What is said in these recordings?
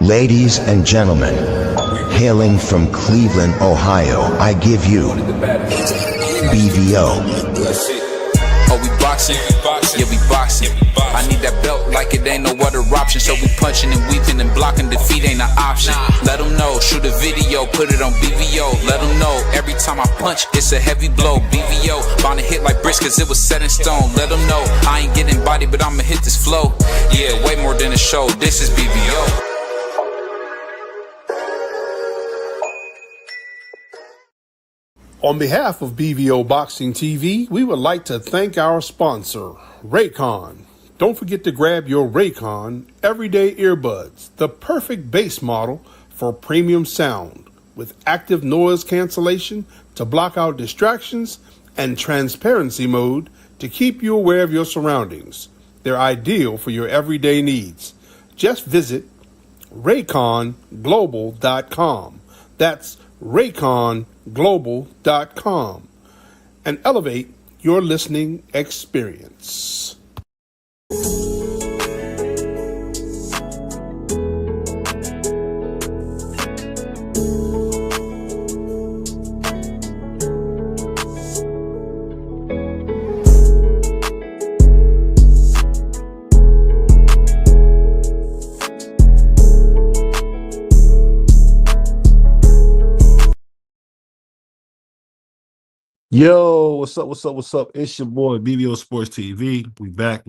Ladies and gentlemen, hailing from Cleveland, Ohio, I give you BVO. Oh, we boxing? Yeah, we boxing. I need that belt like it ain't no other option. So we punching and weaving and blocking. Defeat ain't an option. Let them know. Shoot a video, put it on BVO. Let them know. Every time I punch, it's a heavy blow. BVO, bound to hit like bricks cause it was set in stone. Let them know. I ain't getting body, but I'ma hit this flow. Yeah, way more than a show. This is BVO. On behalf of BVO Boxing TV, we would like to thank our sponsor, Raycon. Don't forget to grab your Raycon Everyday Earbuds, the perfect bass model for premium sound, with active noise cancellation to block out distractions and transparency mode to keep you aware of your surroundings. They're ideal for your everyday needs. Just visit rayconglobal.com. That's rayconglobal.com and elevate your listening experience. Yo, what's up? What's up? What's up? It's your boy BBO Sports TV. We back.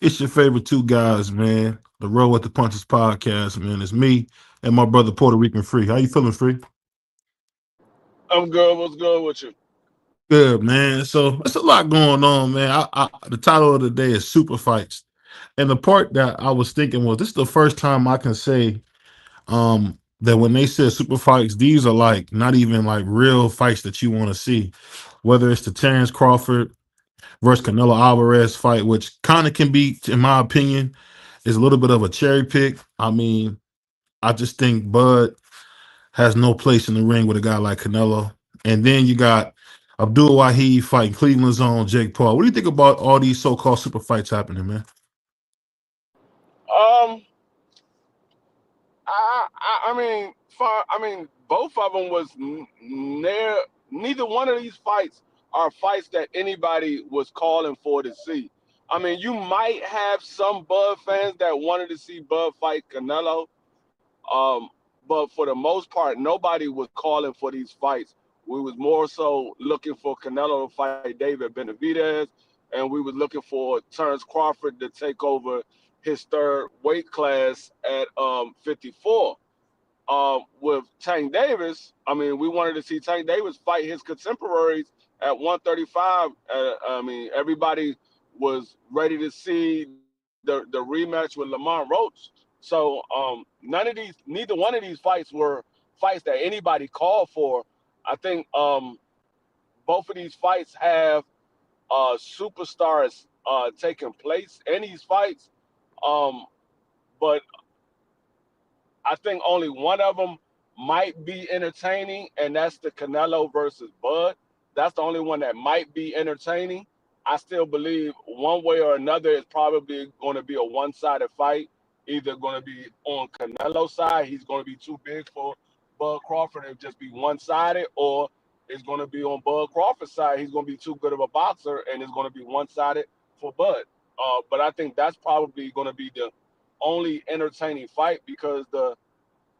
It's your favorite two guys, man. The Roll with the Punches podcast, man. It's me and my brother Puerto Rican Free. How you feeling, Free? I'm good. What's good with you? Good, man. So there's a lot going on, man. The title of the day is Super Fights, and the part that I was thinking was this is the first time I can say that when they said super fights, these are like not even like real fights that you want to see. Whether it's the Terrence Crawford versus Canelo Alvarez fight, which kind of can be, in my opinion, is a little bit of a cherry pick. I mean, I just think Bud has no place in the ring with a guy like Canelo. And then you got Abdul Wahid fighting Cleveland's own Jake Paul. What do you think about all these so-called super fights happening, man? Um, I mean, both of them was near. Neither one of these fights are fights that anybody was calling for to see. I mean, you might have some Bud fans that wanted to see Bud fight Canelo, um, but for the most part, nobody was calling for these fights. We was more so looking for Canelo to fight David Benavidez, and we was looking for Terrence Crawford to take over his third weight class at 54. With Tank Davis, I mean, we wanted to see Tank Davis fight his contemporaries at 135. I mean, everybody was ready to see the rematch with Lamont Roach. So neither one of these fights were fights that anybody called for. I think both of these fights have superstars taking place in these fights, um, but I think only one of them might be entertaining, and that's the Canelo versus Bud. That's the only one that might be entertaining. I still believe one way or another it's probably going to be a one-sided fight. Either going to be on Canelo's side, he's going to be too big for Bud Crawford and just be one-sided, or it's going to be on Bud Crawford's side. He's going to be too good of a boxer, and it's going to be one-sided for Bud. But I think that's probably going to be the only entertaining fight because the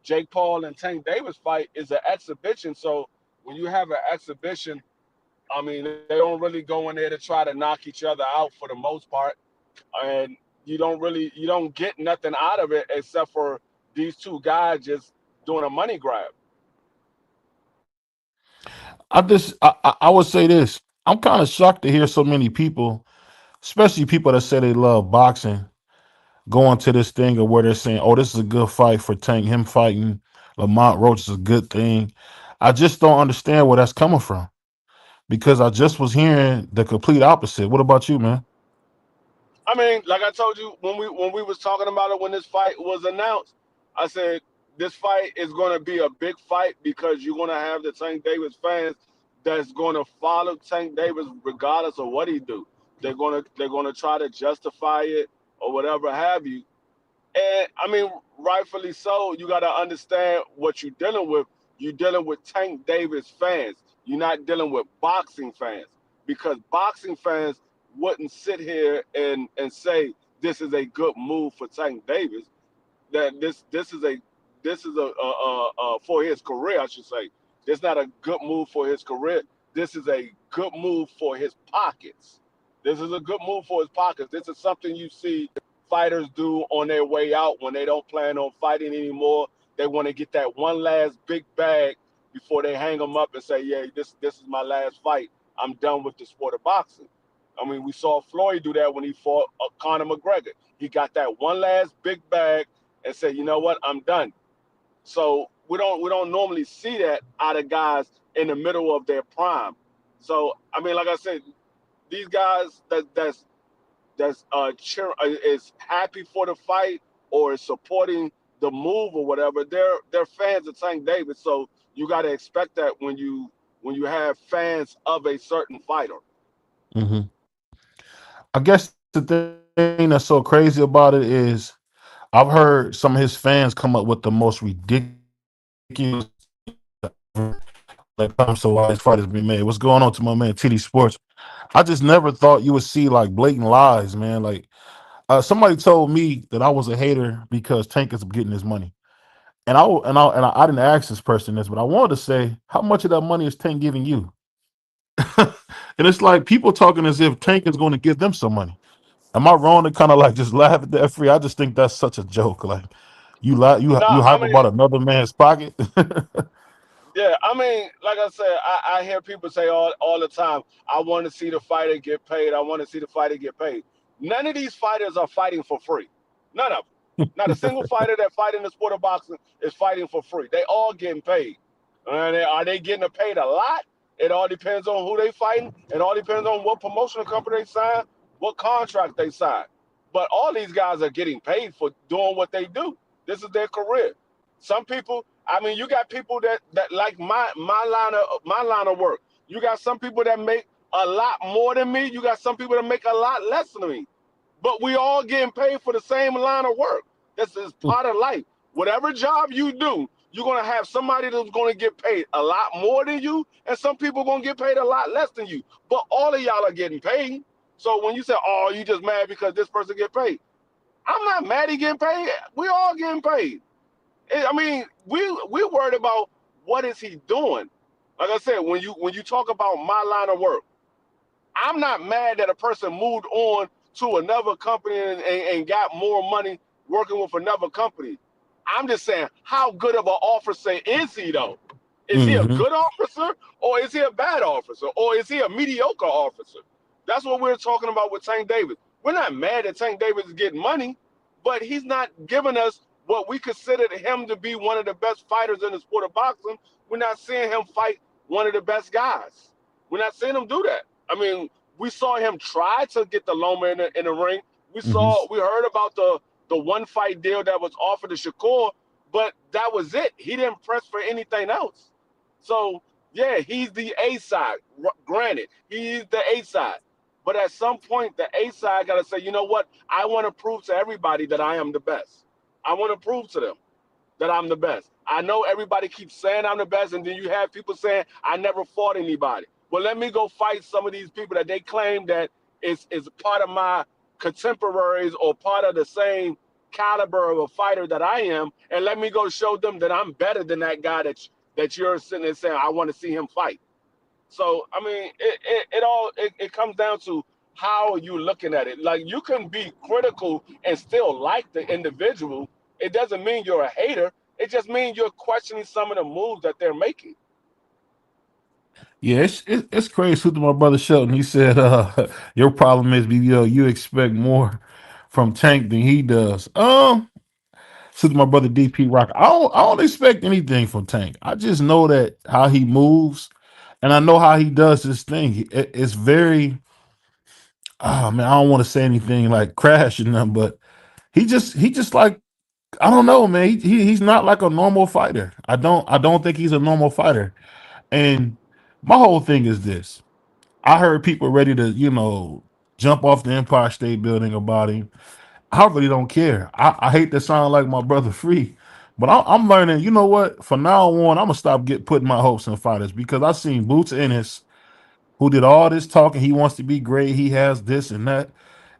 Jake Paul and Tank Davis fight is an exhibition. So when you have an exhibition, I mean, they don't really go in there to try to knock each other out for the most part. And you don't get nothing out of it except for these two guys just doing a money grab. I would say this. I'm kind of shocked to hear so many people, especially people that say they love boxing, going to this thing of where they're saying, "Oh, this is a good fight for Tank. Him fighting Lamont Roach is a good thing." I just don't understand where that's coming from because I just was hearing the complete opposite. What about you, man? I mean, like I told you when we was talking about it when this fight was announced, I said this fight is going to be a big fight because you're going to have the Tank Davis fans that's going to follow Tank Davis regardless of what he do. They're going to try to justify it or whatever have you. And I mean, rightfully so. You got to understand what you're dealing with. You're dealing with Tank Davis fans. You're not dealing with boxing fans, because boxing fans wouldn't sit here and say this is a good move for Tank Davis. That this is a for his career, I should say. It's not a good move for his career. This is a good move for his pockets. This is a good move for his pockets. This is something you see fighters do on their way out when they don't plan on fighting anymore. They want to get that one last big bag before they hang them up and say, "Yeah, this is my last fight. I'm done with the sport of boxing." I mean, we saw Floyd do that when he fought Conor McGregor. He got that one last big bag and said, "You know what? I'm done." So we don't normally see that out of guys in the middle of their prime. So I mean, like I said, these guys is happy for the fight or is supporting the move or whatever. They're fans of Tank Davis, so you got to expect that when you have fans of a certain fighter. Hmm. I guess the thing that's so crazy about it is I've heard some of his fans come up with the most ridiculous that comes to why his fight has been made. What's going on to my man TD Sports? I just never thought you would see like blatant lies, man. Like somebody told me that I was a hater because Tank is getting his money, and I didn't ask this person this, but I wanted to say how much of that money is Tank giving you? And it's like people talking as if Tank is going to give them some money. Am I wrong to kind of like just laugh at that free? I just think that's such a joke. Like you lie, No, you I hype mean, about another man's pocket. yeah, I mean, like I said, I hear people say all the time, I want to see the fighter get paid. I want to see the fighter get paid. None of these fighters are fighting for free. None of them. Not a single fighter that fight in the sport of boxing is fighting for free. They all getting paid. And are they getting paid a lot? It all depends on who they fighting. It all depends on what promotional company they sign, what contract they sign. But all these guys are getting paid for doing what they do. This is their career. Some people, I mean, you got people that like my line of work. You got some people that make a lot more than me. You got some people that make a lot less than me. But we all getting paid for the same line of work. This is part of life. Whatever job you do, you're gonna have somebody that's gonna get paid a lot more than you, and some people are gonna get paid a lot less than you. But all of y'all are getting paid. So when you say, "Oh, you just mad because this person get paid," I'm not mad he getting paid. We all getting paid. I mean, we worried about what is he doing. Like I said, when you talk about my line of work, I'm not mad that a person moved on to another company and got more money working with another company. I'm just saying, how good of an officer is he though? Is he a Hmm. good officer or is he a bad officer or is he a mediocre officer? That's what we're talking about with Tank Davis. We're not mad that Tank Davis is getting money, but he's not giving us what we consider him to be one of the best fighters in the sport of boxing. We're not seeing him fight one of the best guys. We're not seeing him do that. I mean, we saw him try to get the Loma in the ring. Hmm. We heard about the one fight deal that was offered to Shakur, but that was it. He didn't press for anything else. So yeah, he's the A side. Granted, he's the A side. But at some point, the A side got to say, you know what? I want to prove to everybody that I am the best. I want to prove to them that I'm the best. I know everybody keeps saying I'm the best, and then you have people saying I never fought anybody. Well, let me go fight some of these people that they claim that is part of my contemporaries or part of the same caliber of a fighter that I am, and let me go show them that I'm better than that guy that you're sitting there saying I want to see him fight. So I mean, it comes down to how you looking at it. Like you can be critical and still like the individual. It doesn't mean you're a hater. It just means you're questioning some of the moves that they're making. Yeah, it's crazy. Shoot to my brother Shelton. He said, your problem is, BBO, you expect more from Tank than he does. Shoot to my brother DP Rock. I don't expect anything from Tank. I just know that how he moves, and I know how he does this thing. It's very, oh man, I don't want to say anything like crashing them, but he just like I don't know, man. He's not like a normal fighter. I don't think he's a normal fighter. And my whole thing is this. I heard people ready to, jump off the Empire State Building about him. I really don't care. I hate to sound like my brother Free, but I'm learning. You know what? From now on, I'm gonna stop putting my hopes in fighters because I seen Boots Ennis, who did all this talking. He wants to be great. He has this and that,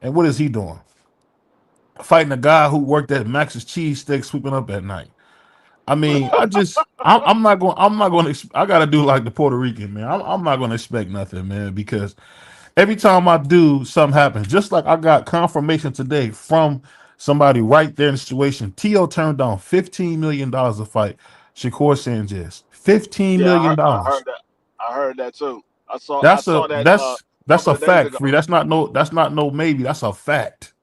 and what is he doing? Fighting a guy who worked at Max's Cheese Steak, sweeping up at night. I mean, I'm not going. I'm not going to. I got to do like the Puerto Rican man. I'm not going to expect nothing, man, because every time I do, something happens. Just like I got confirmation today from somebody right there in the situation. T.O. turned down $15 million to fight Shakur Sanchez. fifteen Yeah, million I heard dollars. that. I heard that too. I That's saw a that that's couple a of days fact, Free. ago. That's not no maybe. That's a fact.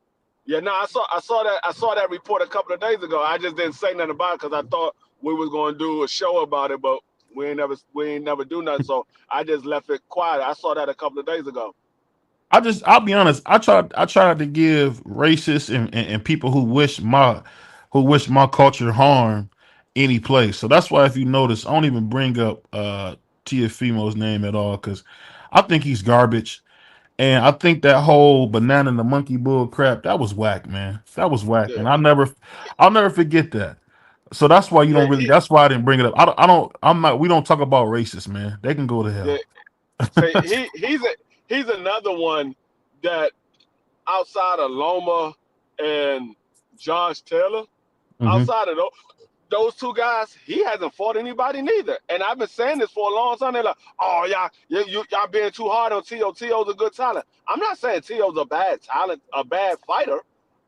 Yeah, no, I saw that report a couple of days ago. I just didn't say nothing about it because I thought we was going to do a show about it, but we ain't never do nothing. So I just left it quiet. I saw that a couple of days ago. I'll be honest. I tried to give racists and people who wish my culture harm any place. So that's why if you notice, I don't even bring up Tiafimo's name at all because I think he's garbage. And I think that whole banana and the monkey bull crap, that was whack, man. That was whack. Yeah, And I'll never forget that. So that's why you yeah, don't really that's why I didn't bring it up. I'm not we don't talk about racists, man. They can go to yeah. hell. Say he's another one that outside of Loma and Josh Taylor, Hmm. outside of those two guys, he hasn't fought anybody neither. And I've been saying this for a long time. They're like, "Oh, y'all being too hard on T.O. T.O.'s a good talent." I'm not saying T.O.'s a bad talent, a bad fighter.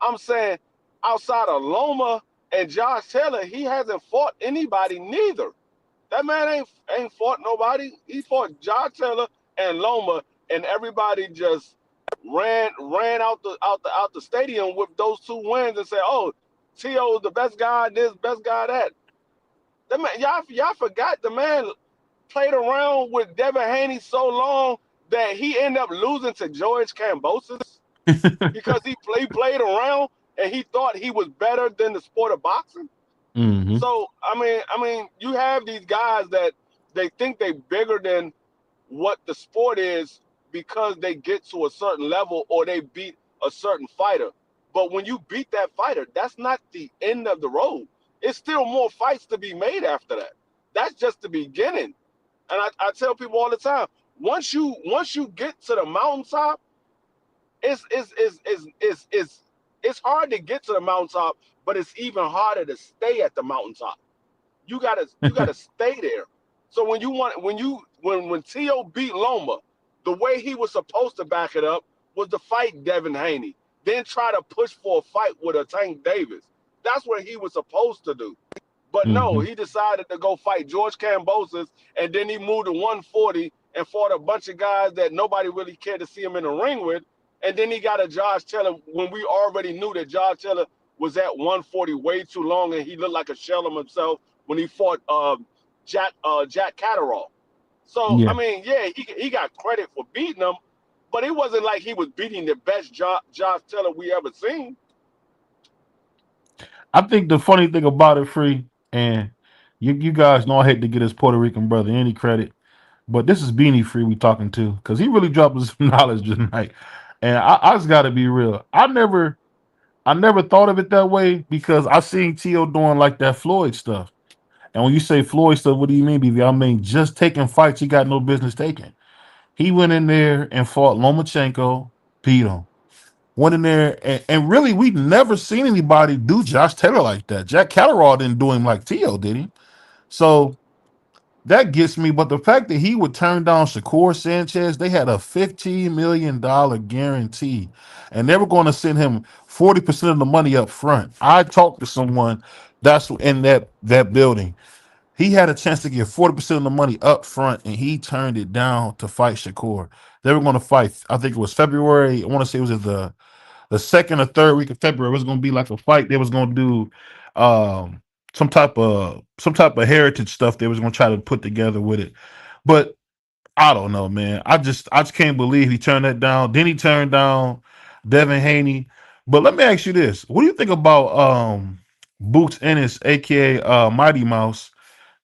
I'm saying outside of Loma and Josh Taylor, he hasn't fought anybody neither. That man ain't fought nobody. He fought Josh Taylor and Loma, and everybody just ran out the stadium with those two wins and said, "Oh, T.O. is the best guy, this best guy that." That man, y'all forgot the man played around with Devin Haney so long that he ended up losing to George Kambosos because he played around and he thought he was better than the sport of boxing. Hmm. So I mean, you have these guys that they think they bigger than what the sport is because they get to a certain level or they beat a certain fighter. But when you beat that fighter, that's not the end of the road. It's still more fights to be made after that. That's just the beginning. And I tell people all the time, once you get to the mountaintop, it's hard to get to the mountaintop, but it's even harder to stay at the mountaintop. You gotta stay there. So when T.O. beat Loma, the way he was supposed to back it up was to fight Devin Haney, then try to push for a fight with a Tank Davis. That's what he was supposed to do. But no, Hmm. he decided to go fight George Kambosos, and then he moved to 140 and fought a bunch of guys that nobody really cared to see him in the ring with. And then he got a Josh Taylor when we already knew that Josh Taylor was at 140 way too long, and he looked like a shell of himself when he fought Jack Catterall. So I Yeah. mean, yeah, he got credit for beating him, but it wasn't like he was beating the best Josh Taylor we ever seen. I think the funny thing about it, Free, and you guys know I hate to get his Puerto Rican brother any credit, but this is Beanie Free we talking to because he really dropped us some knowledge tonight. And I just got to be real. I never thought of it that way because I seen T.O. doing like that Floyd stuff. And when you say Floyd stuff, what do you mean, BB? I mean just taking fights he got no business taking. He went in there and fought Lomachenko, beat him. Went in there and really we never seen anybody do Josh Taylor like that. Jack Catterall didn't do him like T.O. did he? So that gets me. But the fact that he would turn down Shakur Sanchez, they had a $15 million guarantee, and they were going to send him 40% of the money up front. I talked to someone that's in that building. He had a chance to get 40% of the money up front, and he turned it down to fight Shakur. They were going to fight. I think it was February. I want to say it was at the second or third week of February. It was going to be like a fight. They was going to do some type of heritage stuff. They was going to try to put together with it, but I don't know, man. I just can't believe he turned that down. Then he turned down Devin Haney. But let me ask you this: what do you think about Boots Ennis, aka Mighty Mouse,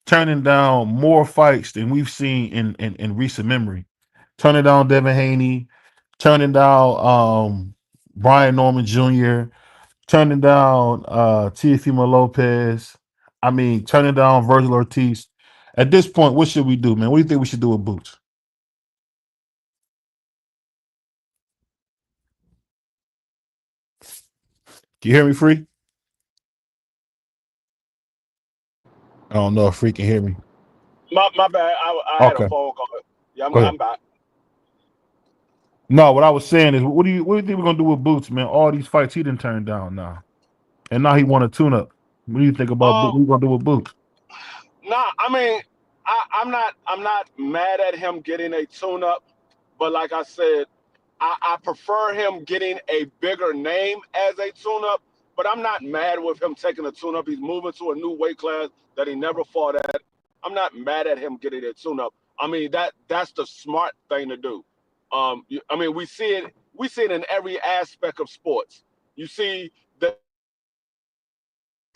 turning down more fights than we've seen in recent memory? Turning down Devin Haney, turning down Brian Norman Jr., turning down Teofimo Lopez. I mean, turning down Virgil Ortiz. At this point, what should we do, man? What do you think we should do with Boots? Can you hear me, Free? I don't know if Free can hear me. My bad. I had a Okay, phone call. Yeah, go ahead. I'm back. No, what I was saying is, what do you think we're gonna do with Boots, man? All these fights he didn't turn down now, and now he want a tune-up. What do you think about Um, what we gonna do with Boots? nah, I mean, I'm not mad at him getting a tune up, but like I said, I prefer him getting a bigger name as a tune up. But I'm not mad with him taking a tune up. He's moving to a new weight class that he never fought at. I'm not mad at him getting a tune up. I mean that's the smart thing to do. I mean we see it in every aspect of sports. You see the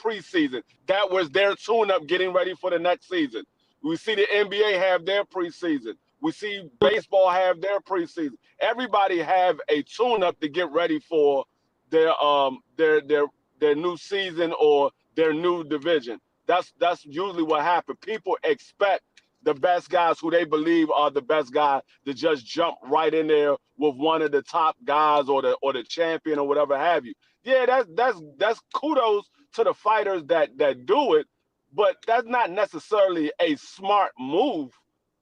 preseason. That was their tune-up getting ready for the next season. We see the NBA have their preseason. We see baseball have their preseason. Everybody have a tune-up to get ready for their new season or their new division. That's usually what happens. People expect the best guys who they believe are the best guys to just jump right in there with one of the top guys or the champion or whatever have you. Yeah, that's kudos to the fighters that do it, but that's not necessarily a smart move.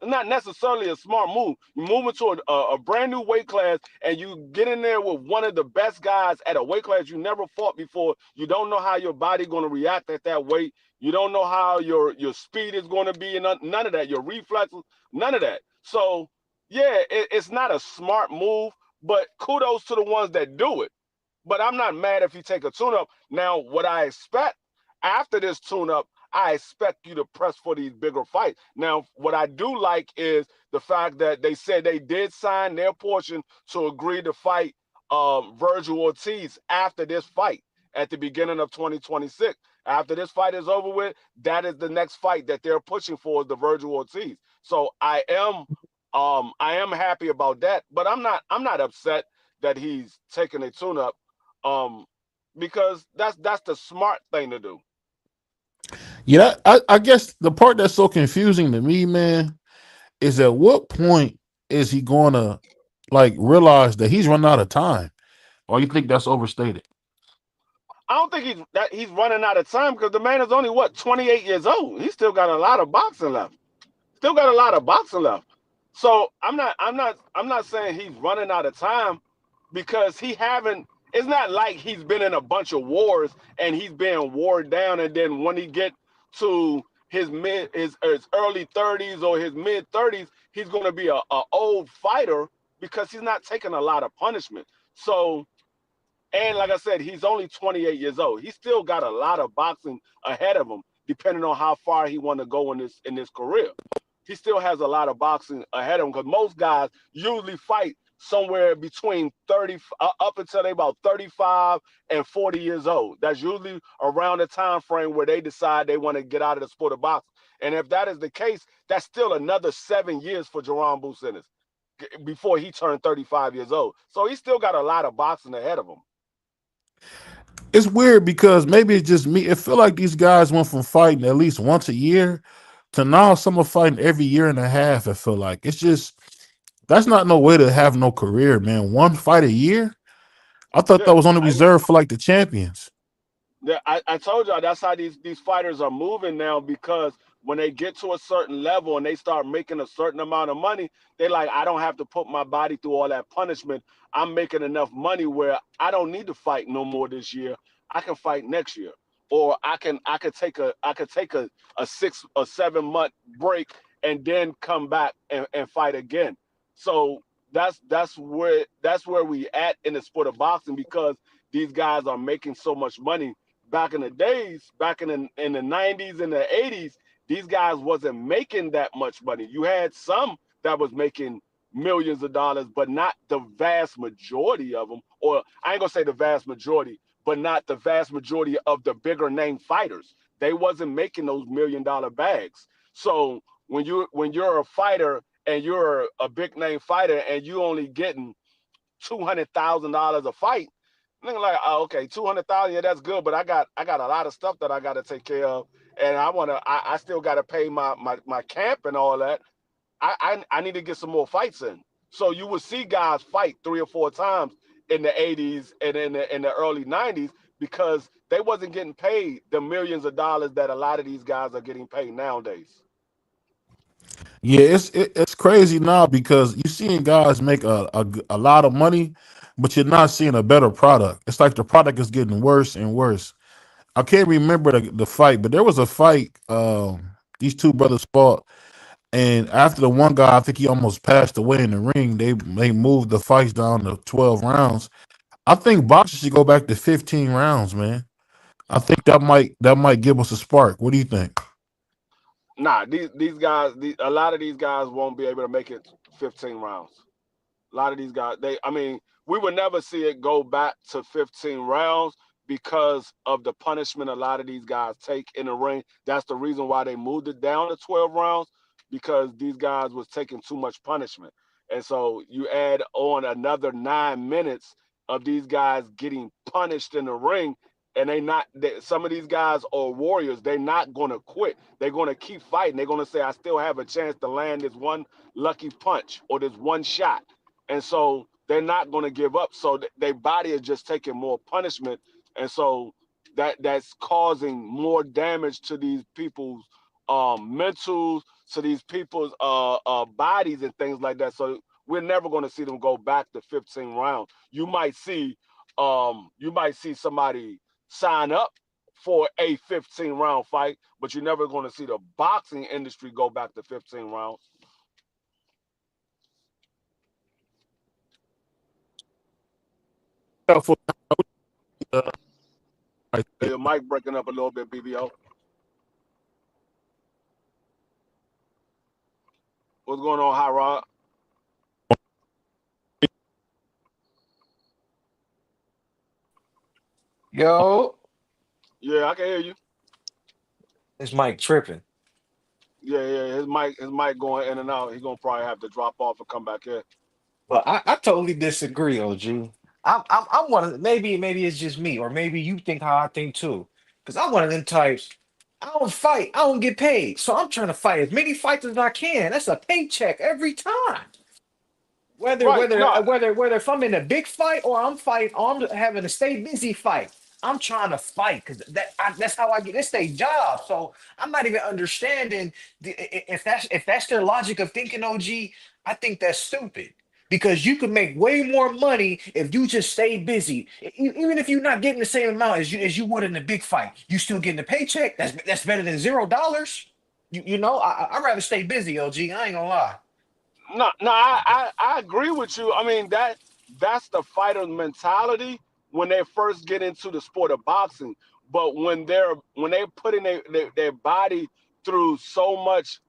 It's not necessarily a smart move. You move into a brand new weight class and you get in there with one of the best guys at a weight class you never fought before. You don't know how your body going to react at that weight. You don't know how your speed is going to be, and none of that. Your reflexes, none of that. So yeah, it's not a smart move, but kudos to the ones that do it. But I'm not mad if you take a tune-up. Now, what I expect after this tune-up, I expect you to press for these bigger fights. Now, what I do like is the fact that they said they did sign their portion to agree to fight Virgil Ortiz after this fight at the beginning of 2026. After this fight is over with, that is the next fight that they're pushing for, is the Virgil Ortiz. So I am happy about that, but I'm not upset that he's taking a tune-up um, because that's the smart thing to do. Yeah, I guess the part that's so confusing to me, man, is at what point is he gonna like realize that he's run out of time, or you think that's overstated? I don't think he's running out of time because the man is only what 28 years old. He's still got a lot of boxing left. Still got a lot of boxing left. So I'm not saying he's running out of time because he haven't. It's not like he's been in a bunch of wars and he's being worn down, and then when he get to his early 30s or his mid 30s, he's going to be a old fighter because he's not taking a lot of punishment. So, and like I said, he's only 28 years old. He still got a lot of boxing ahead of him, depending on how far he want to go in this career. He still has a lot of boxing ahead of him because most guys usually fight somewhere between 30 up until they about 35 and 40 years old. That's usually around the time frame where they decide they want to get out of the sport of boxing. And if that is the case, that's still another 7 years for Jerome Business before he turned 35 years old. So he still got a lot of boxing ahead of him. It's weird because maybe it's just me. It feel like these guys went from fighting at least once a year to now some are fighting every year and a half. I feel like it's just that's not no way to have no career, man. One fight a year. I thought Yeah, that was only I reserved for like the champions. Yeah, I told y'all that's how these fighters are moving now because when they get to a certain level and they start making a certain amount of money, they like, I don't have to put my body through all that punishment. I'm making enough money where I don't need to fight no more this year. I can fight next year. Or I could take a 6 or 7 month break and then come back and fight again. So that's where we at in the sport of boxing because these guys are making so much money. Back in the days, back in the 90s and the 80s, these guys wasn't making that much money. You had some that was making millions of dollars, but not the vast majority of them. Or I ain't gonna say the vast majority, but not the vast majority of the bigger name fighters. They wasn't making those $1 million bags. So when you're a fighter and you're a big name fighter and you only getting $200,000 a fight, Nigga like, oh, okay, 200,000, yeah, that's good, but I got a lot of stuff that I gotta take care of, and I still gotta pay my camp and all that. I need to get some more fights in. So you would see guys fight 3 or 4 times in the 80s and in the early 90s because they wasn't getting paid the millions of dollars that a lot of these guys are getting paid nowadays. Yeah, it's crazy now because you're seeing guys make a lot of money, but you're not seeing a better product. It's like the product is getting worse and worse. I can't remember the fight, but there was a fight. These two brothers fought, and after the one guy, I think he almost passed away in the ring. They moved the fights down to 12 rounds. I think boxing should go back to 15 rounds, man. I think that might give us a spark. What do you think? Nah, these guys, a lot of these guys won't be able to make it 15 rounds. A lot of these guys, I mean, we would never see it go back to 15 rounds because of the punishment a lot of these guys take in the ring. That's the reason why they moved it down to 12 rounds because these guys was taking too much punishment. And so you add on another 9 minutes of these guys getting punished in the ring. And some of these guys are warriors. They're not going to quit. They're going to keep fighting. They're going to say, I still have a chance to land this one lucky punch or this one shot. And so they're not going to give up. So their body is just taking more punishment, and so that's causing more damage to these people's mentals, to these people's bodies and things like that. So we're never going to see them go back to 15 rounds. You might see somebody sign up for a 15-round fight, but you're never going to see the boxing industry go back to 15 rounds. For, uh, Your mic breaking up a little bit, BBO. What's going on, High Rod? Yo, Yeah, I can hear you. this Mike tripping. Yeah. His mic going in and out. He's gonna probably have to drop off and come back here. But I totally disagree, OG. I'm one of maybe it's just me, or maybe you think how I think too. Because I'm one of them types. I don't fight, I don't get paid. So I'm trying to fight as many fights as I can. That's a paycheck every time. Whether Right. whether No, uh, whether whether if I'm in a big fight or I'm having a stay busy fight. I'm trying to fight because that's how I get this day job. So I'm not even understanding if that's their logic of thinking. OG, I think that's stupid because you can make way more money if you just stay busy. Even if you're not getting the same amount as you would in a big fight, you still getting a paycheck. That's better than $0. You know, I'd rather stay busy. OG, I ain't gonna lie. no. I agree with you. I mean that's the fighter mentality when they first get into the sport of boxing. But when they're putting their body through so much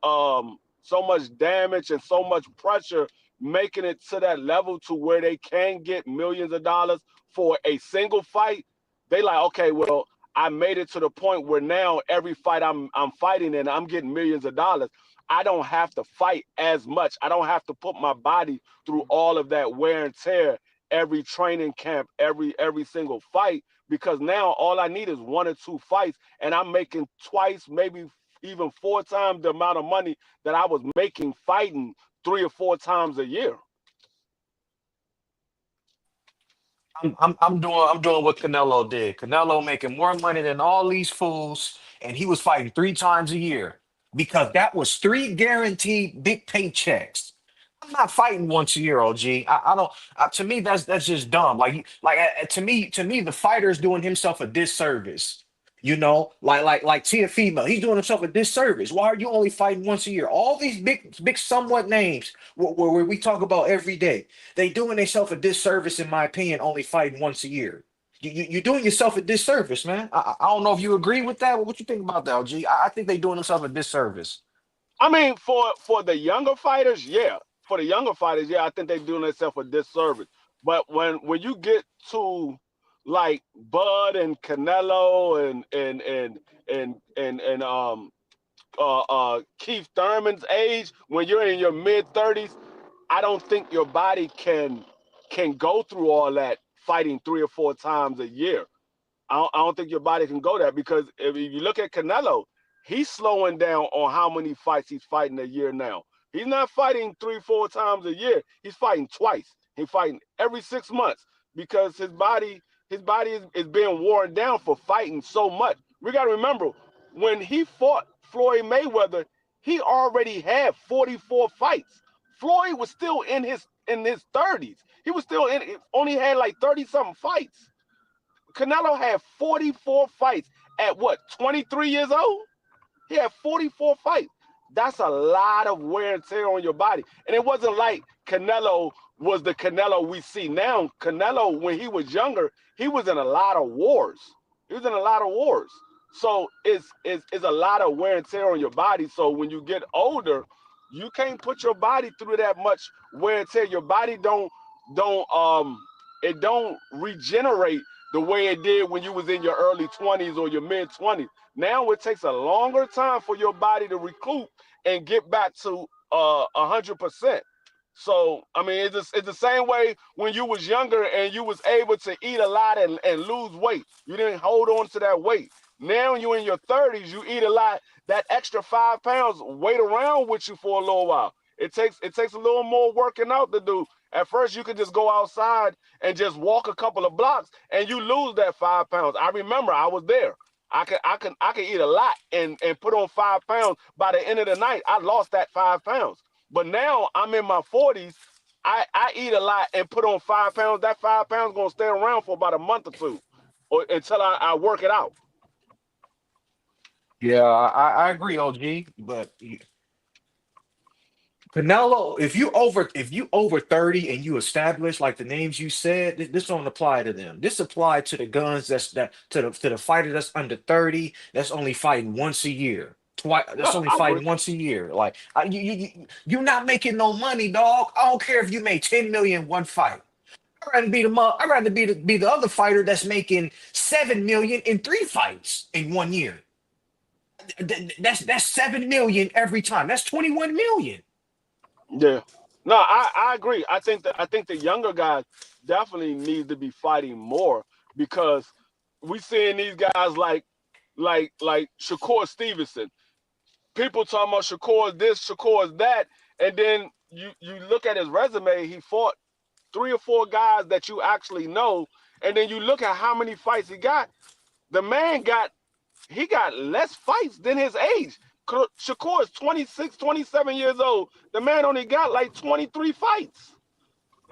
damage and so much pressure, making it to that level to where they can get millions of dollars for a single fight, they like, okay, well, I made it to the point where now every fight I'm fighting and I'm getting millions of dollars. I don't have to fight as much. I don't have to put my body through all of that wear and tear every training camp, every single fight, because now all I need is 1 or 2 fights and I'm making twice, maybe even 4 times the amount of money that I was making fighting 3 or 4 times a year. I'm doing what Canelo did. Canelo making more money than all these fools, and he was fighting 3 times a year because that was three guaranteed big paychecks. I'm not fighting once a year, OG. I don't. To me, that's just dumb. To me, the fighter is doing himself a disservice. Like Teofimo, he's doing himself a disservice. Why are you only fighting once a year? All these big somewhat names where we talk about every day, they doing themselves a disservice, in my opinion, only fighting once a year. You're doing yourself a disservice, man. I don't know if you agree with that. What you think about that, OG? I think they doing themselves a disservice. I mean, for the younger fighters, yeah. For the younger fighters, yeah, I think they're doing themselves a disservice. But when you get to like Bud and Canelo and Keith Thurman's age, when you're in your mid 30s, I don't think your body can go through all that fighting 3 or 4 times a year. I don't think your body can go there, because if you look at Canelo, he's slowing down on how many fights he's fighting a year now. He's not fighting 3, 4 times a year. He's fighting twice. He's fighting every 6 months, because his body is being worn down for fighting so much. We got to remember, when he fought Floyd Mayweather, he already had 44 fights. Floyd was still in his 30s. He was still only had like 30 something fights. Canelo had 44 fights at what, 23 years old? He had 44 fights. That's a lot of wear and tear on your body. And it wasn't like Canelo was the Canelo we see now. Canelo, when he was younger, he was in a lot of wars. So it's a lot of wear and tear on your body. So when you get older, you can't put your body through that much wear and tear. Your body don't regenerate the way it did when you was in your early 20s or your mid 20s. Now it takes a longer time for your body to recoup and get back to 100%. So I mean, it's the same way when you was younger and you was able to eat a lot and lose weight. You didn't hold on to that weight. Now you're in your 30s, you eat a lot. That extra 5 pounds wait around with you for a little while. It takes a little more working out to do. At first, you could just go outside and just walk a couple of blocks, and you lose that 5 pounds. I remember I was there. I could eat a lot and put on 5 pounds. By the end of the night, I lost that 5 pounds. But now I'm in my 40s. I eat a lot and put on 5 pounds. That 5 pounds gonna stay around for about a month or two, or until I work it out. Yeah, I agree, OG. But Canelo, if you over 30 and you establish like the names you said, this don't apply to them. This apply to the guns to the fighter that's under 30, that's only fighting once a year. Twice, that's only I agree. fighting once a year. Like you're not making no money, dog. I don't care if you made 10 million one fight. I'd rather be the other fighter that's making 7 million in 3 fights in 1 year. That's 7 million every time. That's 21 million. Yeah. No, I agree. I think the younger guys definitely need to be fighting more, because we seeing these guys like Shakur Stevenson. People talking about Shakur is this, Shakur is that, and then you look at his resume. He fought 3 or 4 guys that you actually know, and then you look at how many fights he got. The man got less fights than his age. Shakur is 26, 27 years old. The man only got like 23 fights.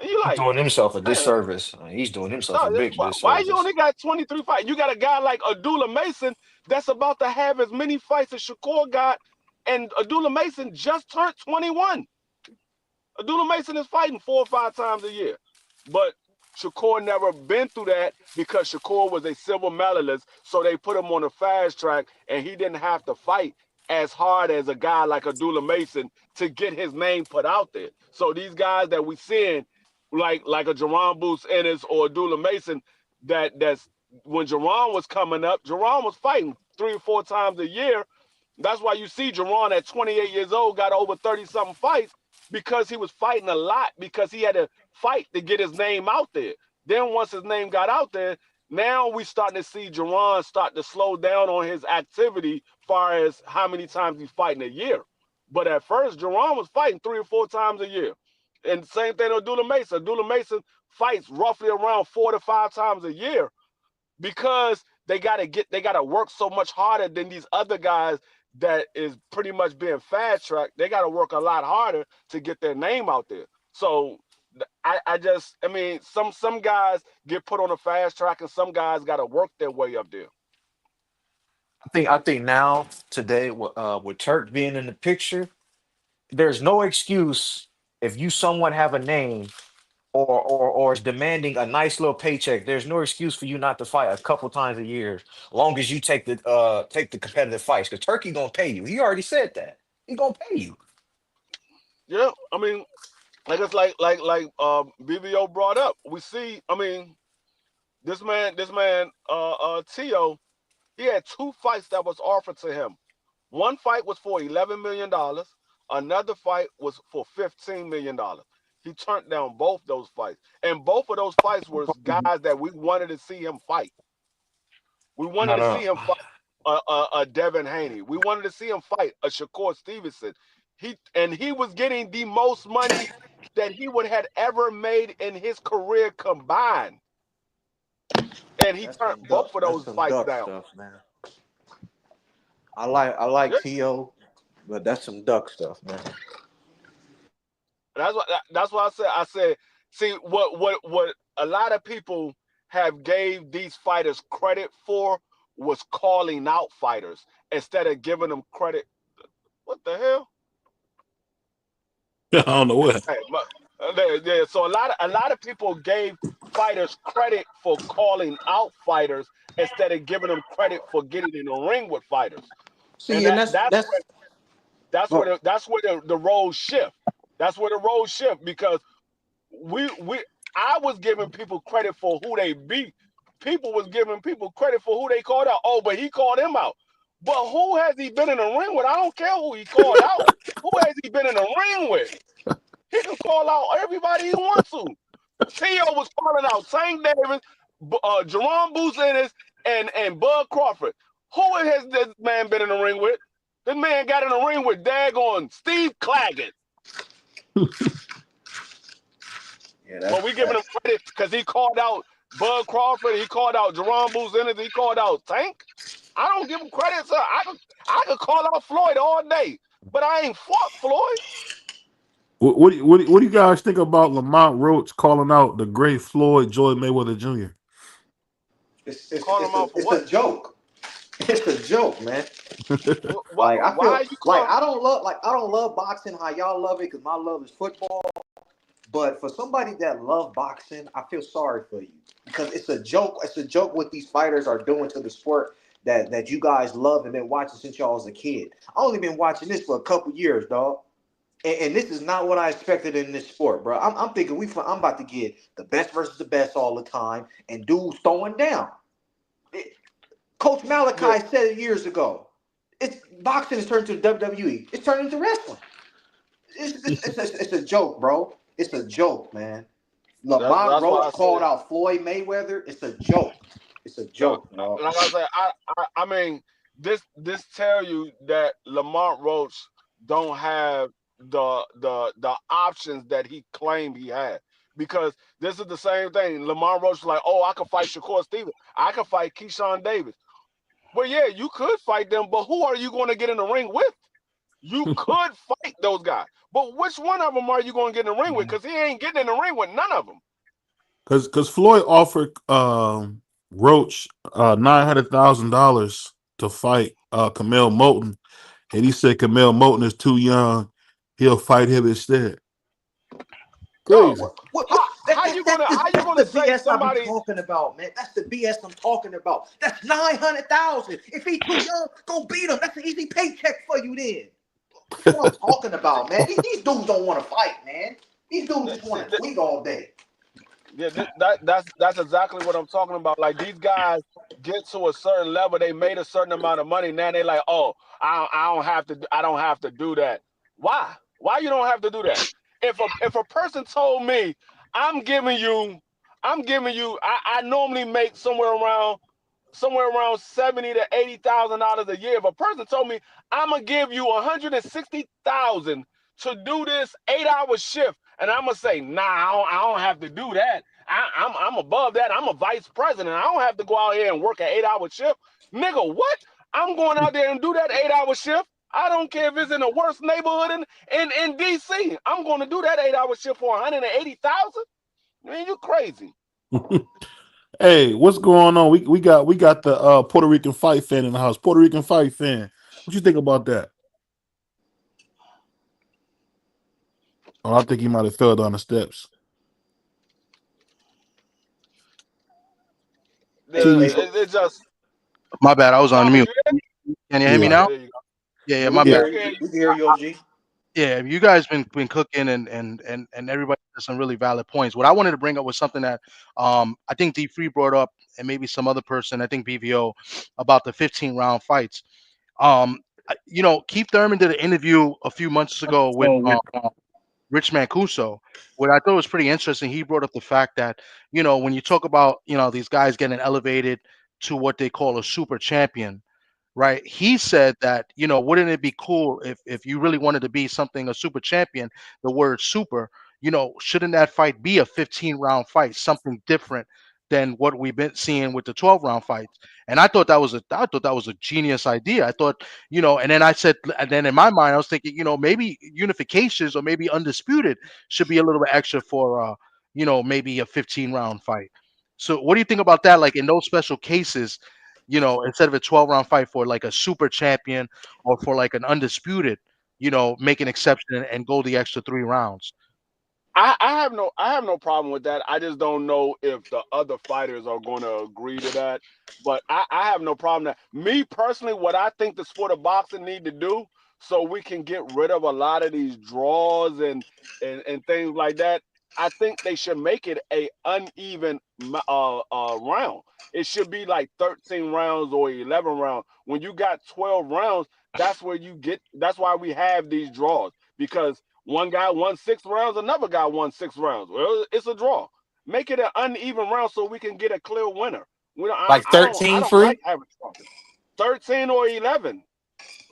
And you He's like, doing himself a man, disservice. He's doing himself a no, big why you disservice. only got 23 fights? You got a guy like Abdullah Mason that's about to have as many fights as Shakur got, and Abdullah Mason just turned 21. Abdullah Mason is fighting 4 or 5 times a year. But Shakur never been through that, because Shakur was a silver medalist, so they put him on the fast track, and he didn't have to fight as hard as a guy like Abdullah Mason to get his name put out there. So these guys that we seeing, like a Jerron Boots Ennis or Abdullah Mason, that's when Jerron was coming up, Jerron was fighting 3 or 4 times a year. That's why you see Jerron at 28 years old got over 30-something fights, because he was fighting a lot, because he had to fight to get his name out there. Then once his name got out there, now we starting to see Jerron start to slow down on his activity as far as how many times he's fighting a year. But at first, Jerron was fighting 3 or 4 times a year. And same thing with Abdullah Mason. Abdullah Mason fights roughly around 4 to 5 times a year, because they gotta work so much harder than these other guys that is pretty much being fast tracked. They gotta work a lot harder to get their name out there. So I mean, some guys get put on a fast track, and some guys got to work their way up there. I think now today with Turk being in the picture, there's no excuse if you somewhat have a name or is demanding a nice little paycheck. There's no excuse for you not to fight a couple times a year, long as you take the competitive fights. Because Turkey gonna pay you. He already said that. He gonna pay you. Yeah, I mean, like it's like BBO brought up. We see, I mean, this man, Tio, he had 2 fights that was offered to him. One fight was for $11 million. Another fight was for $15 million. He turned down both those fights, and both of those fights were guys that we wanted to see him fight. We wanted Not to see up. him fight a Devin Haney. We wanted to see him fight a Shakur Stevenson. He was getting the most money that he would have ever made in his career combined, and he turned both of those fights down. Stuff, man. I like Yeah. T.O., but that's some duck stuff, man. That's what I said. See what a lot of people have gave these fighters credit for was calling out fighters instead of giving them credit. What the hell? I don't know what. Hey, so a lot of people gave fighters credit for calling out fighters instead of giving them credit for getting in the ring with fighters. See, And and that's where the roles shift. That's where the roles shift because I was giving people credit for who they beat. People was giving people credit for who they called out. Oh, but he called him out. But who has he been in the ring with? I don't care who he called out. Who has he been in the ring with? He can call out everybody he wants to. T.O. was calling out Tank Davis, Jerome Business, and Bud Crawford. Who has this man been in the ring with? This man got in the ring with daggone Steve Claggett. But we giving him credit because he called out Bud Crawford, he called out Jerome Business, he called out Tank. I don't give him credit, sir. I could call out Floyd all day, but I ain't fought Floyd. What do you guys think about Lamont Roach calling out the great Floyd Mayweather Jr.? It's a joke. It's a joke, man. Why I don't love boxing how y'all love it because my love is football. But for somebody that love boxing, I feel sorry for you because it's a joke. It's a joke what these fighters are doing to the sport that you guys love and been watching since y'all was a kid. I only been watching this for a couple years, dog. And this is not what I expected in this sport, bro. I'm thinking I'm about to get the best versus the best all the time, and dudes throwing down. Coach Malachi said it years ago. Boxing has turned to the WWE. It's turned into wrestling. It's a joke, bro. It's a joke, man. Lamont Roach called out Floyd Mayweather. It's a joke. It's a joke, bro. Like I said, I mean, this tell you that Lamont Roach don't have the options that he claimed he had. Because this is the same thing. Lamont Roach was like, oh, I could fight Shakur Stevenson. I could fight Keyshawn Davis. Well, yeah, you could fight them, but who are you going to get in the ring with? You could fight those guys. But which one of them are you going to get in the ring with? Because he ain't getting in the ring with none of them. Because Floyd offered Roach $900,000 to fight Kamel Moulton. And he said Kamel Moulton is too young. He'll fight him instead. Crazy. How you gonna say somebody? I'm talking about, man. That's the BS I'm talking about. That's $900,000. If he's too young, go beat him. That's an easy paycheck for you then. That's what I'm talking about, man. These dudes don't want to fight, man. These dudes just want to tweet all day. Yeah, that's exactly what I'm talking about. Like these guys get to a certain level, they made a certain amount of money. Now they like, oh, I don't have to do that. Why? Why you don't have to do that? If a person told me I normally make somewhere around $70,000 to $80,000 a year. If a person told me I'm gonna give you $160,000 to do this 8-hour shift, and I'm gonna say, nah, I don't have to do that. I'm above that. I'm a vice president. I don't have to go out here and work an 8-hour shift. Nigga, what? I'm going out there and do that 8-hour shift. I don't care if it's in the worst neighborhood in DC. I'm going to do that 8-hour shift for $180,000. Man, you crazy. Hey, what's going on? We got the Puerto Rican fight fan in the house. Puerto Rican fight fan. What you think about that? Oh, I think he might have fell down the steps. It's just my bad. I was on mute. Can you hear me now? Yeah, my bad. We can hear you, OG. Yeah, you guys been cooking and everybody has some really valid points. What I wanted to bring up was something that I think D Free brought up, and maybe some other person, I think BVO, about the 15-round fights. Keith Thurman did an interview a few months ago with Rich Mancuso. What I thought was pretty interesting, he brought up the fact that, when you talk about, these guys getting elevated to what they call a super champion, right? He said that, wouldn't it be cool if you really wanted to be something, a super champion, the word super, shouldn't that fight be a 15-round fight, something different than what we've been seeing with the 12-round fights? And I thought that was a genius idea. I thought, and then I said, and then in my mind, I was thinking, maybe unifications or maybe undisputed should be a little bit extra for, maybe a 15-round fight. So what do you think about that? Like in those special cases, instead of a 12-round fight for like a super champion or for like an undisputed, make an exception and go the extra 3 rounds. I have no problem with that. I just don't know if the other fighters are going to agree to that. But I have no problem that me personally, what I think the sport of boxing need to do so we can get rid of a lot of these draws and things like that. I think they should make it a uneven round. It should be like 13 rounds or 11 rounds. When you got 12 rounds, that's why we have these draws, because one guy won 6 rounds, another guy won 6 rounds. Well, it's a draw. Make it an uneven round so we can get a clear winner. Like I 13 don't free. like having 13 or 11.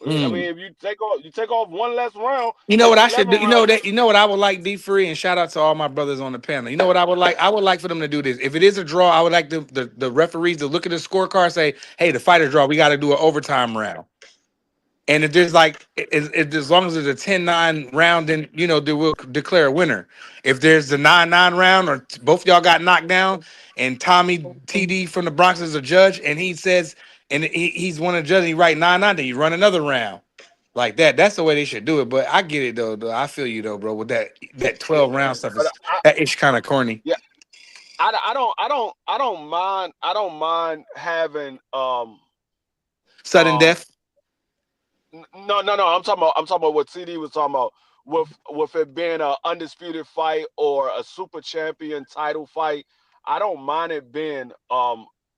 I mean, if you take off one less round, You know what it's I should 11 do? rounds. You know what I would like, D Free, and shout out to all my brothers on the panel. You know what I would like? I would like for them to do this. If it is a draw, I would like the referees to look at the scorecard and say, hey, the fighter draw, we got to do an overtime round. And if there's like, as long as there's a 10-9 round, then, they will declare a winner. If there's the 9-9 round or both y'all got knocked down and Tommy TD from the Bronx is a judge and he says, and he's one of the judges, he write 9-9, then you run another round. Like that. That's the way they should do it. But I get it though. I feel you though, bro. With that 12 round stuff But is kind of corny. yeah, I don't mind having Sudden um death. no. I'm talking about what CD was talking about with it being an undisputed fight or a super champion title fight. I don't mind it being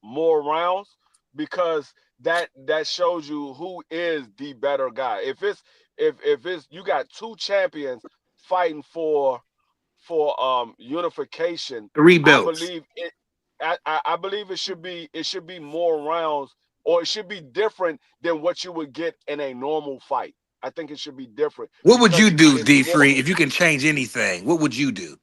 more rounds, because that shows you who is the better guy. If it's you got 2 champions fighting for unification, 3 I belts. believe it. I believe it should be more rounds, or it should be different than what you would get in a normal fight. I think it should be different What would because you do, it's D more. Free, if you can change anything? What would you do?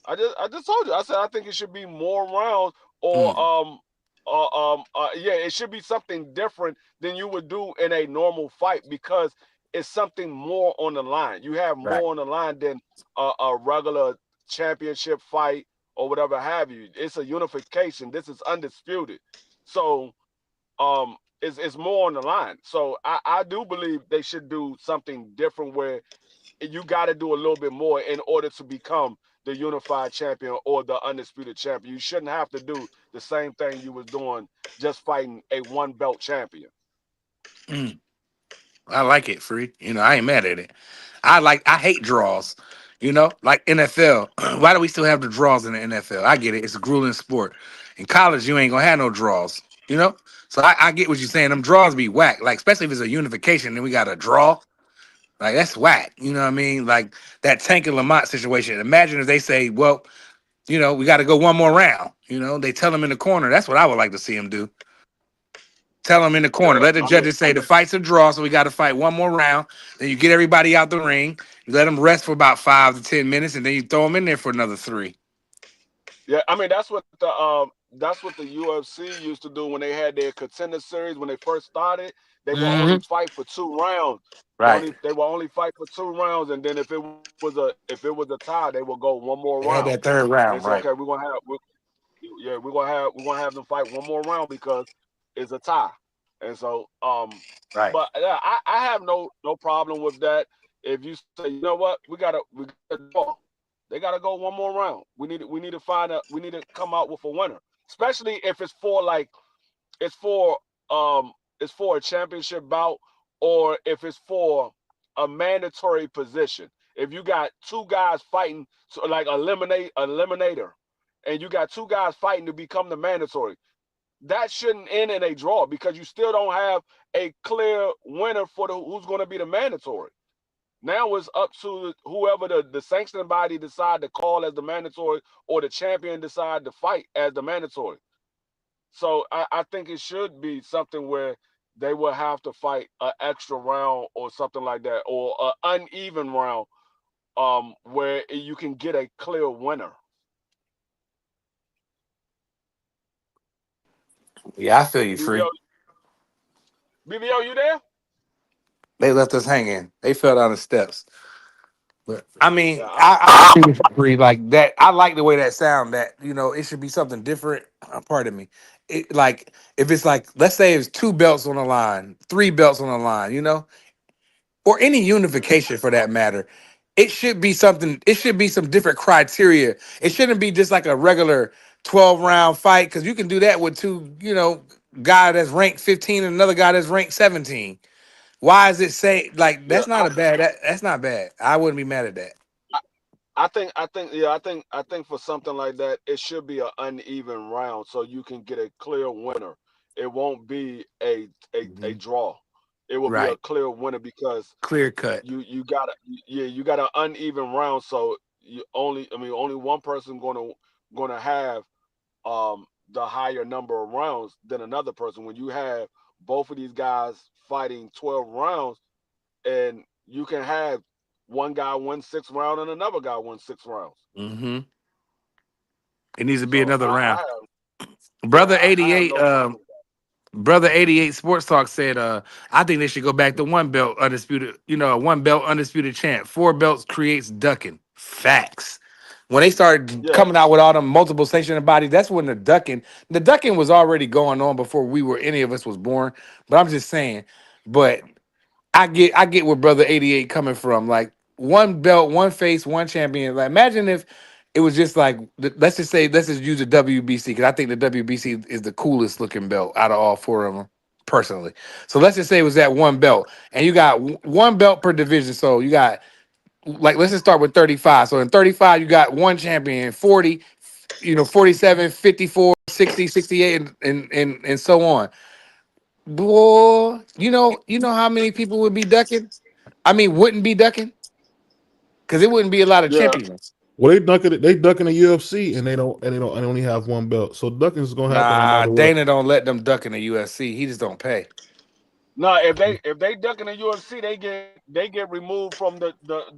I just told you. I said I think it should be more rounds, or Mm, yeah, it should be something different than you would do in a normal fight, because it's something more on the line. You have right. more on the line than a regular championship fight or whatever have you. It's a unification. This is undisputed, so it's more on the line. So I do believe they should do something different where you got to do a little bit more in order to become the unified champion or the undisputed champion. You shouldn't have to do the same thing you was doing just fighting a 1 belt champion. Mm, I like it, Free. I ain't mad at it. I hate draws. Like NFL. Why do we still have the draws in the NFL? I get it. It's a grueling sport. In college, you ain't gonna have no draws. So I get what you're saying. Them draws be whack. Like, especially if it's a unification, then we got a draw. Like, that's whack. You know what I mean? Like that Tank and Lamont situation. Imagine if they say, well, we got to go one more round. They tell them in the corner. That's what I would like to see them do. Tell them in the corner. Yeah, Let the judges say the fight's a draw, so we got to fight one more round. Then you get everybody out the ring. You let them rest for about 5 to 10 minutes, and then you throw them in there for another 3. yeah. I mean, that's what the UFC used to do when they had their Contender Series when they first started. They would only fight for 2 rounds. Right. They will only fight for 2 rounds, and then if it was a tie, they will go one more They had round. that third They round, say, right? okay, we're gonna have them fight one more round because it's a tie. And so, Right. but yeah, I have no problem with that. If you say, you know what, we gotta draw. They gotta go one more round. We need to come out with a winner, especially if it's for a championship bout, or if it's for a mandatory position. If you got 2 guys fighting, so like eliminator, and you got 2 guys fighting to become the mandatory, that shouldn't end in a draw, because you still don't have a clear winner for who's going to be the mandatory. Now it's up to whoever the sanctioning body decide to call as the mandatory, or the champion decide to fight as the mandatory. So I think it should be something where they will have to fight an extra round or something like that, or an uneven round, where you can get a clear winner. Yeah, I feel you, BBO, free. BBO, you there? They left us hanging. They fell down the steps. But I mean, Yeah, I agree like that. I like the way that sound. That it should be something different. Pardon me. It like if it's like, let's say it's 2 belts on the line, 3 belts on the line, or any unification for that matter. It should be something. It should be some different criteria. It shouldn't be just like a regular 12-round fight, because you can do that with two, guy that's ranked 15 and another guy that's ranked 17. Why is it say like yeah. that's not a bad? That's not bad. I wouldn't be mad at that. I think for something like that, it should be an uneven round so you can get a clear winner. It won't be a Mhm. draw. It will be a Right, clear winner because clear cut. you got an uneven round, so only one person gonna have the higher number of rounds than another person. When you have both of these guys fighting 12 rounds, and you can have one guy win 6 rounds and another guy win 6 rounds. Mm-hmm. It needs to be So another round. yeah, Brother I have 88, no problem with Brother 88 Sports Talk said, I think they should go back to one belt undisputed, a one belt undisputed champ. 4 belts creates ducking. Facts. When they started that. coming out with all them multiple sanctioning bodies, that's when the ducking was already going on before any of us was born. But I'm just saying, but I get where Brother 88 coming from. Like, one belt, one face, one champion. Like, imagine if it was just like, let's just use the WBC, because I think the WBC is the coolest looking belt out of all 4 of them, personally. So let's just say it was that one belt, and you got one belt per division. So you got, like, let's just start with 35. So in 35, you got one champion, 40, 47, 54, 60, 68, and so on. Boy, you know how many people would be ducking? I mean, wouldn't be ducking, because it wouldn't be a lot of Yeah. champions. Well, they ducking the UFC, and they only have one belt. So ducking is gonna happen no Nah, matter what. Dana don't let them duck in the UFC. He just don't pay. No, if they duck in the UFC, they get removed from the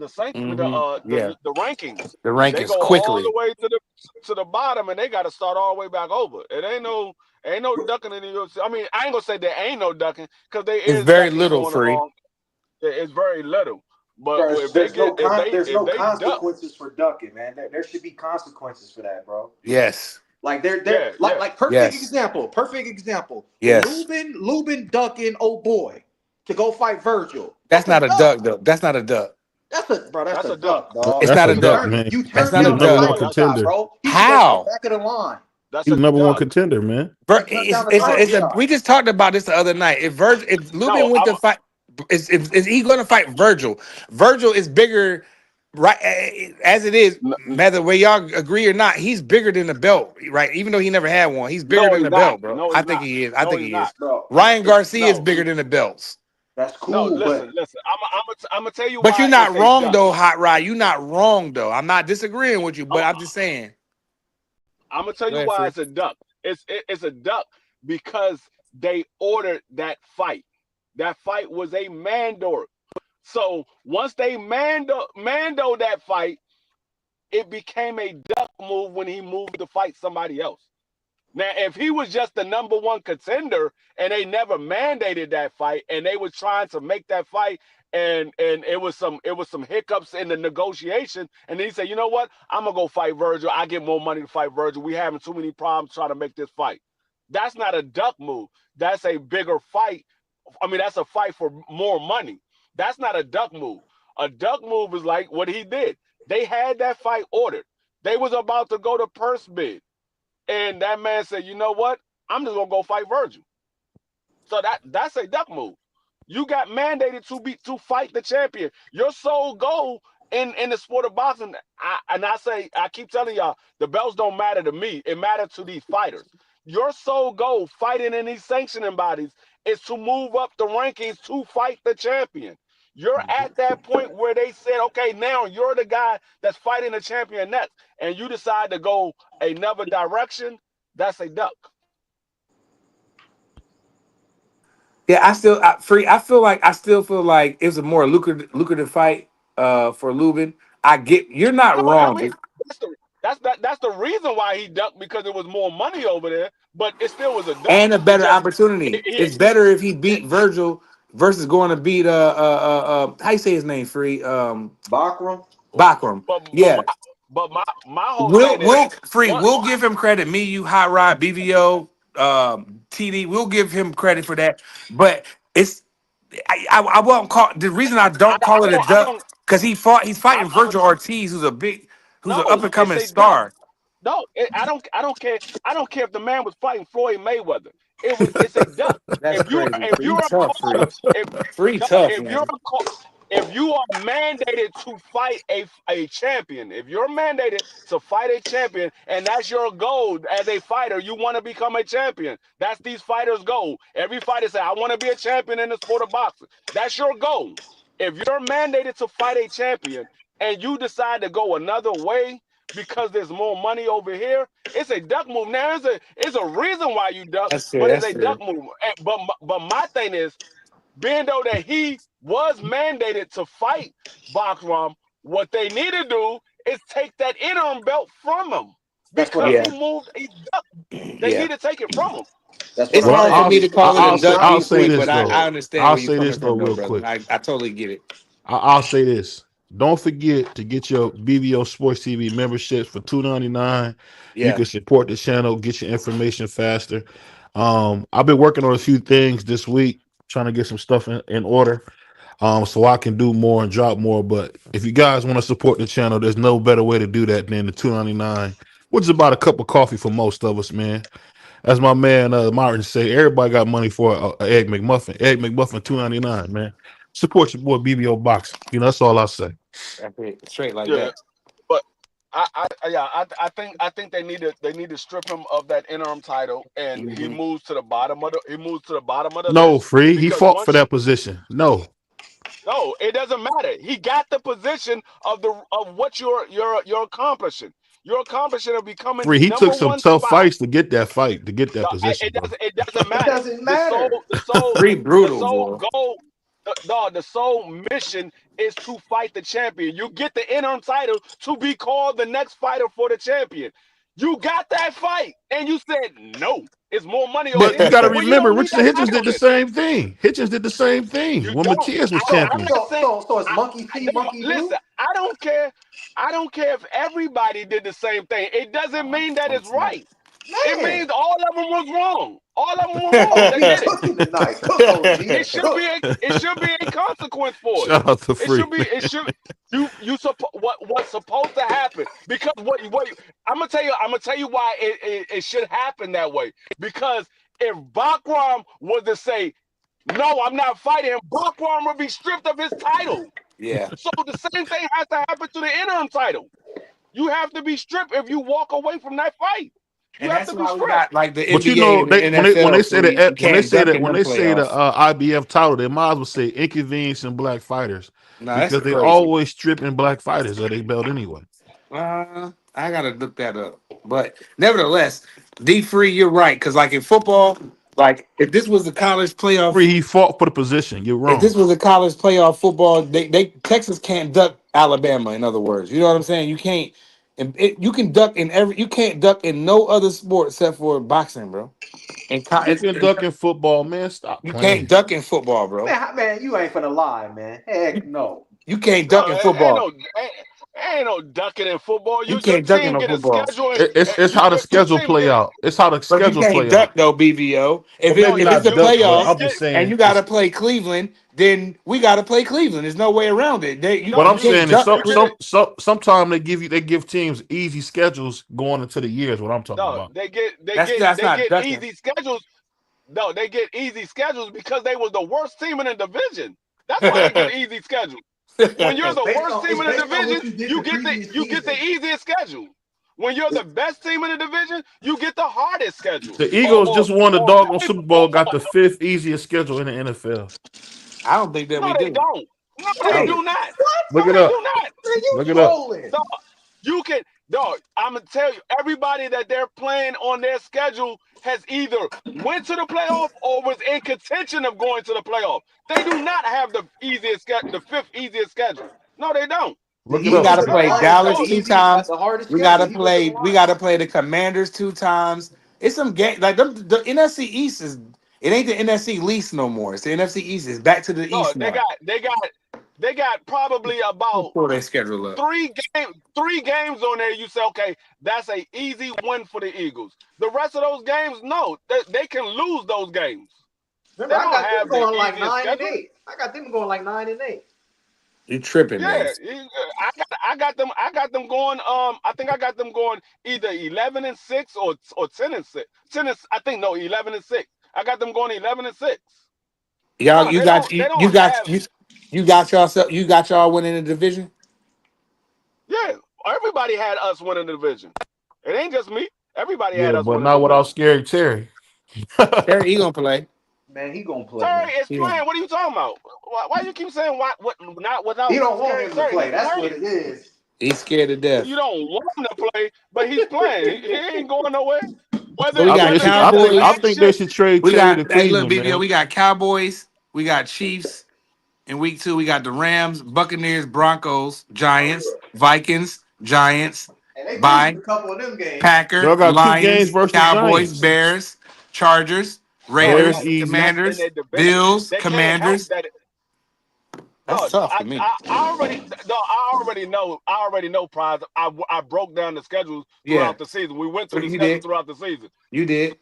sanction. I mean, Yeah, the rankings. the They rankings go all the quickly. way to the bottom, and they got to start all the way back over. It ain't no ducking in the UFC. I mean, I ain't gonna say there ain't no ducking, because there It's is very ducking little, going free. along. It's very little. But There's if they there's get no con there's if no they duck, consequences for ducking, man. There should be consequences for that, bro. Yes, Like they're yeah, like yeah. like perfect yes, example. Perfect example. yes. Lubin ducking old boy to go fight Virgil. That's That's a not a duck, duck. though. That's not a duck. That's That's a a duck. duck, dog. It's That's not a a You duck, duck. turn man. you That's turn not He's a a down the number duck. one No, title that's shot, contender. bro. He should go to the How? back of the line. that's He's a the number one duck. contender, man. Bro, He turned down the No, title we shot. just talked about this the other night. If Lubin no. went to fight, is he going to fight Virgil? Virgil is bigger, right? As it is, whether way y'all agree or not, he's bigger than the belt, right? Even though he never had one, he's bigger No, than he's the not. belt, bro. No, I he's think not. he is. I No, think he's he is. not. Bro, Ryan Garcia is No. bigger than the belts. that's No, cool, but listen. I'm gonna tell you But you're why not it's a wrong duck. though, Hot Rod. You're not wrong though. I'm not disagreeing with you, but I'm just saying. I'm gonna tell Go you ahead, why Free. it's a duck. It's a duck because they ordered that fight. That fight was a mandor. So once they mando that fight, it became a duck move when he moved to fight somebody else. Now, if he was just the number one contender and they never mandated that fight, and they was trying to make that fight, and it was some hiccups in the negotiation, and then he said, you know what, I'm gonna go fight Virgil. I get more money to fight Virgil. We having too many problems trying to make this fight. That's not a duck move. That's a bigger fight. I mean, that's a fight for more money. That's not a duck move. A duck move is like what he did. They had that fight ordered. They was about to go to purse bid. And that man said, you know what? I'm just gonna go fight Virgil. So that's a duck move. You got mandated to fight the champion. Your sole goal in the sport of boxing, I keep telling y'all, the belts don't matter to me. It matters to these fighters. Your sole goal fighting in these sanctioning bodies is to move up the rankings to fight the champion. You're at that point where they said, okay, now you're the guy that's fighting the champion next, and you decide to go another direction. That's a duck. Yeah, I still feel like it was a more lucrative fight for Lubin. You're not No, I wrong, mean that's the reason why he ducked, because it was more money over there, but it still was a duck. and a It better just opportunity. It's better if he beat Virgil versus going to beat how you say his name, Free? Bakram. Bakram. but Yeah. my whole thing is one, We'll give him credit. Me, you, Hot Rod, BVO, TD. We'll give him credit for that. But I won't call the reason I don't call it a I duck don't because he's fighting I Virgil Ortiz, who's an up no, and it's coming a duck. star. No, I don't care. I don't care if the man was fighting Floyd Mayweather. It's a duck. That's crazy. If Free you're a tough, Free. caller, if Free no, tough, if you're man. a call, if you are mandated to fight a champion, if you're mandated to fight a champion, and that's your goal as a fighter, you want to become a champion. That's these fighters' goal. Every fighter say, I want to be a champion in the sport of boxing. That's your goal. If you're mandated to fight a champion and you decide to go another way because there's more money over here, it's a duck move. Now it's a reason why you duck, That's fair. but it's That's a fair. duck move. But my thing is, being though that he was mandated to fight Bakram, what they need to do is take that interim belt from him, That's what because I'm. Yeah. he ducked. They Yeah. need to take it from him. That's what It's I'm Well, hard for saying. me to call it a duck I'll D say free, this but though. I understand I'll where you're say this coming though from, though, real brother. quick. I totally get it. I'll say this. Don't forget to get your BVO Sports TV memberships for $2.99. You Yeah. can support the channel, get your information faster. I've been working on a few things this week, trying to get some stuff in order, so I can do more and drop more. But if you guys want to support the channel, there's no better way to do that than the $2.99, which is about a cup of coffee for most of us, man. As my man Martin say, everybody got money for a egg McMuffin. Egg McMuffin $2.99, man. Support your boy BBO Boxing. You know, that's all I say. That's it. Straight like Yeah, that. but I think they need to strip him of that interim title, and he Mhm. moves to the bottom of the No, list, Free. He because fought for once that position. No. no, it doesn't matter. He got the position of what you're accomplishing. You're accomplishing of becoming Free. the He took number some one tough spot. fights to get that fight, to get that No, position, bro. it doesn't It matter. doesn't matter. Free The brutal, sole boy. goal, the sole mission is to fight the champion. You get the interim title to be called the next fighter for the champion. You got that fight, and you said no. It's more money over But you here. got to Well, you remember, don't need Richard that Hitchens title did the then. same thing. Hitchens did the same thing You when don't. Matias was I'm champion. not saying. So it's monkey see, monkey do. Listen, I don't care. I don't care if everybody did the same thing. It doesn't mean that it's right. It Man, means all of them was wrong. All of them were wrong. They OG did it. cooking tonight. Cook, OG. It should Cook. be a consequence for it. Shout out to It Free. should be. It should. What's supposed to happen? Because what I'm gonna tell you why it should happen that way. Because if Bakram was to say, no, I'm not fighting him, Bakram would be stripped of his title. Yeah. So the same thing has to happen to the interim title. You have to be stripped if you walk away from that fight. You And have that's to be why we stripped. got like the But you NBA know, and the when they NFL. say Free. You that can't duck in when them they say the playoffs. IBF title, they might as well say inconvenience black fighters, No, that's because they crazy. always stripping black fighters of their belt anyway. I gotta look that up. But nevertheless, D Free, you're right. Because like in football, like if this was a college playoff, Free, he fought for the position. You're if this wrong. was a college playoff football, they Texas can't duck Alabama. In other words, you know what I'm saying? You can't. You can duck in you can't duck in no other sport except for boxing, bro. And You can duck in football, man. Stop you playing. can't duck in football, bro. Man, you ain't finna lie, man. Heck no. You can't No, duck in football. ain't no ducking in football. You Your can't duck in team no get a football. schedule. It's how the schedule play out. It's how the But you schedule can't play duck out. though, BVO. If Well, maybe if it's not the duck, but playoffs I'm just and you saying. got to play Cleveland, then we got to play Cleveland. There's no way around it. What I'm You can't saying is duck. sometimes they give teams easy schedules going into the year is what I'm talking No, about. they get That's not ducking. easy schedules. No, they get easy schedules because they was the worst team in the division. That's why they get easy schedules. When you're the worst team in the division, you get the easiest schedule. When you're the best team in the division, you get the hardest schedule. The Eagles just won the doggone Super Bowl, got the 5th easiest schedule in the NFL. I don't think that No, we they do. don't. No, they Oh, do not. Look No, it they up. do not. Man, you Look it up. trolling. Dog, you can, dog. I'm gonna tell you, everybody that they're playing on their schedule has either went to the playoff or was in contention of going to the playoff. They do not have the fifth easiest schedule. No, they don't. The Look it we up. got Eagles to and the play Lions got Dallas the 2 easiest, got times. the hardest We schedule. got to Eagles and the play. We Lions. got to play the Commanders 2 times. It's some game like the NFC East is. It ain't the NFC least no more. It's the NFC East. It's back to the No, East now. they got probably about Pull their schedule up. 3 games on there. You say, okay, that's a easy win for the Eagles. The rest of those games, no, they can lose those games. Remember, They I don't got them have the going like easiest 9 and schedule. 8. I got them going like 9 and 8. You tripping, man? Yeah, I got them. I got them going. I think I got them going either 11-6 or 10-6. 11-6. I got them going 11-6. Y'all, No, you they got don't. They don't have. you got yourself. You got y'all winning the division. Yeah, everybody had us winning the division. It ain't just me. Everybody had Yeah, us but winning the not without division. Scary Terry. Terry, he gonna play. Man, he gonna play, Terry man. is playing. What are you talking about? Why you keep saying what not without He don't want Scary him to Terry? play. He's That's playing. what it is. He's scared to death. You don't want him to play, but he's playing. He ain't going nowhere. So we I got mean, Whether it's Cowboys. I think they should trade We Terry got to hey, look, Cleveland, BBO. man. We got Cowboys. We got Chiefs. In week 2, we got the Rams, Buccaneers, Broncos, Giants, Vikings, Giants, And they losing bye, a couple of them games. Y'all Packer, got 2 games Lions, versus Cowboys, Giants. Bears, Chargers, no, Bears Raiders, easy. that's in Commanders, their division. Bills, They can't help Commanders. that. That's Dog, tough for me. I already know. I already know. Prize. I broke down the schedule Yeah, throughout the season. We went so through the you schedule did. throughout the season. You did.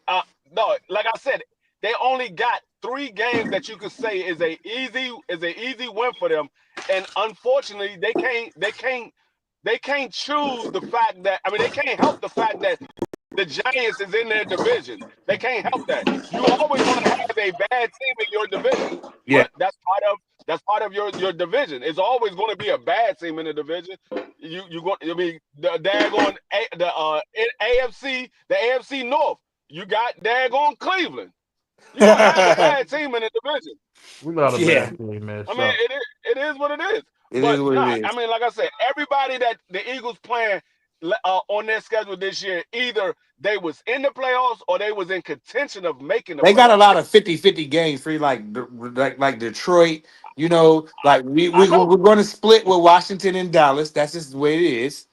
No, like I said, they only got 3 games that you could say is a easy win for them, and unfortunately, they can't choose the fact that they can't help the fact that the Giants is in their division. They can't help that. You always going to have a bad team in your division, Yeah. but that's part of your division. It's always going to be a bad team in the division. You going to be the daggone the AFC North. You got daggone Cleveland. You're gonna have a bad team in the division. We're not a Yeah. bad team, man. I mean, it is what it is. It But is what it is. I mean, like I said, everybody that the Eagles playing on their schedule this year, either they was in the playoffs or they was in contention of making the They got a playoffs. lot of 50-50 games for like Detroit. You know, like we're going to split with Washington and Dallas. That's just the way it is.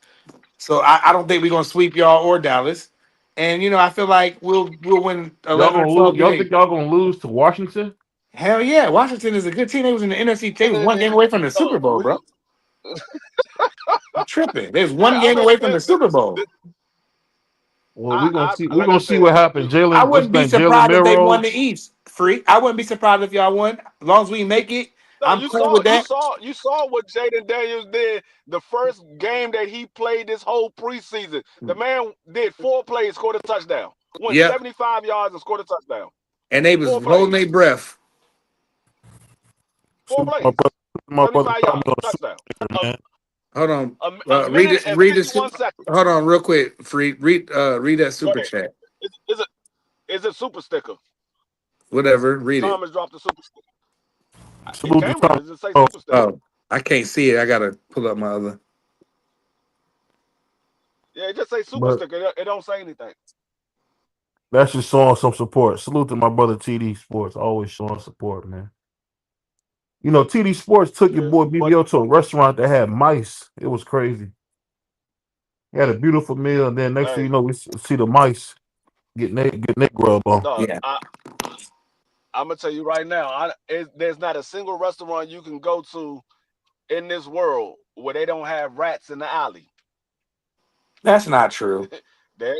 So I don't think we're going to sweep y'all or Dallas. And I feel like we'll win Y'all 11 or gonna 12 lose? Y'all games. think y'all gonna lose to Washington? Hell yeah, Washington is a good team. They was in the NFC. They was 1 game away from the Super Bowl, bro. I'm tripping. There's 1 game away from the Super Bowl. Well, we're gonna see. We're Like gonna I see said, what happens. I Jalen, what's wouldn't be his name? Jalen surprised if they won the Milroe. East. Freak. I wouldn't be surprised if y'all won. As long as we make it, no, I'm cool with that. you saw what Jaden Daniels did the first game that he played this whole preseason. The man did 4 plays, scored a touchdown, went Yep. 75 yards and scored a touchdown. And they was 4 holding plays. their breath. 4 plays, My brother 75 told yards, me on touchdown. man. Hold on. A Read minute it. and Read this. 51 seconds. Hold on, real quick. Free. Read that Go super ahead. chat. Is it super sticker? Whatever. Read it. Thomas dropped the super sticker. Salute It to came with Tom. it. Does it say super sticker? Oh, I can't see it. I gotta pull up my other. Yeah, it just say super But sticker. It don't say anything. that's just showing some support. Salute to my brother TD Sports, always showing support, man. You know, TD Sports took your Yeah, boy but BBO to a restaurant that had mice. It was crazy. He had a beautiful meal, and then next thing hey, you know, we see the mice get neck grub on. dog, Yeah. I'm gonna tell you right now. There's not a single restaurant you can go to in this world where they don't have rats in the alley. That's not true. There,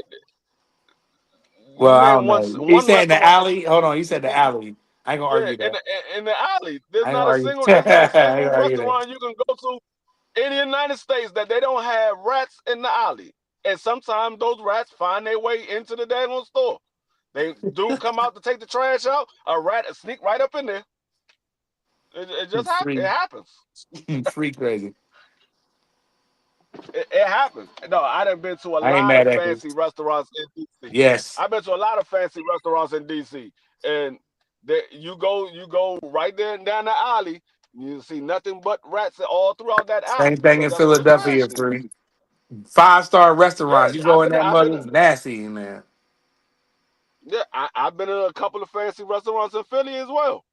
Well, you I name don't one know. You said in the restaurant. alley. Hold on. You said the alley. I ain't gonna Yeah, argue that. in the alley. There's I ain't not gonna a argue. single I ain't gonna argue that. restaurant you can go to in the United States that they don't have rats in the alley. And sometimes those rats find their way into the daggone store. They do come out to take the trash out. A rat sneak right up in there. It just happens. Free. It happens. Free crazy. It happens. No, I done been to a I ain't lot mad of at you. fancy restaurants in DC. Yes. I've been to a lot of fancy restaurants in DC, and you go right there down the alley. You see nothing but rats all throughout that Same alley thing because in that's where the Philadelphia, trash is. free 5-star Yeah, restaurants. You go in that I've been, mother, it's nasty in there. yeah, I've been in a couple of fancy restaurants in Philly as well.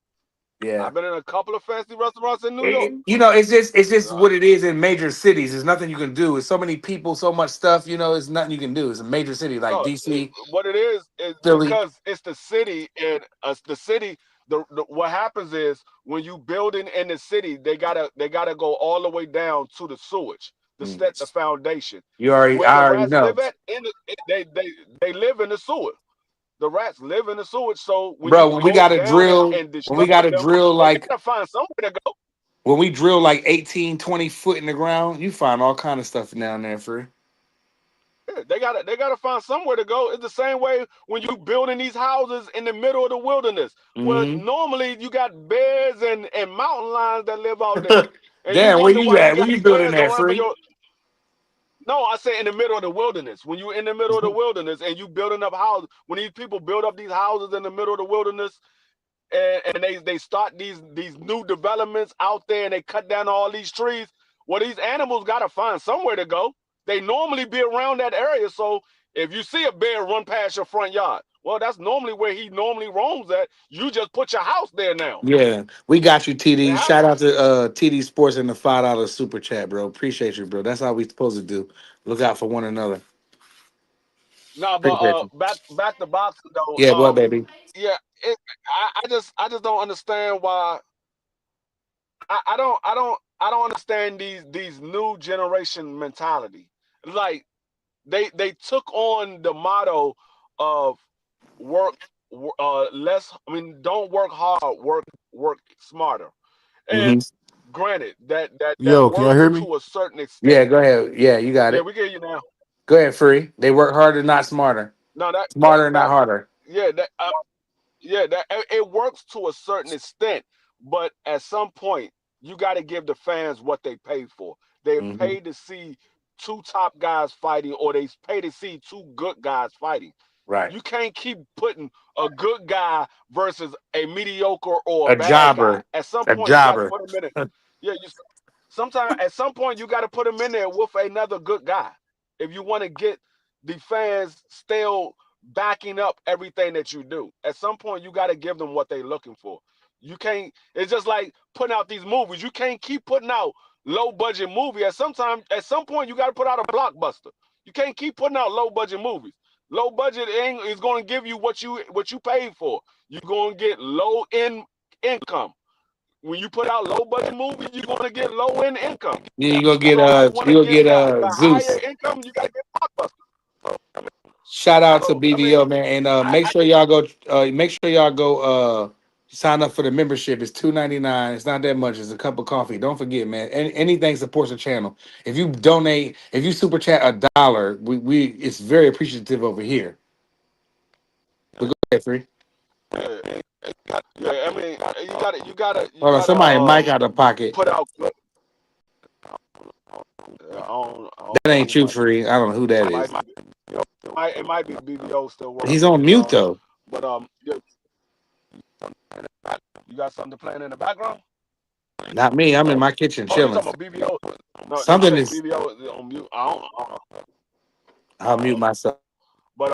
Yeah. I've been in a couple of fancy restaurants in New York. You know, it's just Uh, what it is in major cities. There's nothing you can do. It's so many people, so much stuff. You know, it's nothing you can do. It's a major city like No, DC, what it is Philly. because it's the city and the city. What happens is when you building in the city, they gotta go all the way down to the sewage to set the Mm. foundation. I Where the already rats know, live at, they live in the sewer. The rats live in the sewage. So when you bro. When we go got to down drill, and when we disturb got to them, drill they like gotta find somewhere to go. when we drill like 18, 20 foot in the ground, you find all kind of stuff down there, free. Yeah, they gotta find somewhere to go. It's the same way when you building these houses in the middle of the wilderness. Well, Hmm. normally you got bears and mountain lions that live out there, and you Damn, where wonder you why you at? Where got you building bears that, around free? your. No, I say in the middle of the wilderness. When you in the middle of the wilderness and you building up houses, when these people build up these houses in the middle of the wilderness, and they start these new developments out there and they cut down all these trees. Well, these animals got to find somewhere to go. They normally be around that area. So if you see a bear run past your front yard, well, that's normally where he normally roams at. You just put your house there now. Yeah, we got you, They TD. have Shout out to TD Sports and the $5 super chat, bro. Appreciate you, bro. That's how we supposed to do. Look out for one another. no, but Appreciate you. back to boxing though. Yeah, boy, baby. Yeah, I just don't understand why. I don't understand these new generation mentality. Like they took on the motto of work less. I mean, don't work hard, work smarter. Hmm. And granted, that Yo, can y'all works hear me? to a certain Yeah, extent. go ahead. Yeah, you got Yeah, it. we get you now. Go ahead, free. They work harder, not smarter. No, Smarter, not harder. yeah, that it works to a certain extent, but at some point you got to give the fans what they paid for. They Hmm. paid to see two top guys fighting, or they pay to see two good guys fighting. Right. You can't keep putting a good guy versus a mediocre or a A bad guy. jobber. At some A point, you got to jobber. put him in it. Yeah, sometimes at some point you got to put him in there with another good guy if you want to get the fans still backing up everything that you do. At some point, you got to give them what they're looking for. You can't. It's just like putting out these movies. You can't keep putting out low budget movie. At some point, you got to put out a blockbuster. You can't keep putting out low budget movies. Low budget is going to give you what you paid for. You're going to get low end income. When you put out low budget movies, you're going to get low end income. Yeah, you gonna get So if you want to get the higher Zeus. income, you got to get blockbuster. Shout out to So I mean, BBO, man, and I, make sure y'all go. Make sure y'all go. Sign up for the membership. It's $2.99. It's not that much. It's a cup of coffee. Don't forget, man. Anything supports the channel. If you donate, if you super chat $1, we it's very appreciative over here. But go ahead, free. yeah, yeah. I mean, you Hold on, gotta somebody mic out of pocket. put out. I don't That know ain't who you, might. free. I don't know who that It is. might be BBO still He's working. on mute though. But you got something playing in the background? Not me. I'm in my kitchen Oh, you chilling. talking about BBO? No, I Something think is. BBO is on mute. I'll mute Uh, myself. but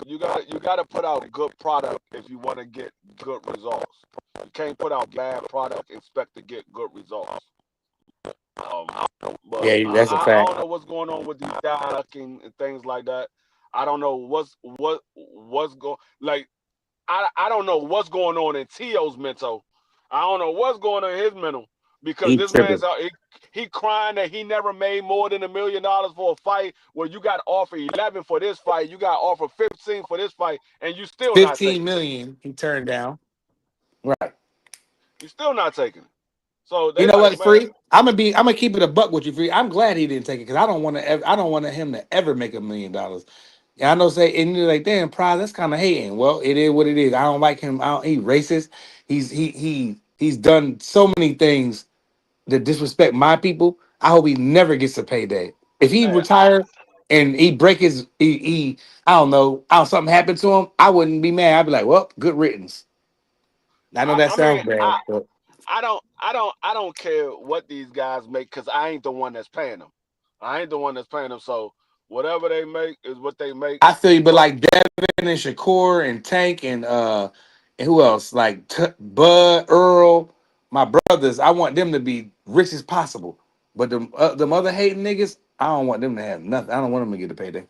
you gotta put out good product if you want to get good results. You can't put out bad product and expect to get good results. But Yeah, that's a I fact. don't know what's going on with these ducking and things like that. I don't know what's going like. I don't know what's going on in Tio's mental. I don't know what's going on in his mental because He this man's tripping. out. He crying that he never made more than $1 million for a fight. Where you got offered 11 for this fight, you got offered 15 for this fight, and you still not 15 taking it. million he turned down. Right. You still not taking it. So You they know like, what, man, free? I'm gonna keep it a buck with you, free. I'm glad he didn't take it because I don't want him to ever make $1 million. Yeah, I know. Say and you're like, damn, Prize, that's kind of hating. Well, it is what it is. I don't like him. He racist. He's done so many things that disrespect my people. I hope he never gets a payday. If he hey, retire and he break his I don't know, something happened to him, I wouldn't be mad. I'd be like, well, good riddance. I know that I mean, sounds bad, but. I don't care what these guys make because I ain't the one that's paying them. I ain't the one that's paying them. So whatever they make is what they make. I feel you, but But like Devin and Shakur and Tank and who else? Like Bud, Earl, my brothers. I want them to be rich as possible. But them other hating niggas, I don't want them to have nothing. I don't want them to get a payday.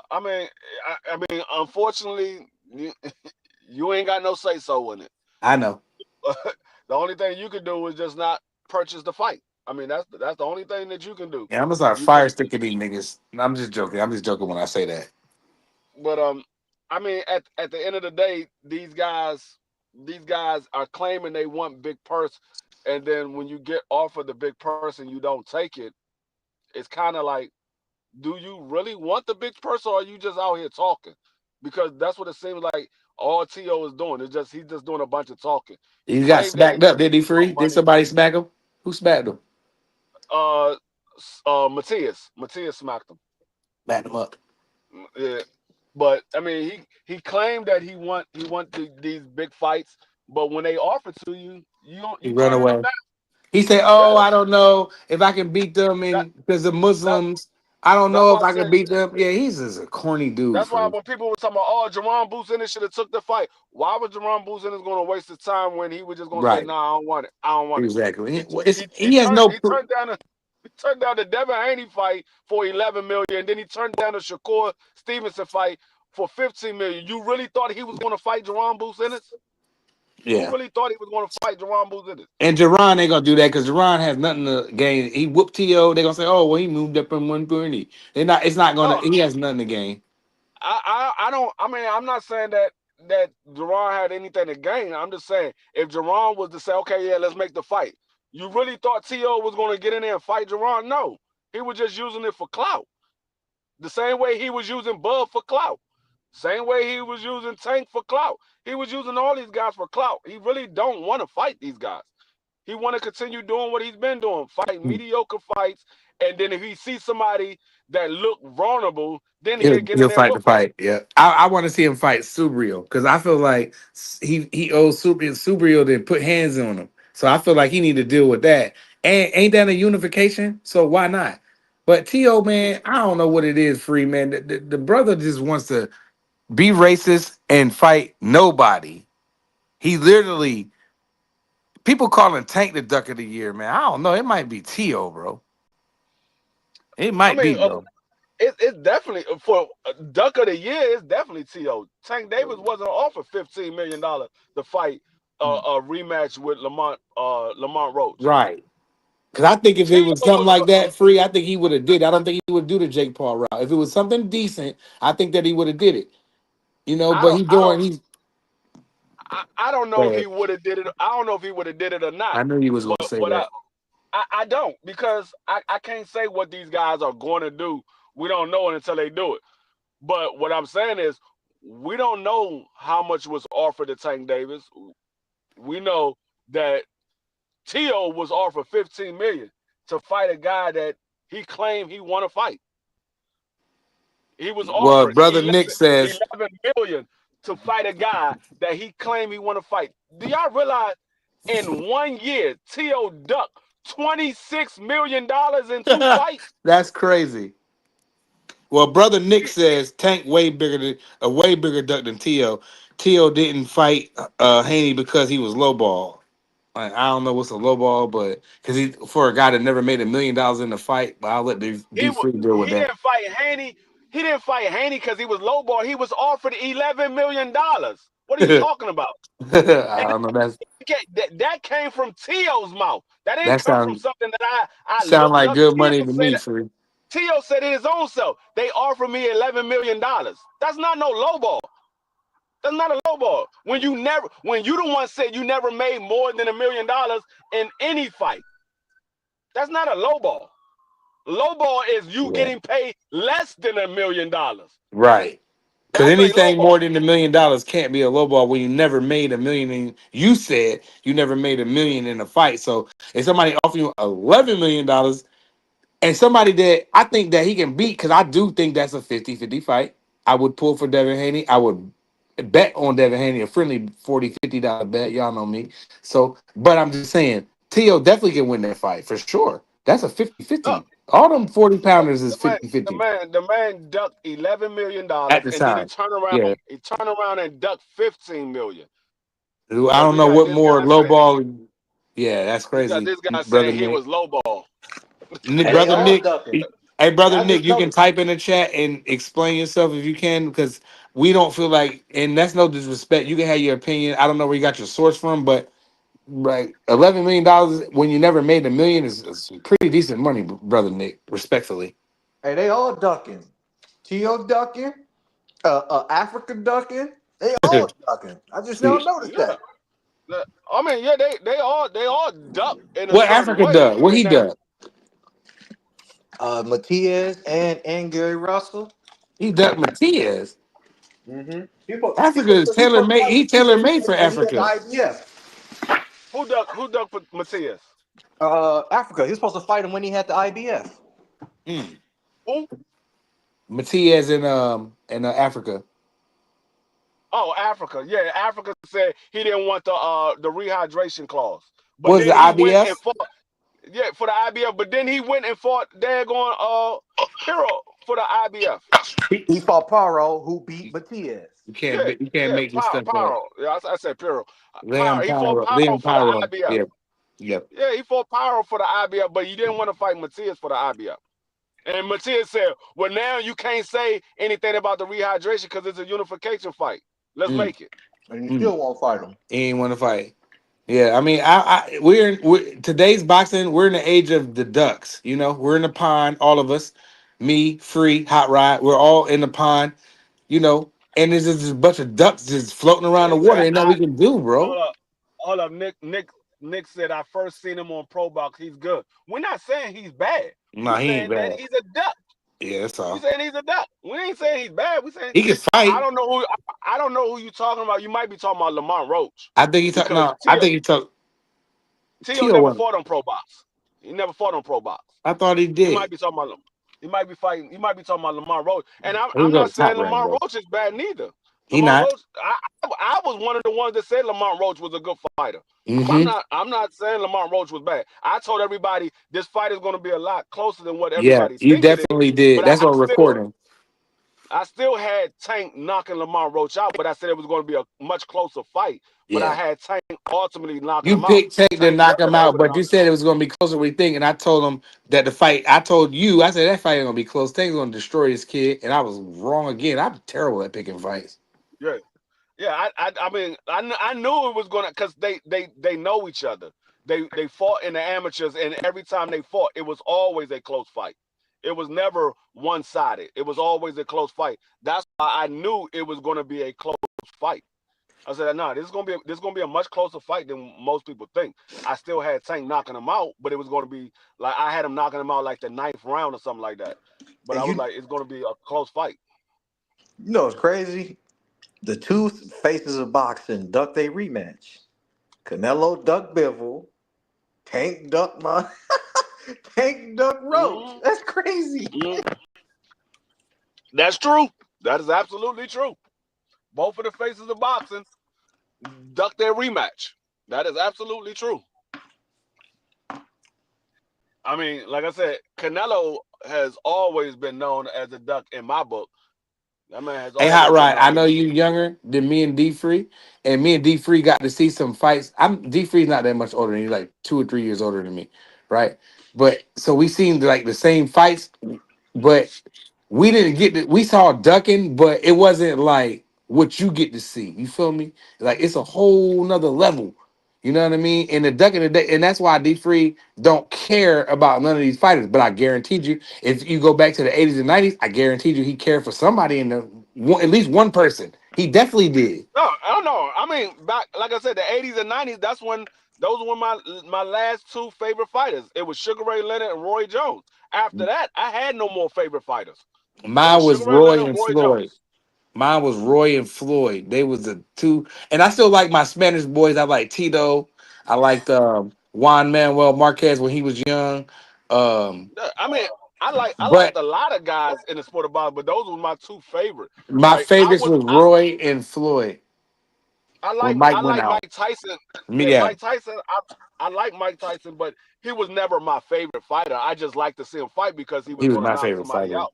I mean, I mean, unfortunately, you ain't got no say so in it. I know. The only thing you can do is just not purchase the fight. I mean, that's the only thing that you can do. Yeah, I'm gonna start You can, fire sticking these niggas. No, I'm just joking. I'm just joking when I say that. but I mean, at the end of the day, these guys are claiming they want big purse, and then when you get offered the big purse and you don't take it, it's kind of like, do you really want the big purse or are you just out here talking? Because that's what it seems like all T.O. is doing. It's just he's just doing a bunch of talking. He He got claimed that he smacked up, wanted did he? more Free? Did money. somebody smack him? Who smacked him? Matias smacked him. Smacked him up. Yeah, but I mean, he claimed that he want these big fights, but when they offer to you, He you run turning them away. down. He said, Yeah, "Oh, I don't know if I can beat them that in because of that Muslims. I don't that's know why if I I can said. beat them." Yeah, he's just a corny dude. That's why Free. when people were talking about, oh, Jerron Booth Ennis should have took the fight. Why was Jerron Booth Ennis going to waste his time when he was just going to say, Right. "No, I don't want it. I don't want it." Exactly. He Well, it's, he he has turned no. he turned down the he turned down the Devin Haney fight for 11 million, and then he turned down the Shakur Stevenson fight for 15 million. You really thought he was going to fight Jerron Booth Ennis? Who Yeah. really thought he was going to fight Jerron Booth Ennis? And Jerron ain't gonna do that because Jerron has nothing to gain. He whooped To. They're gonna say, "Oh, well, he moved up in 130." They're not. It's not gonna. No, He has nothing to gain. I don't. I mean, I'm not saying that Jerron had anything to gain. I'm just saying if Jerron was to say, okay, yeah, let's make the fight. You really thought T.O. was going to get in there and fight Jerron? No, he was just using it for clout. The same way he was using Bud for clout. Same way he was using Tank for clout. He was using all these guys for clout. He really don't want to fight these guys. He want to continue doing what he's been doing, fight mediocre fights. And then if he sees somebody that look vulnerable, then he'll get in He'll there and fight the whoop on. fight. Yeah, I want to see him fight Subriel because I feel like he owes Subriel to put hands on him. So I feel like he need to deal with that. And ain't that a unification? So why not? But To man, I don't know what it is. Free man, the brother just wants to be racist and fight nobody. He literally people calling Tank the Duck of the Year, man. I don't know. It might be To, bro. It I might mean, be, bro. it's definitely for Duck of the Year. It's definitely T.O. Tank Davis wasn't offered $15 million to fight a rematch with Lamont Roach. Right. Because I think if it was T.O. something was like that, free, I think he would have did. I don't think he would do the Jake Paul route. If it was something decent, I think that he would have did it. You know, I but don't he I doing don't he's I don't know if he bad. would have did it. I don't know if he would have did it or not. I knew he was gonna But say what that. I don't because I can't say what these guys are going to do. We don't know it until they do it. But what I'm saying is we don't know how much was offered to Tank Davis. We know that T.O. was offered 15 million to fight a guy that he claimed he want to fight. He was Well, offered brother 11, Nick says 11 million to fight a guy that he claimed he want to fight. Do y'all realize in 1 year, T.O. ducked $26 million in 2 fights? that's crazy. Well, brother Nick says Tank way bigger than a way bigger duck than To. To didn't fight Haney because he was lowball. Like, I don't know what's a lowball, but because he for a guy that never made $1 million in the fight, but I'll let He D free deal with he that. didn't fight Haney. He didn't fight Haney because he was lowball. He was offered $11 million. What are you talking about? I And don't know. that came from T.O.'s mouth. That didn't That come from sound something that I sound looked like up. good T.O. money to said me, it. free. T.O. said it his own self. They offered me $11 million. That's not no lowball. That's not a lowball. When you the one said you never made more than $1 million in any fight. That's not a lowball. Lowball is you Yeah. getting paid less than $1 million. Right. Because That's a anything lowball. more than $1 million can't be a low ball when you never made $1 million. You said you never made $1 million in a fight. So if somebody offer you $11 million and somebody that I think that he can beat, because I do think that's a 50-50 fight, I would pull for Devin Haney. I would bet on Devin Haney, a friendly $40-$50 bet. Y'all know me. So, but I'm just saying, T.O. definitely can win that fight for sure. That's a No, 50-50. All them 40 pounders is the man, 50-50 the man ducked $11 million, at the and then he time. turned around. Yeah. He turned around and ducked 15 million I because don't we know got what this more guy low saying ball. Yeah, that's we got crazy, this guy brother saying he Nick. was low ball. Hey, they Brother all Nick. ducking. Hey, brother I Nick, just you can noticed. type in the chat and explain yourself if you can, because we don't feel like, and that's no disrespect. You can have your opinion. I don't know where you got your source from, but like $11 million when you never made $1 million is pretty decent money, brother Nick. Respectfully, Hey, they all ducking. T.O. ducking. Africa ducking. They all ducking. I just see now noticed Yeah, that. I mean, yeah, they all duck in a what certain Africa way. does, what he And that does. Matias and Gary Russell. He does Matias. Mm-hmm. Africa is tailor made. He tailor made for When he had the Africa. IBF. who ducked for Matias? Africa. He was supposed to fight him when he had the IBF. Mm. Who? Matias in Africa. Oh, Africa. Yeah, Africa said he didn't want the rehydration clause, but Was the then he went and IBF? fought. Yeah, for the IBF, but then he went and fought daggone Piro for the IBF. He fought Paro, who beat Matias. Yeah, You can't yeah, make this stuff up. Pyro. Yeah, I said Piro. Leon He fought Pyro, Pyro Leon for the Pyro. IBF. Yeah, yep. Yeah, he fought Pyro for the IBF, but he didn't want to fight Matias for the IBF. And Matias said, "Well, now you can't say anything about the rehydration because it's a unification fight. Let's Mm, make it." And he mm. still won't fight him. He ain't want to fight. Yeah, I mean, we're today's boxing. We're in the age of the ducks. You know, we're in the pond. All of us, me, Free, Hot Rod. We're all in the pond. You know, and there's just a bunch of ducks just floating around the water. Yeah, Ain't nothing we can do, hold bro. up, hold up. Nick said I first seen him on Pro Box. He's good. We're not saying he's bad. Nah, We're he ain't saying that bad. he's a duck. Yeah, that's We all. saying he's a duck. We ain't saying he's bad. We saying He can I fight. don't know who I don't know who you talking about. You might be talking about Lamont Roach I think he talk. because No, I think he talk. Tio Tio never one. fought on Pro Box. He never fought on Pro Box. I thought he You might did. be talking about him. You might be fighting. You might be talking about Lamont Roach. And He I'm was on not the top saying rank, Lamont bro. Roach is bad neither. He Lamont not. Roach. I was one of the ones that said Lamont Roach was a good fighter. Mm-hmm. I'm not saying Lamont Roach was bad. I told everybody this fight is going to be a lot closer than what Yeah, everybody you think it is. definitely did. But That's on recording. I still had Tank knocking Lamont Roach out, but I said it was going to be a much closer fight. But I Yeah. had Tank ultimately knocking You him out. picked Tank to Tank knock him definitely out, would have but you knocked him said out. it was going to be closer than we think. And I told him that the fight, I told you, I said that fight ain't going to be close. Tank's going to destroy this kid. And I was wrong again. I'm terrible at picking fights. Yeah. Yeah, I mean, I knew it was gonna because they know each other. They fought in the amateurs, and every time they fought, it was always a close fight. It was never one sided. It was always a close fight. That's why I knew it was gonna be a close fight. I said, "No, this is gonna be a much closer fight than most people think." I still had Tank knocking him out, but it was gonna be like I had him knocking him out like the 9th round or something like that. But And I was you like, it's gonna be a close fight. know it's crazy. The two faces of boxing duck they rematch. Canelo duck Bivol. Tank duck my Tank duck Roach. Mm-hmm. That's crazy. Mm-hmm. That's true. That is absolutely true. Both of the faces of boxing duck their rematch. That is absolutely true. I mean, like I said, Canelo has always been known as a duck in my book. That man has Hey, Hot always been Rod, I known know as you younger than me and D Free, and me and D Free got to see some fights. I'm D Free's not that much older than you, like 2 or 3 years older than me, right? But so we seen like the same fights, but we didn't get to, we saw ducking, but it wasn't like what you get to see. You feel me? Like it's a whole nother level. You know what I mean? And the ducking today, and that's why D Free don't care about none of these fighters. But I guaranteed you, if you go back to the 80s and 90s, I guaranteed you he cared for somebody in the at least one person. He definitely did. no, I don't know. I mean, back like I said, the 80s and 90s, that's when those were my last two favorite fighters. It was Sugar Ray Leonard and Roy Jones. After that, I had no more favorite fighters. It Mine was was Sugar Ray Roy Leonard and and Roy Floyd. Jones. Mine was Roy and Floyd. They was the two, and I still like my Spanish boys. I like Tito. I liked Juan Manuel Marquez when he was young. I mean, I liked But a lot of guys in the sport of boxing, but those were my two favorite. my Right? favorites was Roy and Floyd when Mike I went like out. Mike Tyson. Me, Yeah, yeah, Mike Tyson. I like Mike Tyson, but he was never my favorite fighter. I just like to see him fight because he was he was going to my knock favorite somebody fighter. out.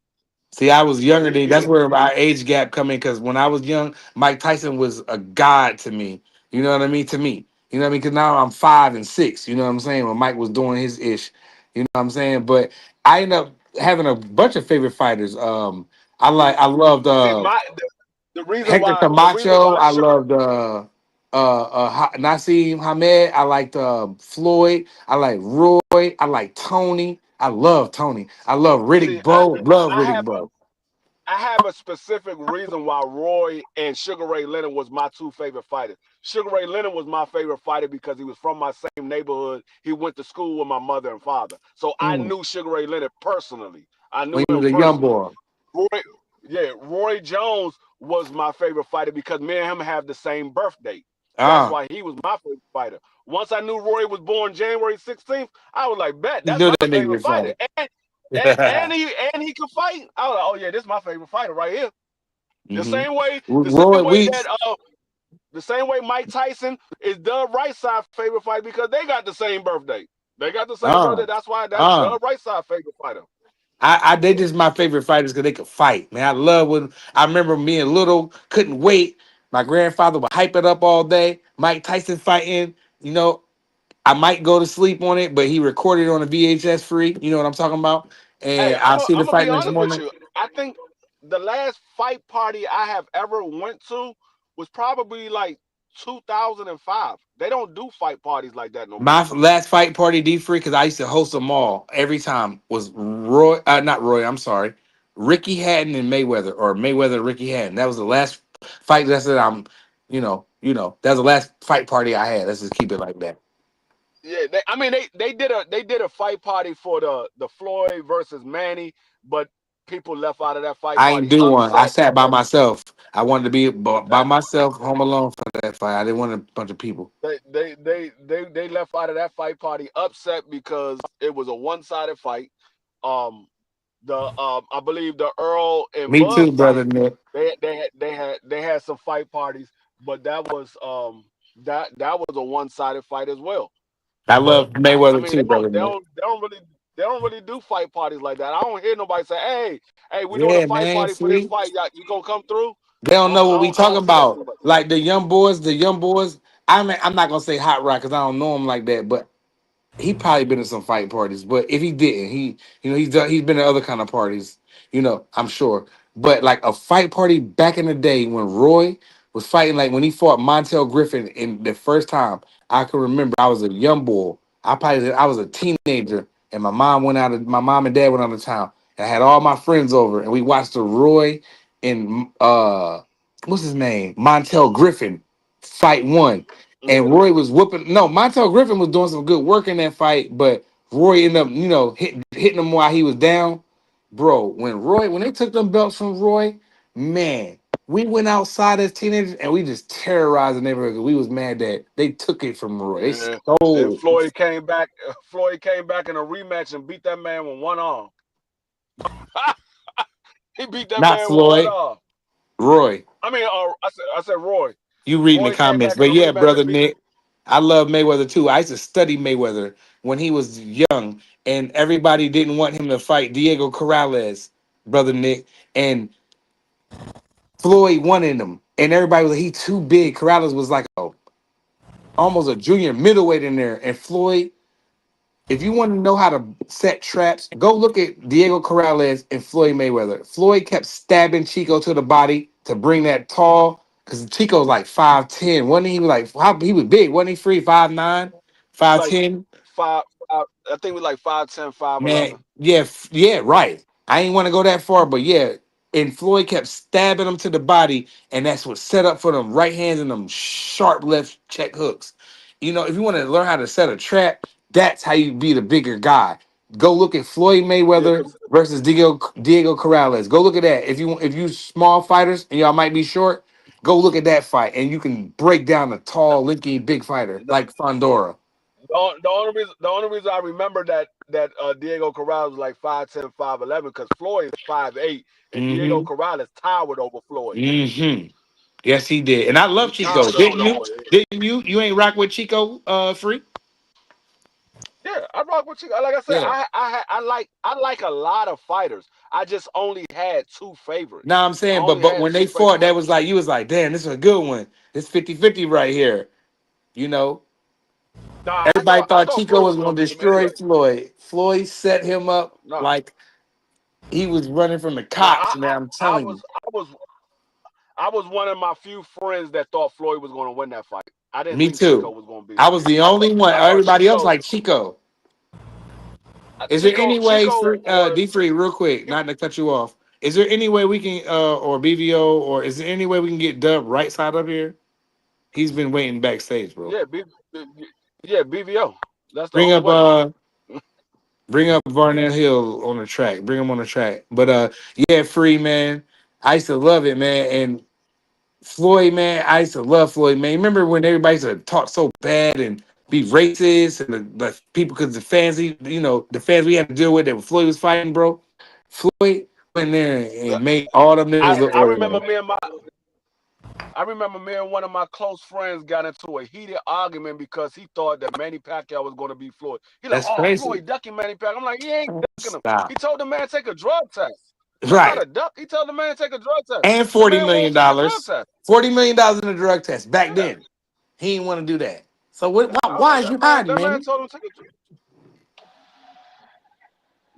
See, I was younger than Yeah, that's where our age gap come in. Because when I was young, Mike Tyson was a god to me. You know what I mean? To me, you know what I mean? Because now I'm 5 and 6. You know what I'm saying? When Mike was doing his ish, you know what I'm saying? But I ended up having a bunch of favorite fighters. I loved see, Hector the reason Camacho. why I Sugar loved Nassim Hamed. I liked Floyd. I like Roy. I like Tony. I love Tony. I love see, Riddick Bowe. Love I Riddick have Bowe. I have a specific reason why Roy and Sugar Ray Leonard was my two favorite fighters. Sugar Ray Leonard was my favorite fighter because he was from my same neighborhood. He went to school with my mother and father. So I Mm. knew Sugar Ray Leonard personally. I knew When he was him a young personally. boy. Roy, yeah, Roy Jones was my favorite fighter because me and him have the same birthday. That's Ah, why he was my favorite fighter. Once I knew Roy was born January 16th, I was like, bet you that's knew my that nigga favorite was fighter. funny. And he could fight. I was like, oh yeah, this is my favorite fighter right here. hmm The same Roy, way we that the same way Mike Tyson is Doug Right Side favorite fighter because they got the same birthday. They got the same birthday. ah That's why that's ah. Doug Right Side favorite fighter. I they just my favorite fighters because they could fight, man. I love when I remember being little, couldn't wait. My grandfather would hype it up all day. Mike Tyson fighting, you know, I might go to sleep on it, but he recorded it on a VHS free. You know what I'm talking about? Hey, And I'll see the I'm gonna fight be next honest with morning. you. I think the last fight party I have ever went to was probably like 2005. They don't do fight parties like that no more. My last fight party, D free, because I used to host them all every time was Roy, not Roy. I'm sorry, Ricky Hatton and Mayweather, or Mayweather and Ricky Hatton. That was the last fight that I said that was the last fight party I had. Let's just keep it like that. Yeah, I mean they did a fight party for the Floyd versus Manny, but people left out of that fight I ain't party do one. I upset sat by because myself. I wanted to be by that myself, home alone for that fight. I didn't want a bunch of people. they left out of that fight party upset because it was a one-sided fight. Um, the I believe the Earl and Me Bud too, brother fight, Nick. they had some fight parties, but that was a one-sided fight as well. I But love I Mayweather mean too, brother Nick. they don't really do fight parties like that. I don't hear nobody say, hey, we're doing a Yeah, fight man. party for this See. fight. You gonna come through? They don't know what we I talking don't see that too about. much. Like the young boys, I'm not gonna say hot rock because I don't know him like that, but he probably been to some fight parties. But if he didn't, he's been to other kind of parties. I'm sure. But like a fight party back in the day when Roy was fighting, like when he fought Montel Griffin in the first time, I can remember I was a young boy. I was a teenager, and my mom and dad went out of town, and I had all my friends over, and we watched the Roy and what's his name, Montel Griffin fight one. And Yeah, Roy was whooping. No, Montel Griffin was doing some good work in that fight, but Roy ended up, hitting him while he was down. Bro, when they took them belts from Roy, man, we went outside as teenagers and we just terrorized the neighborhood because we was mad that they took it from Roy. They yeah. And stole. Floyd came back. Floyd came back in a rematch and beat that man with one arm. He beat that Not man with one Floyd, arm. Roy. I mean, I said Roy. You reading the Roy came comments, back in but a yeah, rematch brother and beat him. Nick, I love Mayweather too. I used to study Mayweather when he was young, and everybody didn't want him to fight Diego Corrales, brother Nick, and Floyd wanted him, and everybody was like, he too big. Corrales was like almost a junior middleweight in there, and Floyd. If you want to know how to set traps, go look at Diego Corrales and Floyd Mayweather. Floyd kept stabbing Chico to the body to bring that tall, because Chico's like 5'10". Wasn't he like he was big? Wasn't he free 5'9", Like 5'10"? five I think we like 5'10", Man, 5'11". yeah, yeah, right. I ain't want to go that far, but yeah. And Floyd kept stabbing him to the body, and that's what set up for them right hands and them sharp left check hooks. If you want to learn how to set a trap, that's how you be the bigger guy. Go look at Floyd Yeah, Mayweather cause versus Diego Corrales. Go look at that. If you small fighters and y'all might be short, go look at that fight, and you can break down a tall, linky, big fighter like Fondora. The only reason I remember that Diego Corrales was like 5'10", 5'11", because Floyd is 5'8", and Diego Mm-hmm. Corrales towered over Floyd. Mm-hmm. Yes, he did. And I love He Chico. towered over Didn't you? Floyd. Didn't you? You ain't rock with Chico Free? Yeah, I rock with you. Like I said, Yeah. I like a lot of fighters. I just only had two favorites. Now I'm I saying, only but had when they two fought, favorites. that was like you was like, damn, this is a good one. This 50-50 right here. You know, Nah, everybody I thought thought Chico Floyd was was gonna gonna beat him destroy anyway. Floyd. Floyd set him up Nah, like he was running from the nah. cops, man. I'm I telling was you. I was I was one of my few friends that thought Floyd was gonna win that fight. I didn't Me think Chico too. was gonna beat I him. was the I thought only one. I thought Everybody else Chico like Chico. Is there Chico any way Chico for was D3 real quick, he, not to cut you off? Is there any way we can or BVO or is there any way we can get Dub right side up here? He's been waiting backstage, bro. yeah, yeah, BVO. That's the Bring only up way. bring up Varnell Hill on the track. Bring him on the track. But yeah, Free man. I used to love it, man. And Floyd, man, I used to love Floyd, man. Remember when everybody used to talk so bad and be racist and the people, because the fans, the fans we had to deal with that Floyd was fighting, bro. Floyd went there and made all them niggas I look I remember ordinary. me and my I remember me and one of my close friends got into a heated argument because he thought that Manny Pacquiao was going to beat Floyd. He like, That's oh, crazy. Floyd ducking Manny Pacquiao. I'm like, he ain't ducking him. He Stop. told the man take a drug test. That's not Right. a duck. He told the man take a drug test. And The $40 man won't million. take a drug dollars. test. $40 million in the drug test back Yeah, then. He didn't want to do that. So what, I was why like, is you that man, hiding, that man man? told him to take a drug.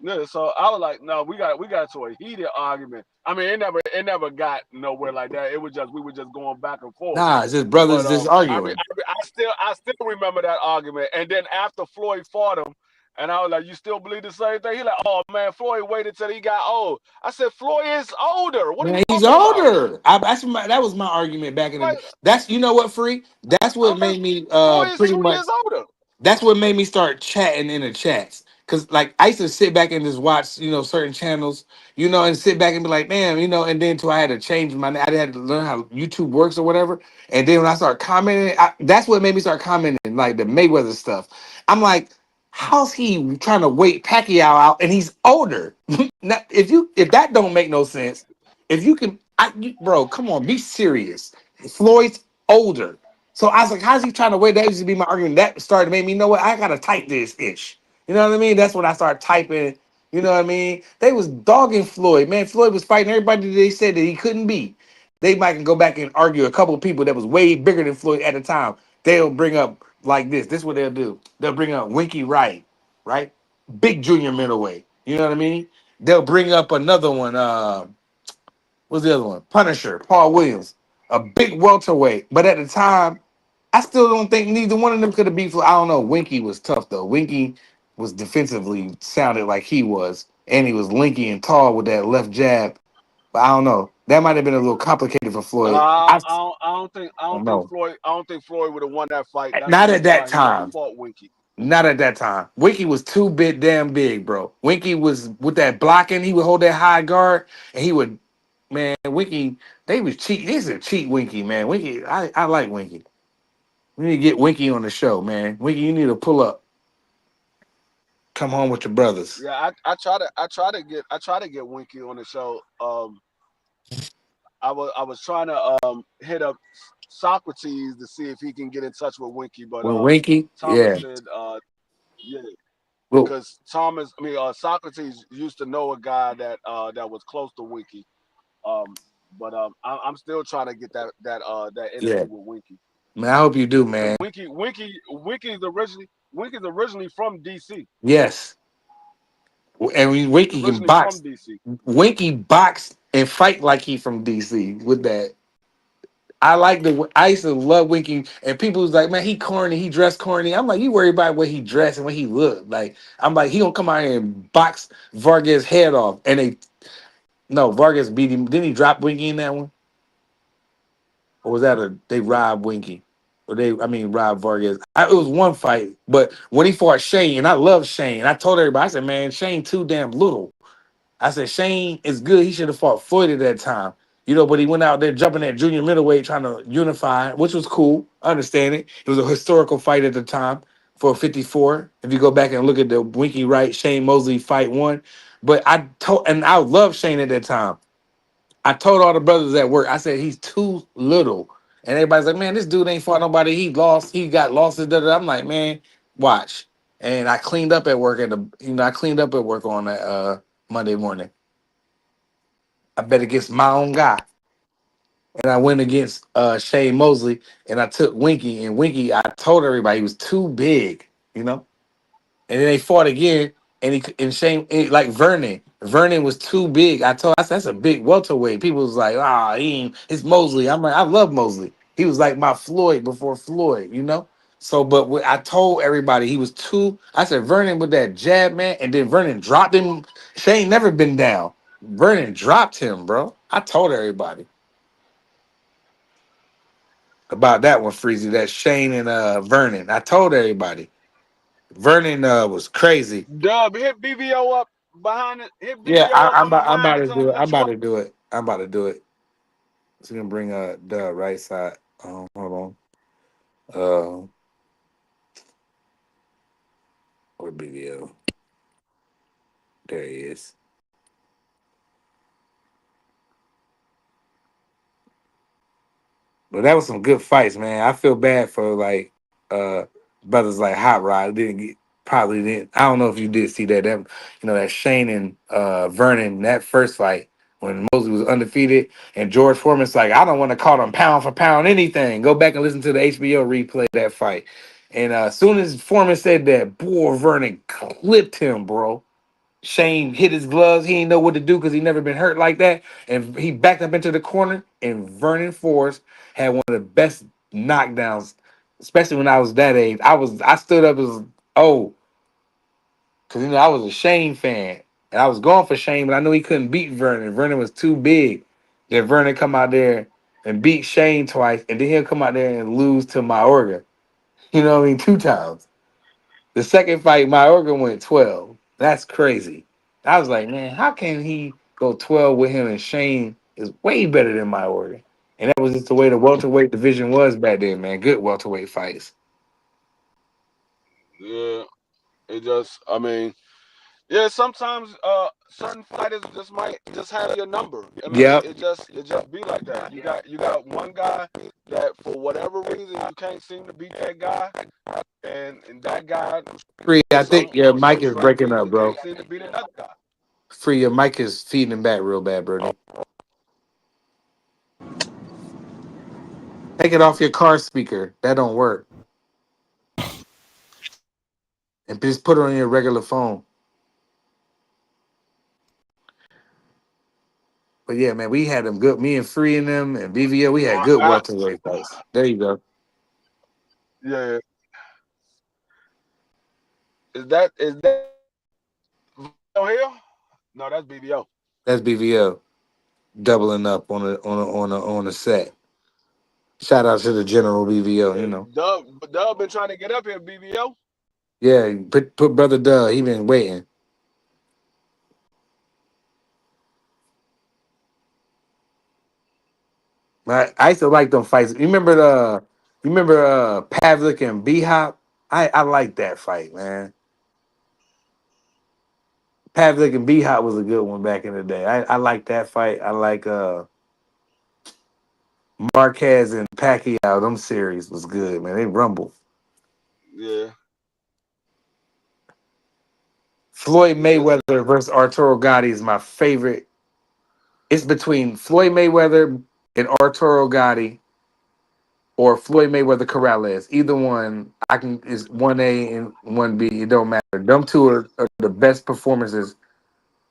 Yeah, so I was like, no, we got into a heated argument. I mean, it never got nowhere like that. It was just we were just going back and forth. Nah, it's just But brothers just arguing. I still remember that argument. And then after Floyd fought him, and I was like, "You still believe the same thing?" He like, "Oh man, Floyd waited till he got old." I said, "Floyd is older. What are you Man, he's talking about?" older. That was my argument back in the Like, day. That's, you know what, Free? That's I what was like, made me "Floyd is pretty 2 years much. older." That's what made me start chatting in the chats. Cause like I used to sit back and just watch, certain channels, and sit back and be like, damn, and then until I had to change I had to learn how YouTube works or whatever. And then when I started commenting, that's what made me start commenting, like the Mayweather stuff. I'm like, how's he trying to wait Pacquiao out and he's older? Now, if that don't make no sense, if you can, bro, come on, be serious. Floyd's older. So I was like, how's he trying to wait? That used to be my argument. That started to make me know what I gotta type this ish. You know what I mean? That's when I started typing. You know what I mean? They was dogging Floyd. Man, Floyd was fighting everybody that they said that he couldn't beat. They might can go back and argue a couple of people that was way bigger than Floyd at the time. They'll bring up like this. This is what they'll do. They'll bring up Winky Wright, right? Big junior middleweight. You know what I mean? They'll bring up another one. What's the other one? Punisher, Paul Williams, a big welterweight. But at the time, I still don't think neither one of them could have beat Floyd. I don't know. Winky was tough though. Winky was defensively sounded like he was, and he was linky and tall with that left jab. But I don't know. That might have been a little complicated for Floyd. I I don't don't think know. Floyd. I don't think Floyd would have won that fight. That's the Not at reason that why he never time. fought Winky. Not at that time. Winky was too big, damn big, bro. Winky was with that blocking. He would hold that high guard, and he would, man. Winky, they was cheat. This is a cheat, Winky, man. Winky, I like Winky. We need to get Winky on the show, man. Winky, you need to pull up. Come home with your brothers. Yeah, I try to get Winky on the show. I was trying to hit up Socrates to see if he can get in touch with Winky, but With Winky, Thomas yeah. said yeah, Well, because Socrates used to know a guy that was close to Winky. Um, but I'm still trying to get that yeah. interview with Winky, Man, I hope you do, because man. Winky's originally from DC. Yes. And He's Winky can originally from box. DC. Winky box and fight like he from DC with that. I used to love Winky, and people was like, man, he corny, he dressed corny. I'm like, you worry about what he dressed and what he looked like. I'm like, he gonna come out here and box Vargas head off. And no, Vargas beat him. Didn't he drop Winky in that one? Or was that they robbed Winky? Or robbed Vargas. It was one fight, but when he fought Shane, and I love Shane, I told everybody, I said, man, Shane too damn little. I said, Shane is good. He should have fought Floyd at that time. But he went out there jumping at junior middleweight trying to unify, which was cool. I understand it. It was a historical fight at the time. for 54. If you go back and look at the Winky Wright Shane Mosley fight one, but I love Shane at that time. I told all the brothers at work, I said he's too little, and everybody's like, man, this dude ain't fought nobody. He got losses. Da, da, da. I'm like, man, watch. And I cleaned up at work I cleaned up at work on that Monday morning. I bet against my own guy. And I went against Shane Mosley, and I took Winky. And Winky, I told everybody he was too big, you know. And then they fought again, and Shane like Vernon. Vernon was too big. I said that's a big welterweight. People was like, it's Mosley. I'm like, I love Mosley. He was like my Floyd before Floyd, you know. So, but I told everybody he was too. I said Vernon with that jab, man, and then Vernon dropped him. Shane never been down. Vernon dropped him, bro. I told everybody about that one, Freezy. That Shane and Vernon. I told everybody. Vernon was crazy. Dub, hit BVO up behind it. Hit Yeah, BVO up I'm from about behind to and tell do him it. to I'm about drop. to do it. I'm about to do it. So we gonna bring the right side. Hold on. Where BVO? There he is. But that was some good fights, man. I feel bad for like brothers like Hot Rod. Probably didn't. I don't know if you did see that. That Shane and Vernon, that first fight when Mosley was undefeated, and George Foreman's like, I don't want to call them pound for pound anything. Go back and listen to the HBO replay of that fight. And as soon as Foreman said that, boy, Vernon clipped him, bro. Shane hit his gloves. He didn't know what to do because he never been hurt like that. And he backed up into the corner, and Vernon Forrest had one of the best knockdowns, especially when I was that age. I stood up as because I was a Shane fan. And I was going for Shane, but I knew he couldn't beat Vernon. Vernon was too big. Then Vernon come out there and beat Shane twice, and then he'll come out there and lose to Mayorga. You know what I mean? 2 times. The second fight, Mayorga went 12. That's crazy. I was like, man, how can he go 12 with him, and Shane is way better than Mayorga? And that was just the way the welterweight division was back then, man. Good welterweight fights. Yeah, sometimes certain fighters just might just have your number. I mean, Yep. it just be like that. You got one guy that for whatever reason you can't seem to beat that guy, and that guy Free, I think your for mic some is strange breaking up, reason bro. can't seem to beat another guy. Free, your mic is feeding back real bad, Brody. Take it off your car speaker. That don't work. And just put it on your regular phone. But yeah, man, we had them good. Me and Free and them and BVO, we had good welterweight fights. There you go. Yeah, is that BVO here? No, that's BVO. That's BVO doubling up on a set. Shout out to the General BVO. Yeah, You know. Dub been trying to get up here, BVO. Yeah, put brother Doug. He been waiting. I used to like them fights. You remember Pavlik and B Hop? I like that fight, man. Pavlik and B Hop was a good one back in the day. I like that fight. I like Marquez and Pacquiao. Them series was good, man. They rumble. Yeah. Floyd Mayweather versus Arturo Gotti is my favorite. It's between Floyd Mayweather and Arturo Gotti, or Floyd Mayweather Corrales. Either one, is 1A and 1B. It don't matter. Them two are the best performances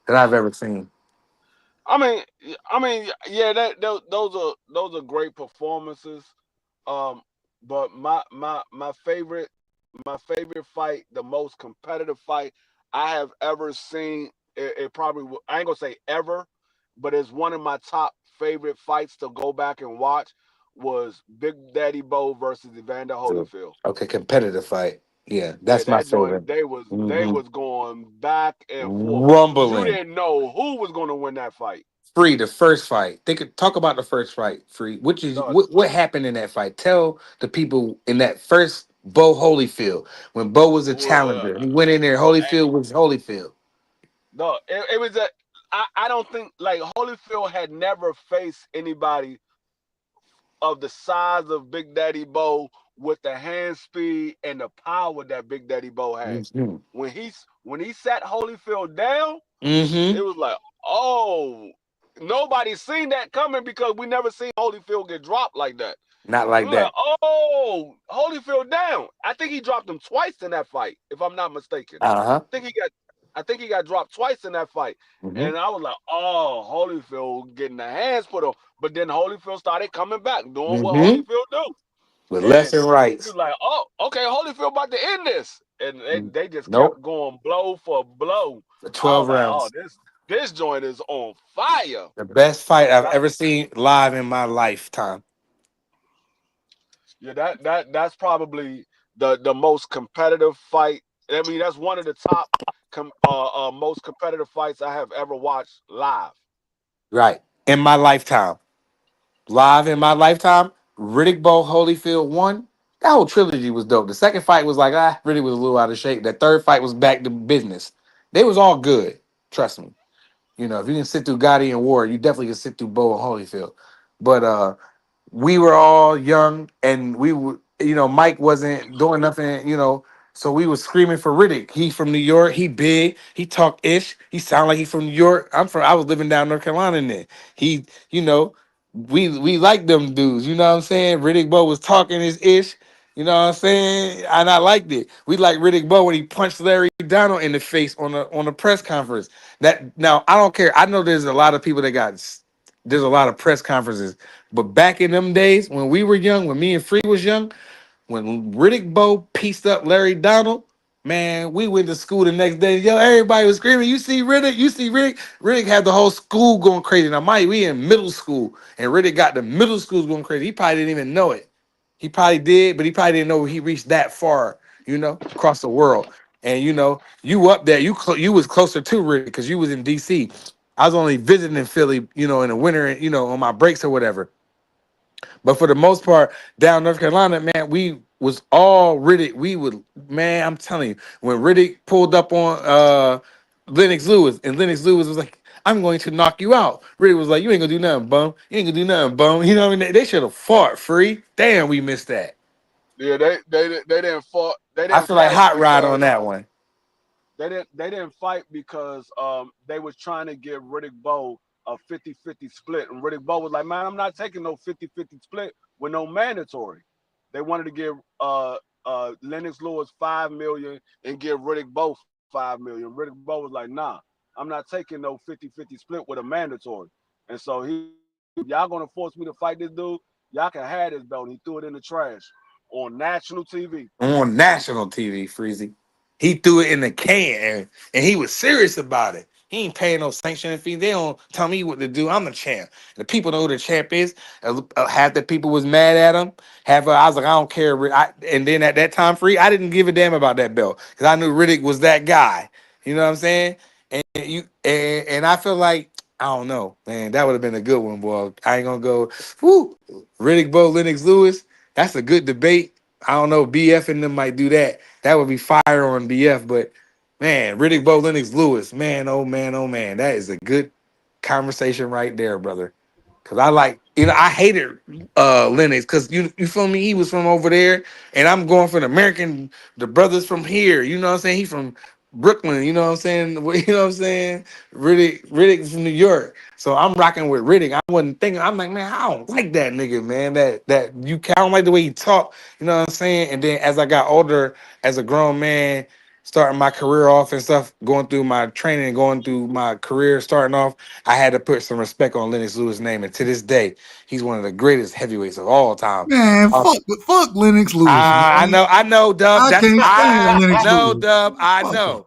that I've ever seen. I mean, yeah, those are great performances. But my favorite fight, the most competitive fight I have ever seen, it probably I ain't gonna say ever, but it's one of my top favorite fights to go back and watch, was Big Daddy Bo versus Evander So, Holyfield. okay, competitive fight. Yeah, Yeah, that's my that favorite. joint they was going back and forth. You Rumbling. didn't know who was gonna win that fight. Free, the first fight. Talk about the first fight. Free. No, What happened in that fight? Tell the people in that first Bo Holyfield. When Bo was a Well, challenger, he went in there. Holyfield was Holyfield. no, it was a. I don't think like Holyfield had never faced anybody of the size of Big Daddy Bo with the hand speed and the power that Big Daddy Bo had. Mm-hmm. When he sat Holyfield down, Mm-hmm. it was like, oh, nobody seen that coming because we never seen Holyfield get dropped like that. Not like We that. like, oh, Holyfield down. I think he dropped him twice in that fight, if I'm not mistaken. Uh-huh. I think he got dropped twice in that fight. Mm-hmm. And I was like, oh, Holyfield getting the hands put on. But then Holyfield started coming back, doing what Mm-hmm. Holyfield do. With left and He right. was like, oh, okay, Holyfield about to end this. And they just Nope. kept going blow for blow. For 12 I was rounds. like, oh, this joint is on fire. The best fight I've ever seen live in my lifetime. Yeah, that's probably the most competitive fight. I mean, that's one of the top most competitive fights I have ever watched live. Right. In my lifetime. Live in my lifetime. Riddick Bowe Holyfield won. That whole trilogy was dope. The second fight was like, Riddick was a little out of shape. That third fight was back to business. They was all good. Trust me. You know, if you can sit through Gotti and Ward, you definitely can sit through Bowe and Holyfield. But we were all young and we were, you know, Mike wasn't doing nothing, you know, so we was screaming for Riddick. He from New York, he big, he talk ish, he sound like he from New York. I was living down North Carolina then. He, you know, we like them dudes, you know what I'm saying? Riddick Bowe was talking his ish, you know what I'm saying? And I liked it. We like Riddick Bowe when he punched Larry Donald in the face on a press conference. That now I don't care. I know there's a lot of people that there's a lot of press conferences. But back in them days, when we were young, when me and Free was young, when Riddick Bowe pieced up Larry Donald, man, we went to school the next day. Yo, everybody was screaming, you see Riddick? You see Riddick? Riddick had the whole school going crazy. Now, we in middle school, and Riddick got the middle schools going crazy. He probably didn't even know it. He probably did, but he probably didn't know he reached that far, you know, across the world. And, you know, you up there, you was closer to Riddick because you was in D.C. I was only visiting in Philly, you know, in the winter, you know, on my breaks or whatever. But for the most part, down North Carolina, man, we was all Riddick. We would, man, I'm telling you, when Riddick pulled up on Lennox Lewis, and Lennox Lewis was like, I'm going to knock you out. Riddick was like, you ain't gonna do nothing, bum. You ain't gonna do nothing, bum. You know what I mean? They should have fought. Free. Damn, we missed that. Yeah, they didn't fight. I feel like Hot Rod on that one. They didn't fight because they was trying to give Riddick Bowe a 50-50 split. And Riddick Bowe was like, man, I'm not taking no 50-50 split with no mandatory. They wanted to give Lennox Lewis $5 million and give Riddick Bowe $5 million. Riddick Bowe was like, nah, I'm not taking no 50-50 split with a mandatory. And so y'all gonna force me to fight this dude, y'all can have this belt. And he threw it in the trash on national TV. On national TV, Freezy. He threw it in the can, and he was serious about it. He ain't paying no sanctioning fee. They don't tell me what to do. I'm the champ. The people know who the champ is. Half the people was mad at him. I was like, I don't care. And then at that time, Free, I didn't give a damn about that belt because I knew Riddick was that guy. You know what I'm saying? And I feel like, I don't know, man. That would have been a good one, boy. I ain't gonna go. Whoo, Riddick Bowe, Lennox Lewis. That's a good debate. I don't know. BF and them might do that. That would be fire on BF. But man, Riddick Bowe, Lennox Lewis. Man, oh man, oh man. That is a good conversation right there, brother. Cause I like, you know, I hated Lennox because you feel me. He was from over there, and I'm going for the brothers from here. You know what I'm saying? He from Brooklyn. You know what I'm saying? You know what I'm saying? Riddick from New York. So I'm rocking with Riddick. I wasn't thinking. I'm like, man, I don't like that nigga, man. I don't like the way he talk. You know what I'm saying? And then as I got older, as a grown man, starting my career off and stuff, going through my training, going through my career, starting off, I had to put some respect on Lennox Lewis' name. And to this day, he's one of the greatest heavyweights of all time. Man, fuck Lennox Lewis. I know, Dub. I can't stand Lennox Lewis. Dub. I know.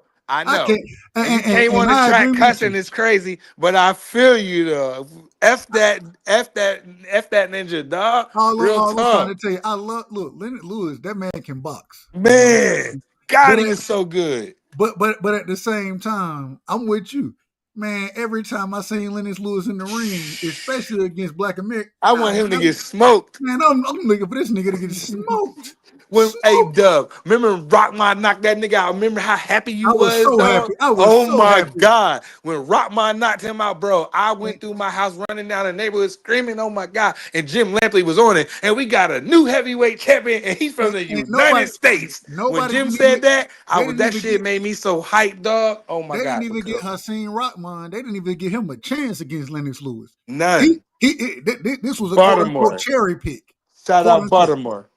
You can't want to track cussing is crazy, but I feel you though. F that ninja, dog. Real talk. I'm trying to tell you, Lennox Lewis, that man can box. Man, God, he is so good. But at the same time, I'm with you. Man, every time I seen Lennox Lewis in the ring, especially against Black America, I want him to get smoked. Man, I'm looking for this nigga to get smoked. When hey So Dub, remember when Rockman knocked that nigga out? Remember how happy you I was was, so dog? happy. I was Oh so my happy. God. When Rockman knocked him out, bro, I And, went through my house running down the neighborhood screaming, oh my God. And Jim Lampley was on it. And we got a new heavyweight champion, and he's from the and United States. When nobody Jim didn't even said that, they didn't that even shit get made me so hyped, dog. Oh my they didn't God. even get Because Hakeem Rockman. They didn't even give him a chance against Lennox Lewis. none. This was a quote unquote Baltimore. cherry pick. Shout Quote out unquote. Baltimore.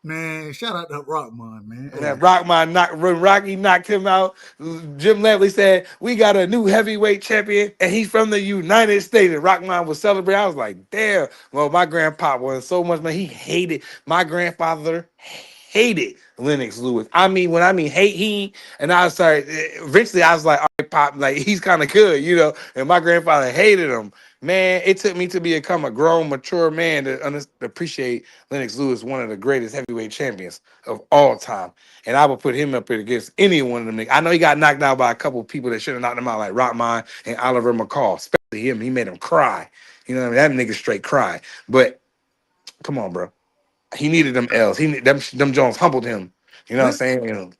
Man, shout out to Rockman, man. And Hey, that Rockman knocked when Rocky knocked him out. Jim Lampley said, "We got a new heavyweight champion, and he's from the United States." And Rockman was celebrating. I was like, "Damn!" Well, my grandpa was so much, man. He hated my grandfather. Hated Lennox Lewis. I mean, when I mean hate, and I was sorry. Eventually, I was like, "All right, Pop, like he's kind of good, you know." And my grandfather hated him. Man, it took me to become a grown, mature man to appreciate Lennox Lewis, one of the greatest heavyweight champions of all time. And I would put him up against any one of them niggas. I know he got knocked out by a couple of people that should have knocked him out, like Rockman and Oliver McCall, especially him. He made him cry. You know what I mean? That nigga straight cry. But come on, bro. He needed them L's. Them Jones humbled him. You know what I'm saying? You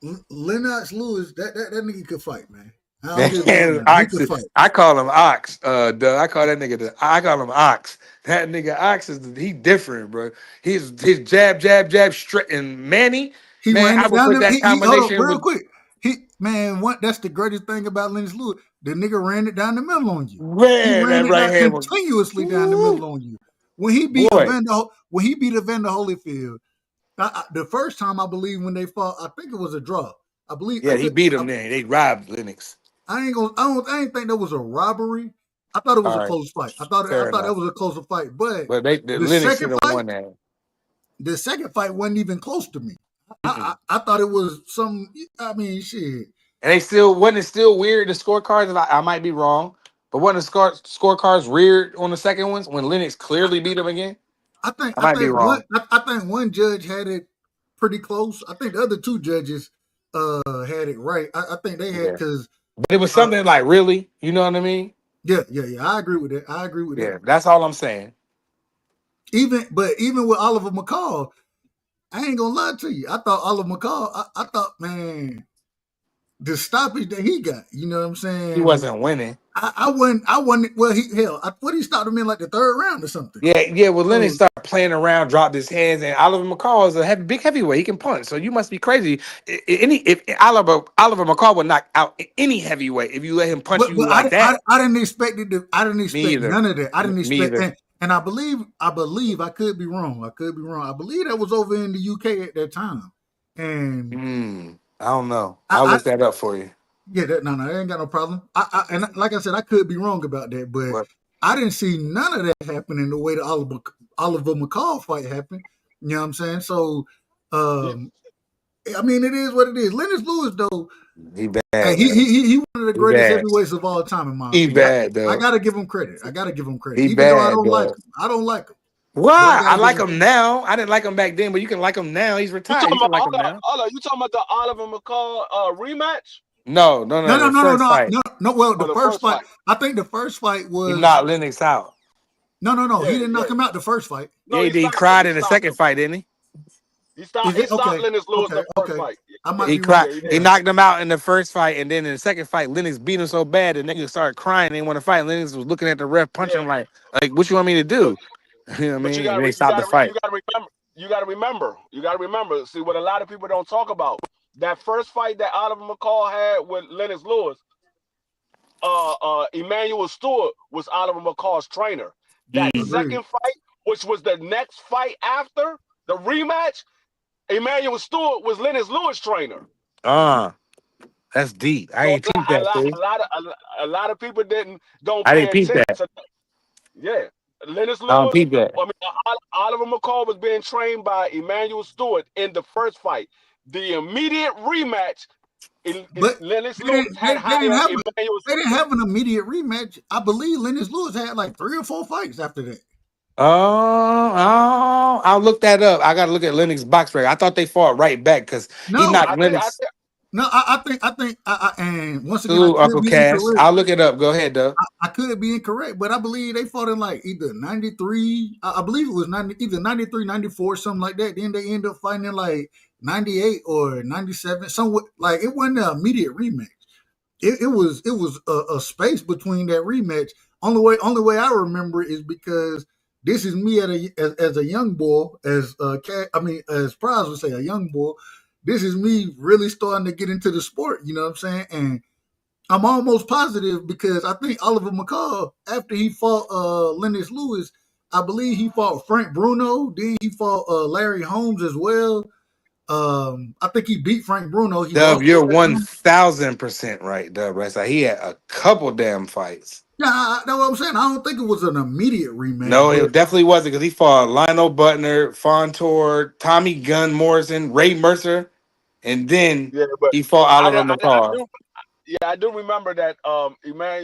know, Lennox Lewis, that nigga could fight, man. I don't give a man, damn. He Ox, could fight. I call him Ox. Doug. I call that nigga I call him Ox. That nigga Ox he different, bro. His jab, straight and Manny. He Man, ran I it would down. put that He hold on combination real with quick. That's the greatest thing about Lennox Lewis. The nigga ran it down the middle on you. He man, ran that it right down hand was continuously down the woo, middle on you. When he beat boy. Evander Holyfield, the first time I believe when they fought, I think it was a draw. I believe. Yeah, he beat him then. They robbed Lennox. I ain't think that was a robbery. I thought it was All a right, close fight. I thought fair that enough. was a closer fight. But But the Lennox should second have fight, won that. the second fight wasn't even close to me. Mm-mm. I thought it was some. I mean, shit. And they still wasn't it still weird the scorecards. I might be wrong, but wasn't the scorecards weird on the second ones when Lennox clearly beat him again? I think I might be wrong. I think one judge had it pretty close. I think the other two judges had it right. I think they had Yeah, because but it was something like really, you know what I mean? yeah. I agree with that. Yeah, that's all I'm saying. Even with Oliver McCall, I ain't gonna lie to you. I thought Oliver McCall. I thought, man, the stoppage that he got. You know what I'm saying? He wasn't winning. I wasn't. Well, he stopped him in like the third round or something. Yeah. Well, Lennox So, started playing around, dropped his hands, and Oliver McCall is a big heavyweight. He can punch, so you must be crazy. If Oliver McCall would knock out any heavyweight if you let him punch you like that. I didn't expect it. I didn't expect either. none of that. I didn't Me expect, either. and I believe I could be wrong. I believe that was over in the UK at that time. And I don't know. I'll look that up for you. Yeah, I ain't got no problem. And like I said, I could be wrong about that, but I didn't see none of that happening the way the Oliver McCall fight happened. You know what I'm saying? So, I mean, it is what it is. Lennox Lewis, though, he bad. He one of the greatest heavyweights of all time in my opinion. He bad, though. I gotta give him credit. He Even bad, though I don't though. like him. I don't like him. Why? I like him now. I didn't like him back then, but you can like him now. He's retired. You can like him now. You talking about the Oliver McCall rematch? No. No. Well, the first fight. I think the first fight was he knocked Lennox out. No. He didn't knock him out the first fight. No, he cried in the second fight, didn't he? He stopped Lennox Lewis the first fight. He cried. He knocked him out in the first fight, and then in the second fight, Lennox beat him so bad the nigga started crying. They didn't want to fight. Lennox was looking at the ref, punching him like, what you want me to do? You know what I mean? And they stopped the fight. You got to remember. See, what a lot of people don't talk about, that first fight that Oliver McCall had with Lennox Lewis, Emmanuel Stewart was Oliver McCall's trainer. That second fight, which was the next fight after the rematch, Emmanuel Stewart was Lennox Lewis' trainer. That's deep. I ain't peeped that. A lot of people don't I pay didn't peep attention. that. Yeah, Lennox Lewis. I don't peep that. I mean, Oliver McCall was being trained by Emmanuel Stewart in the first fight. The immediate rematch, Lennox Lewis had hired Emmanuel Stewart. They didn't have an immediate rematch. I believe Lennox Lewis had like 3 or 4 fights after that. I'll look that up. I gotta look at Lennox box record. I thought they fought right back because he knocked Lennox. No, and once again, I Ooh, could Uncle be Cash. incorrect. I'll look it up. Go ahead, Doug. I could be incorrect, but I believe they fought in like either 93, I believe it was either 93, 94, something like that. Then they end up fighting in like 98 or 97, somewhat like it wasn't an immediate rematch. It was a space between that rematch. Only way I remember it is because this is me as a young boy, as as Prize would say, a young boy. This is me really starting to get into the sport. You know what I'm saying? And I'm almost positive because I think Oliver McCall, after he fought Lennox Lewis, I believe he fought Frank Bruno. Then he fought Larry Holmes as well. I think he beat Frank Bruno. He Dub, lost. you're 1,000% right, Dub. Right, so he had a couple damn fights. Yeah, that's what I'm saying. I don't think it was an immediate rematch. No, but it definitely wasn't because he fought Lionel Butner, Fontour, Tommy Gunn Morrison, Ray Mercer, and then Yeah, but he fought I, Oliver I McCall. do. Yeah, I do remember that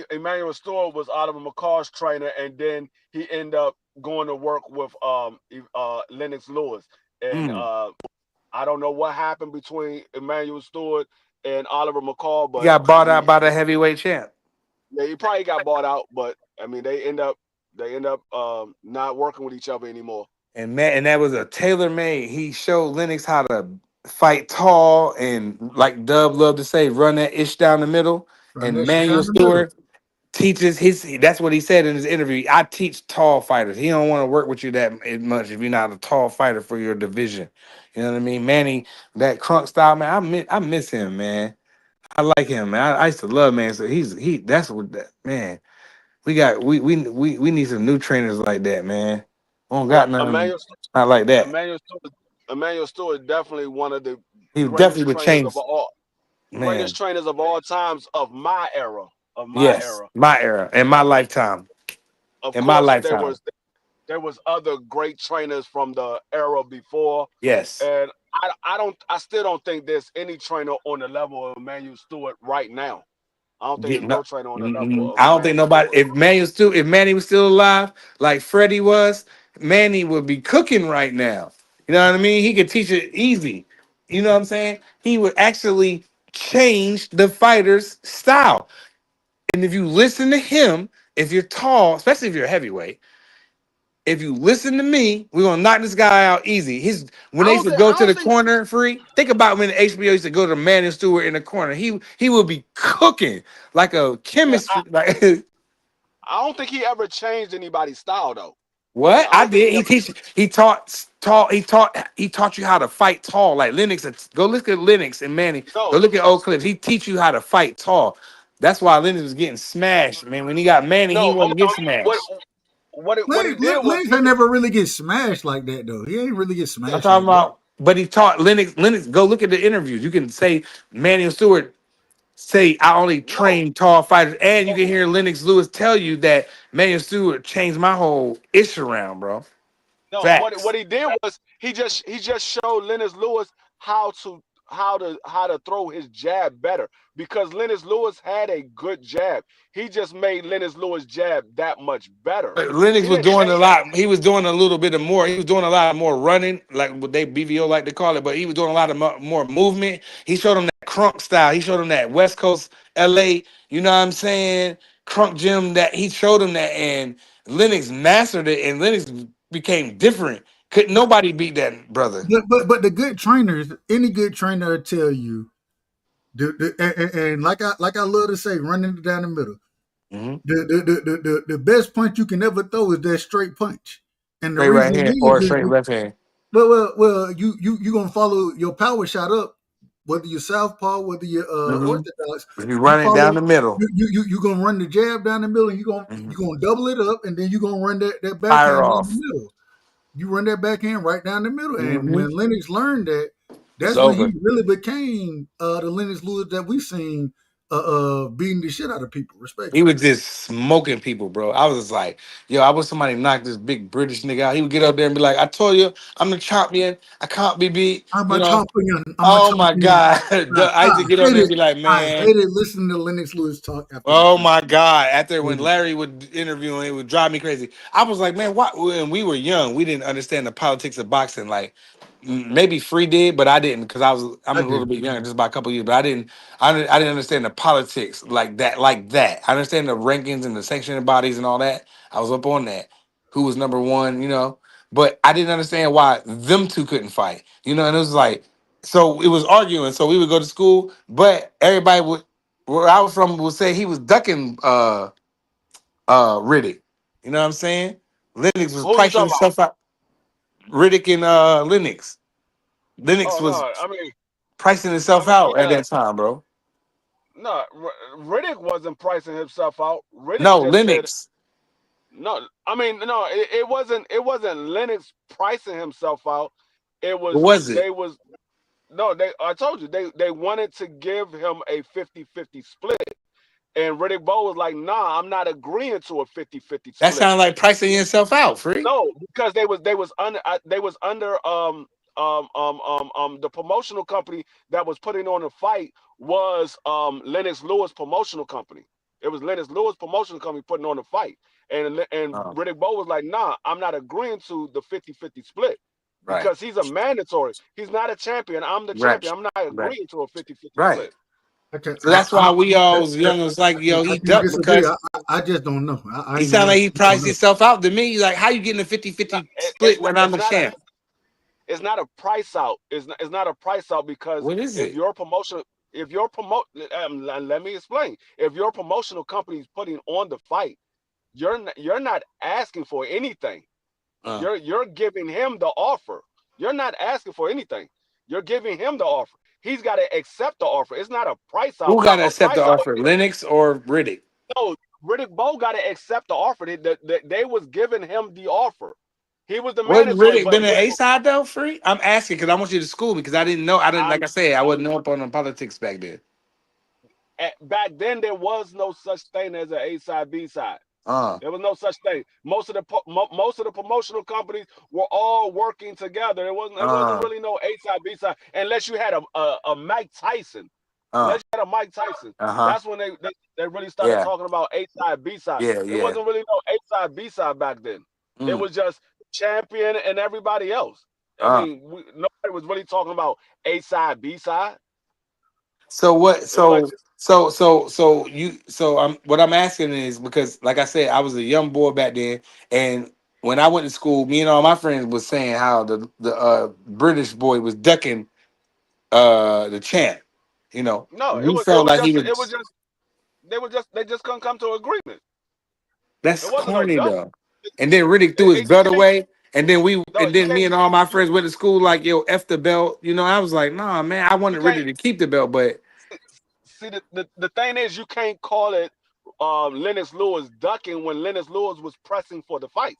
Emmanuel Stewart was Oliver McCall's trainer, and then he ended up going to work with Lennox Lewis. And I don't know what happened between Emmanuel Stewart and Oliver McCall, He but got bought out by the heavyweight champ. yeah, he probably got bought out. But I mean, they end up not working with each other anymore. And that was a tailor made. He showed Lennox how to fight tall and, like Dub loved to say, run that ish down the middle. run And that shit down Manuel the middle. Stewart teaches his. That's what he said in his interview. I teach tall fighters. He don't want to work with you that much if you're not a tall fighter for your division. You know what I mean? Manny, that crunk style man. I miss him, man. I like him, man. I used to love man. So he. That's what man. We need some new trainers like that, man. We don't got nothing not like that. Emmanuel Stewart definitely one of the He greatest definitely would trainers change, of all man. trainers of all times of my era. Yes, my era and my lifetime. Of In my course, lifetime. there was other great trainers from the era before. Yes. And I still don't think there's any trainer on the level of Emmanuel Stewart right now. I don't think there's no trainer on the level of I don't think Emmanuel nobody. Stewart. If Manny was still alive, like Freddie was, Manny would be cooking right now. You know what I mean? He could teach it easy. You know what I'm saying? He would actually change the fighter's style. And if you listen to him, if you're tall, especially if you're a heavyweight, if you listen to me, we're gonna knock this guy out easy. When they used to go to the corner free, think about when the HBO used to go to Manny Stewart in the corner. He would be cooking like a chemist. I don't think he ever changed anybody's style though. What I did, he taught you how to fight tall. Like Lennox, go look at Lennox and Manny. Go look at old clips. He teach you how to fight tall. That's why Lennox was getting smashed, man. When he got Manny, he wasn't getting smashed. What he did was Lennox ain't never really get smashed like that though. He ain't really get smashed. I'm talking about, but he taught Lennox. Go look at the interviews. You can say Manny Stewart say I only train tall fighters, and you can hear Lennox Lewis tell you that Manny Stewart changed my whole ish around, bro. No, what he did was he just showed Lennox Lewis how to throw his jab better because Lennox Lewis had a good jab. He just made Lennox Lewis jab that much better. But Lennox was doing a lot. He was doing a little bit of more. He was doing a lot more running, like what they BVO like to call it. But he was doing a lot of more movement. He showed him that crunk style. He showed him that West Coast LA. You know what I'm saying? Crunk gym. That he showed him that, and Lennox mastered it. And Lennox became different. Couldn't nobody beat that brother. But the good trainers, any good trainer will tell you, and like I love to say, running it down the middle. Mm-hmm. The best punch you can ever throw is that straight punch, and the straight reason right hand or straight left hand. Well, you gonna follow your power shot up, whether you're southpaw, whether you're orthodox. If you run it down the middle, you gonna run the jab down the middle, and you gonna double it up, and then you gonna run that backhand fire down off. the middle. You run that backhand right down the middle, and Mm-hmm. when Lennox learned that, that's when he really became the Lennox Lewis that we seen beating the shit out of people. Respect. He was just smoking people, bro. I was like, yo, I wish somebody knocked this big British nigga out. He would get up there and be like, I told you, I'm the champion. I can't be beat. I'm a champion. Oh my God. I used to get up there and be like, man. I hated listening to Lennox Lewis talk. Oh my God. After when Larry would interview him, it would drive me crazy. I was like, man, what? When we were young, we didn't understand the politics of boxing. Like, maybe Free did, but I didn't because I'm I a little did. bit younger, just by a couple years. But I didn't understand the politics like that. I understand the rankings and the sanctioning bodies and all that. I was up on that. Who was number one, but I didn't understand why them two couldn't fight. And it was like, so it was arguing. So we would go to school, but everybody would where I was from would say he was ducking Riddick. You know what I'm saying? Lennox was Who you pricing talking about? himself out. Riddick and Lennox. Lennox Oh was no, I mean, pricing himself out at yeah, that time, bro. no, Riddick wasn't pricing himself out. Riddick No, just said Lennox. no. I mean, no, it wasn't. It wasn't Lennox pricing himself out. It What was was it? they was no. They I told you they wanted to give him a 50-50 split, and Riddick Bowe was like, nah, I'm not agreeing to a 50-50 That split. sounded like pricing himself out, Free. No, because they was under the promotional company that was putting on the fight was Lennox Lewis promotional company. It was Lennox Lewis promotional company putting on the fight. And Oh, Riddick Bowe was like, nah, I'm not agreeing to the 50-50 split right, because he's a mandatory. He's not a champion. I'm the right, champion. I'm not right, agreeing to a 50-50 right. split. Okay, So that's why we all I, was young. It was like, yo, I he can't ducked disagree. because I just don't know. I he ain't gonna sounded lie. like he I don't priced know. himself out to me. He's like, how you getting a No, 50-50 split when I'm it's the not a champ? it's not a price out. It's not a price out because What is if it? your promotion, if your promote, let me explain. If your promotional company is putting on the fight, you're not asking for anything. Uh, You're giving him the offer. You're not asking for anything. You're giving him the offer. He's got to accept the offer. It's not a price out. who got to A accept the price out. offer, Lennox or Riddick? No, Riddick Bowe got to accept the offer. They was giving him the offer. He was the Wasn't mandatory, Riddick but been an A side though, Free? I'm asking because I want you to school me because I didn't know. I didn't, I'm, like I said, I I'm wasn't up on the politics back then. back then there was no such thing as an A side, B side. Uh, There was no such thing. Most of the promotional companies were all working together. It wasn't uh, really no A side, B side, unless you had a Mike Tyson. uh, Unless you had a Mike Tyson, huh. that's when they really started Yeah, talking about A side, B side. yeah, It yeah. wasn't really no A side, B side back then. It Mm, was just champion and everybody else. I uh. mean, nobody was really talking about A side, B side. So what? It was like So I'm what I'm asking is because, like I said, I was a young boy back then, and when I went to school, me and all my friends was saying how the British boy was ducking the champ. no, We felt like he was. they just couldn't come to an agreement. That's It wasn't no corny duck. though. And then Riddick threw his You belt can't away, and then no, you me can't and all my friends went to school like, yo, f the belt. I was like, nah, man, I you wanted can't Riddick to keep the belt, but see the thing is you can't call it Lennox Lewis ducking when Lennox Lewis was pressing for the fight.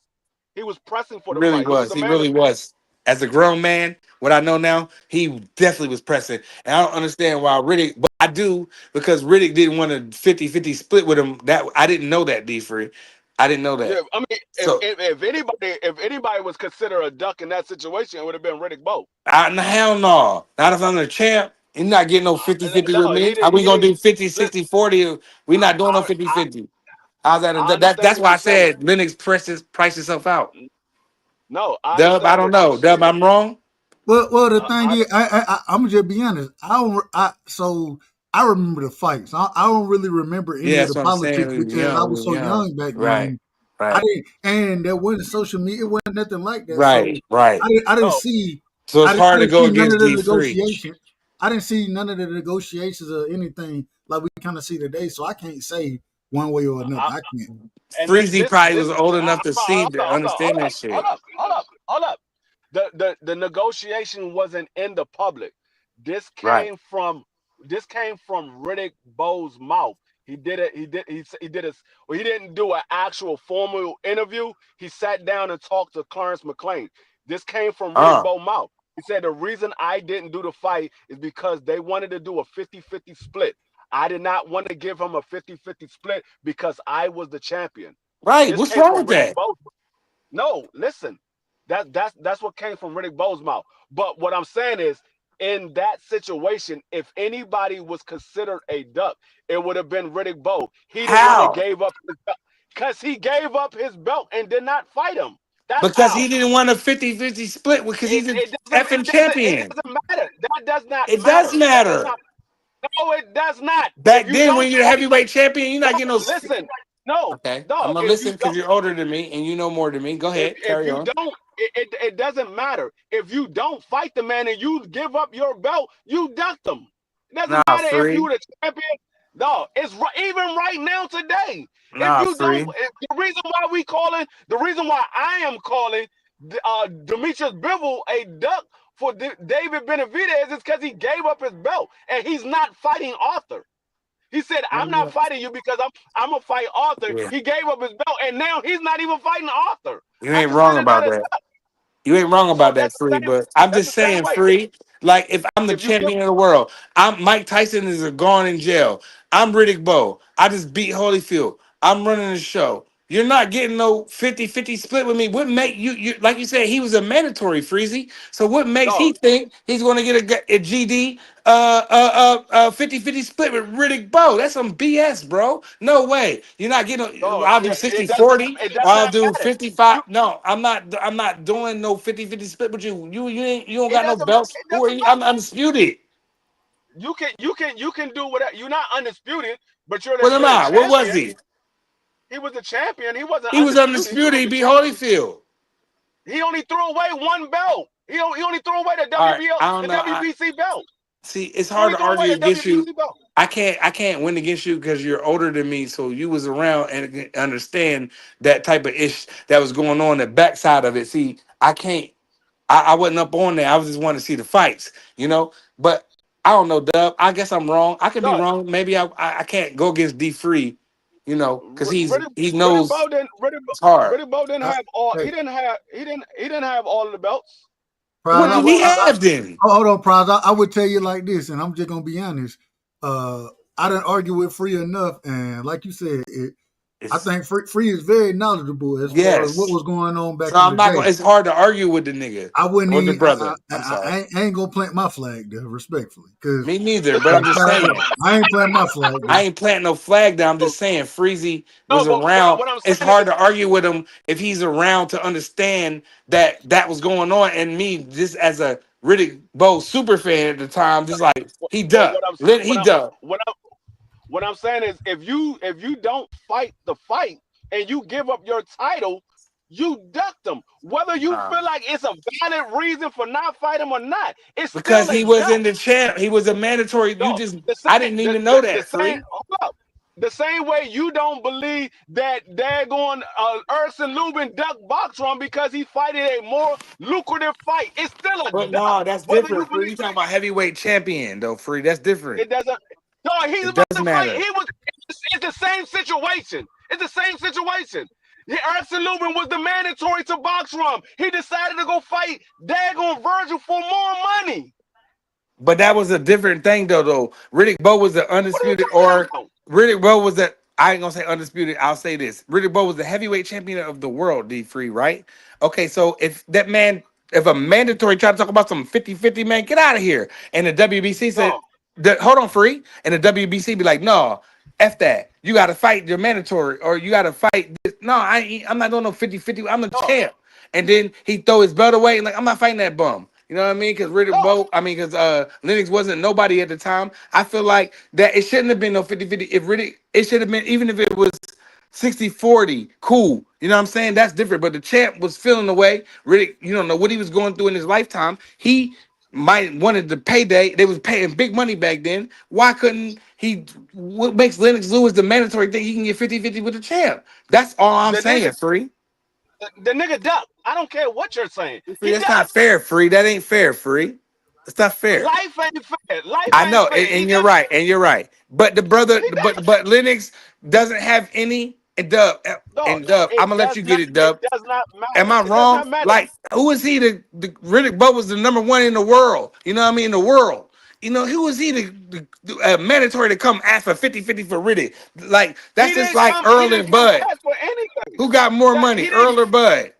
He was pressing for he the really fight. He was was. the He man. really was. As a grown man, what I know now, he definitely was pressing. And I don't understand why Riddick, but I do because Riddick didn't want a 50-50 split with him. That I didn't know that, D Free. I didn't know Yeah, that. I mean, So if anybody was considered a duck in that situation, it would have been Riddick Bowe. hell no. Not if I'm the champ. You're not getting no 50-50 with No, me. he did. Are we He gonna did. do 50, 60, 40? We not doing no I, 50-50. How's that? I understand That's what why I you're saying. said Lennox price himself out. No, I Dub, I understand don't what you're know. Dub, saying. I'm wrong. Well, the I, thing I is, I'm gonna just be honest. I remember the fights. I don't really remember any Yeah, of that's the what I'm saying. politics We was because I young. We was was so young. young back Right. then. I Right. didn't, and there wasn't social media. It wasn't nothing like that. So Right. Right. I didn't no, see. So I it's didn't, I hard to didn't go see none against of the D Free. negotiation. I didn't see none of the negotiations or anything like we kind of see today. So I can't say one way or another. I, I can't. and Freezy probably this was old enough to see hold to up, understand that shit. hold up. The negotiation wasn't in the public. This Right. came from Riddick Bowe's mouth. He did it. He did it. Well, he didn't do an actual formal interview. He sat down and talked to Clarence McLean. This came from Riddick Uh. Bowe's mouth. He said the reason I didn't do the fight is because they wanted to do a 50-50 split. I did not want to give him a 50-50 split because I was the champion. Right. This What's came wrong from with Riddick that? Bowe. No, listen. That's what came from Riddick Bowe's mouth. But what I'm saying is, in that situation, if anybody was considered a duck, it would have been Riddick Bowe. He the one that How? gave up his belt because he gave up his belt and did not fight him. That's Because how. he didn't want a 50-50 split because he's a effing It champion. doesn't matter. That does not It does matter. That does matter. not. No, it does not. Back If you then, don't when you're the fight, heavyweight champion, you're not no, getting no. listen. No, Okay, I'm dog. gonna If you listen because don't, you're older than me and you know more than me. Go ahead, if carry you on. don't, it doesn't matter. If you don't fight the man and you give up your belt, you duck them. It doesn't Nah, matter if free. you the champion. No, even right now today. If Nah, you don't, free. the reason why the reason why I am calling Demetrius Bivol a duck for David Benavidez is because he gave up his belt and he's not fighting Arthur. He said, "I'm not fighting you because I'm gonna fight Arthur." Yeah. He gave up his belt, and now he's not even fighting Arthur. You I ain't wrong consider that about a that. You ain't wrong so about that, that's the free. same. But I'm That's just the same saying, way. free. Like if I'm the If you give, champion of the world, I'm Mike Tyson is gone in jail. I'm Riddick Bowe. I just beat Holyfield. I'm running the show. You're not getting no 50-50 split with me. What make you like you said he was a mandatory Freezy. So what makes dog, he think he's going to get a GD 50-50 split with Riddick Bowe? That's some BS, bro. No way. You're not getting. dog, I'll do yeah, it does not. 60-40. It does Or I'll not do matter. 55. You, No, I'm not doing no 50-50 split with you. You don't it got no doesn't. belts. It Who are doesn't you? I'm matter. undisputed. You can do whatever. You're not undisputed, but What am you're the I? What was champion. he? He was the champion. He wasn't He was undisputed. He undisputed. was He the beat champion. Holyfield. He only threw away one belt. He only threw away the All right. WBO, I don't the know. WBC belt. See, it's He hard only to threw away argue the against you. WBC belt. I can't win against you because you're older than me. So you was around and understand that type of ish that was going on the backside of it. See, I can't. I wasn't up on there. I was just wanting to see the fights, But I don't know, Dub. I guess I'm wrong. I could be No, wrong. Maybe I can't go against D Free, because he Riddick knows Bowe didn't. it's hard. Riddick Bowe didn't I, have all. hey, He didn't have all of the belts. Prize, What Now did what? he have then? hold on, Prize. I would tell you like this, and I'm just gonna be honest. I didn't argue with Free enough, and like you said, I It's think Free is very knowledgeable as far as what yes. was going on So back in I'm the not going. day. It's hard to argue with the nigga I wouldn't or the even. brother. I'm sorry. I ain't gonna plant my flag there, respectfully, because Me neither. But I'm just saying. I ain't planting my flag I there. ain't planting no flag down. I'm just saying Freezy No, was but around. what I'm It's saying hard is, to argue with him if he's around to understand that was going on. And me, just as a Riddick Bowe super fan at the time, just like he but ducked. He ducked. what I'm saying is, if you don't fight the fight and you give up your title, you duck them. Whether you Nah. feel like it's a valid reason for not fighting or not, it's Because still a he was duck. in the champ. He was a mandatory. No, I didn't even know that, Free. hold up. The same way you don't believe that daggone Erson Lubin duck Boxron because he's fighting a more lucrative fight. It's still a But duck. no, that's Whether you different, Free. believe You talking about heavyweight champion though, Free. That's different. it doesn't. No, he's It about does to fight. matter. It's the same situation. It's the same situation. Erson Lubin was the mandatory to Boxron. He decided to go fight daggone Virgil for more money. But that was a different thing, though. Riddick Bowe was the What are you undisputed, talking or about? Riddick Bowe was the. I ain't gonna say undisputed. I'll say this: Riddick Bowe was the heavyweight champion of the world. D Free, right? Okay, so if a mandatory try to talk about some 50-50, man, get out of here. And the WBC said, No, hold on, Free, and the WBC be like, no, f that. You got to fight your mandatory, or you got to fight this. No, I'm not doing no 50-50. I'm the no, champ. And then he throw his belt away and like, I'm not fighting that bum. You know what I mean? Because no. because Lennox wasn't nobody at the time. I feel like that it shouldn't have been no 50-50. If Riddick, it should have been, even if it was 60-40, cool. You know what I'm saying? That's different. But the champ was feeling the way. Riddick, you don't know what he was going through in his lifetime. He might wanted the payday. They was paying big money back then. Why couldn't he? What makes Lennox Lewis the mandatory thing? He can get 50-50 with the champ. That's all I'm The saying, nigga, Free. the nigga duck. I don't care what you're saying. Free, He that's not ducked. fair, Free. That ain't fair, Free. That's not fair. Life ain't fair. Life I ain't know, fair. and you're right, But the brother, He ducked. but Lennox doesn't have any. And Dub, Dog, I'm gonna let you get it, it Dub. does not Am matter. I It does wrong? not matter. Like, who is he? The Riddick Bowe was the #1 in the world. You know what I mean? The world. Who was he? The mandatory to come ask for 50-50 for Riddick. Like, that's He just didn't like come. He Earl didn't and come Bud. ask for anything. Who got more That money, he didn't. Earl or Bud?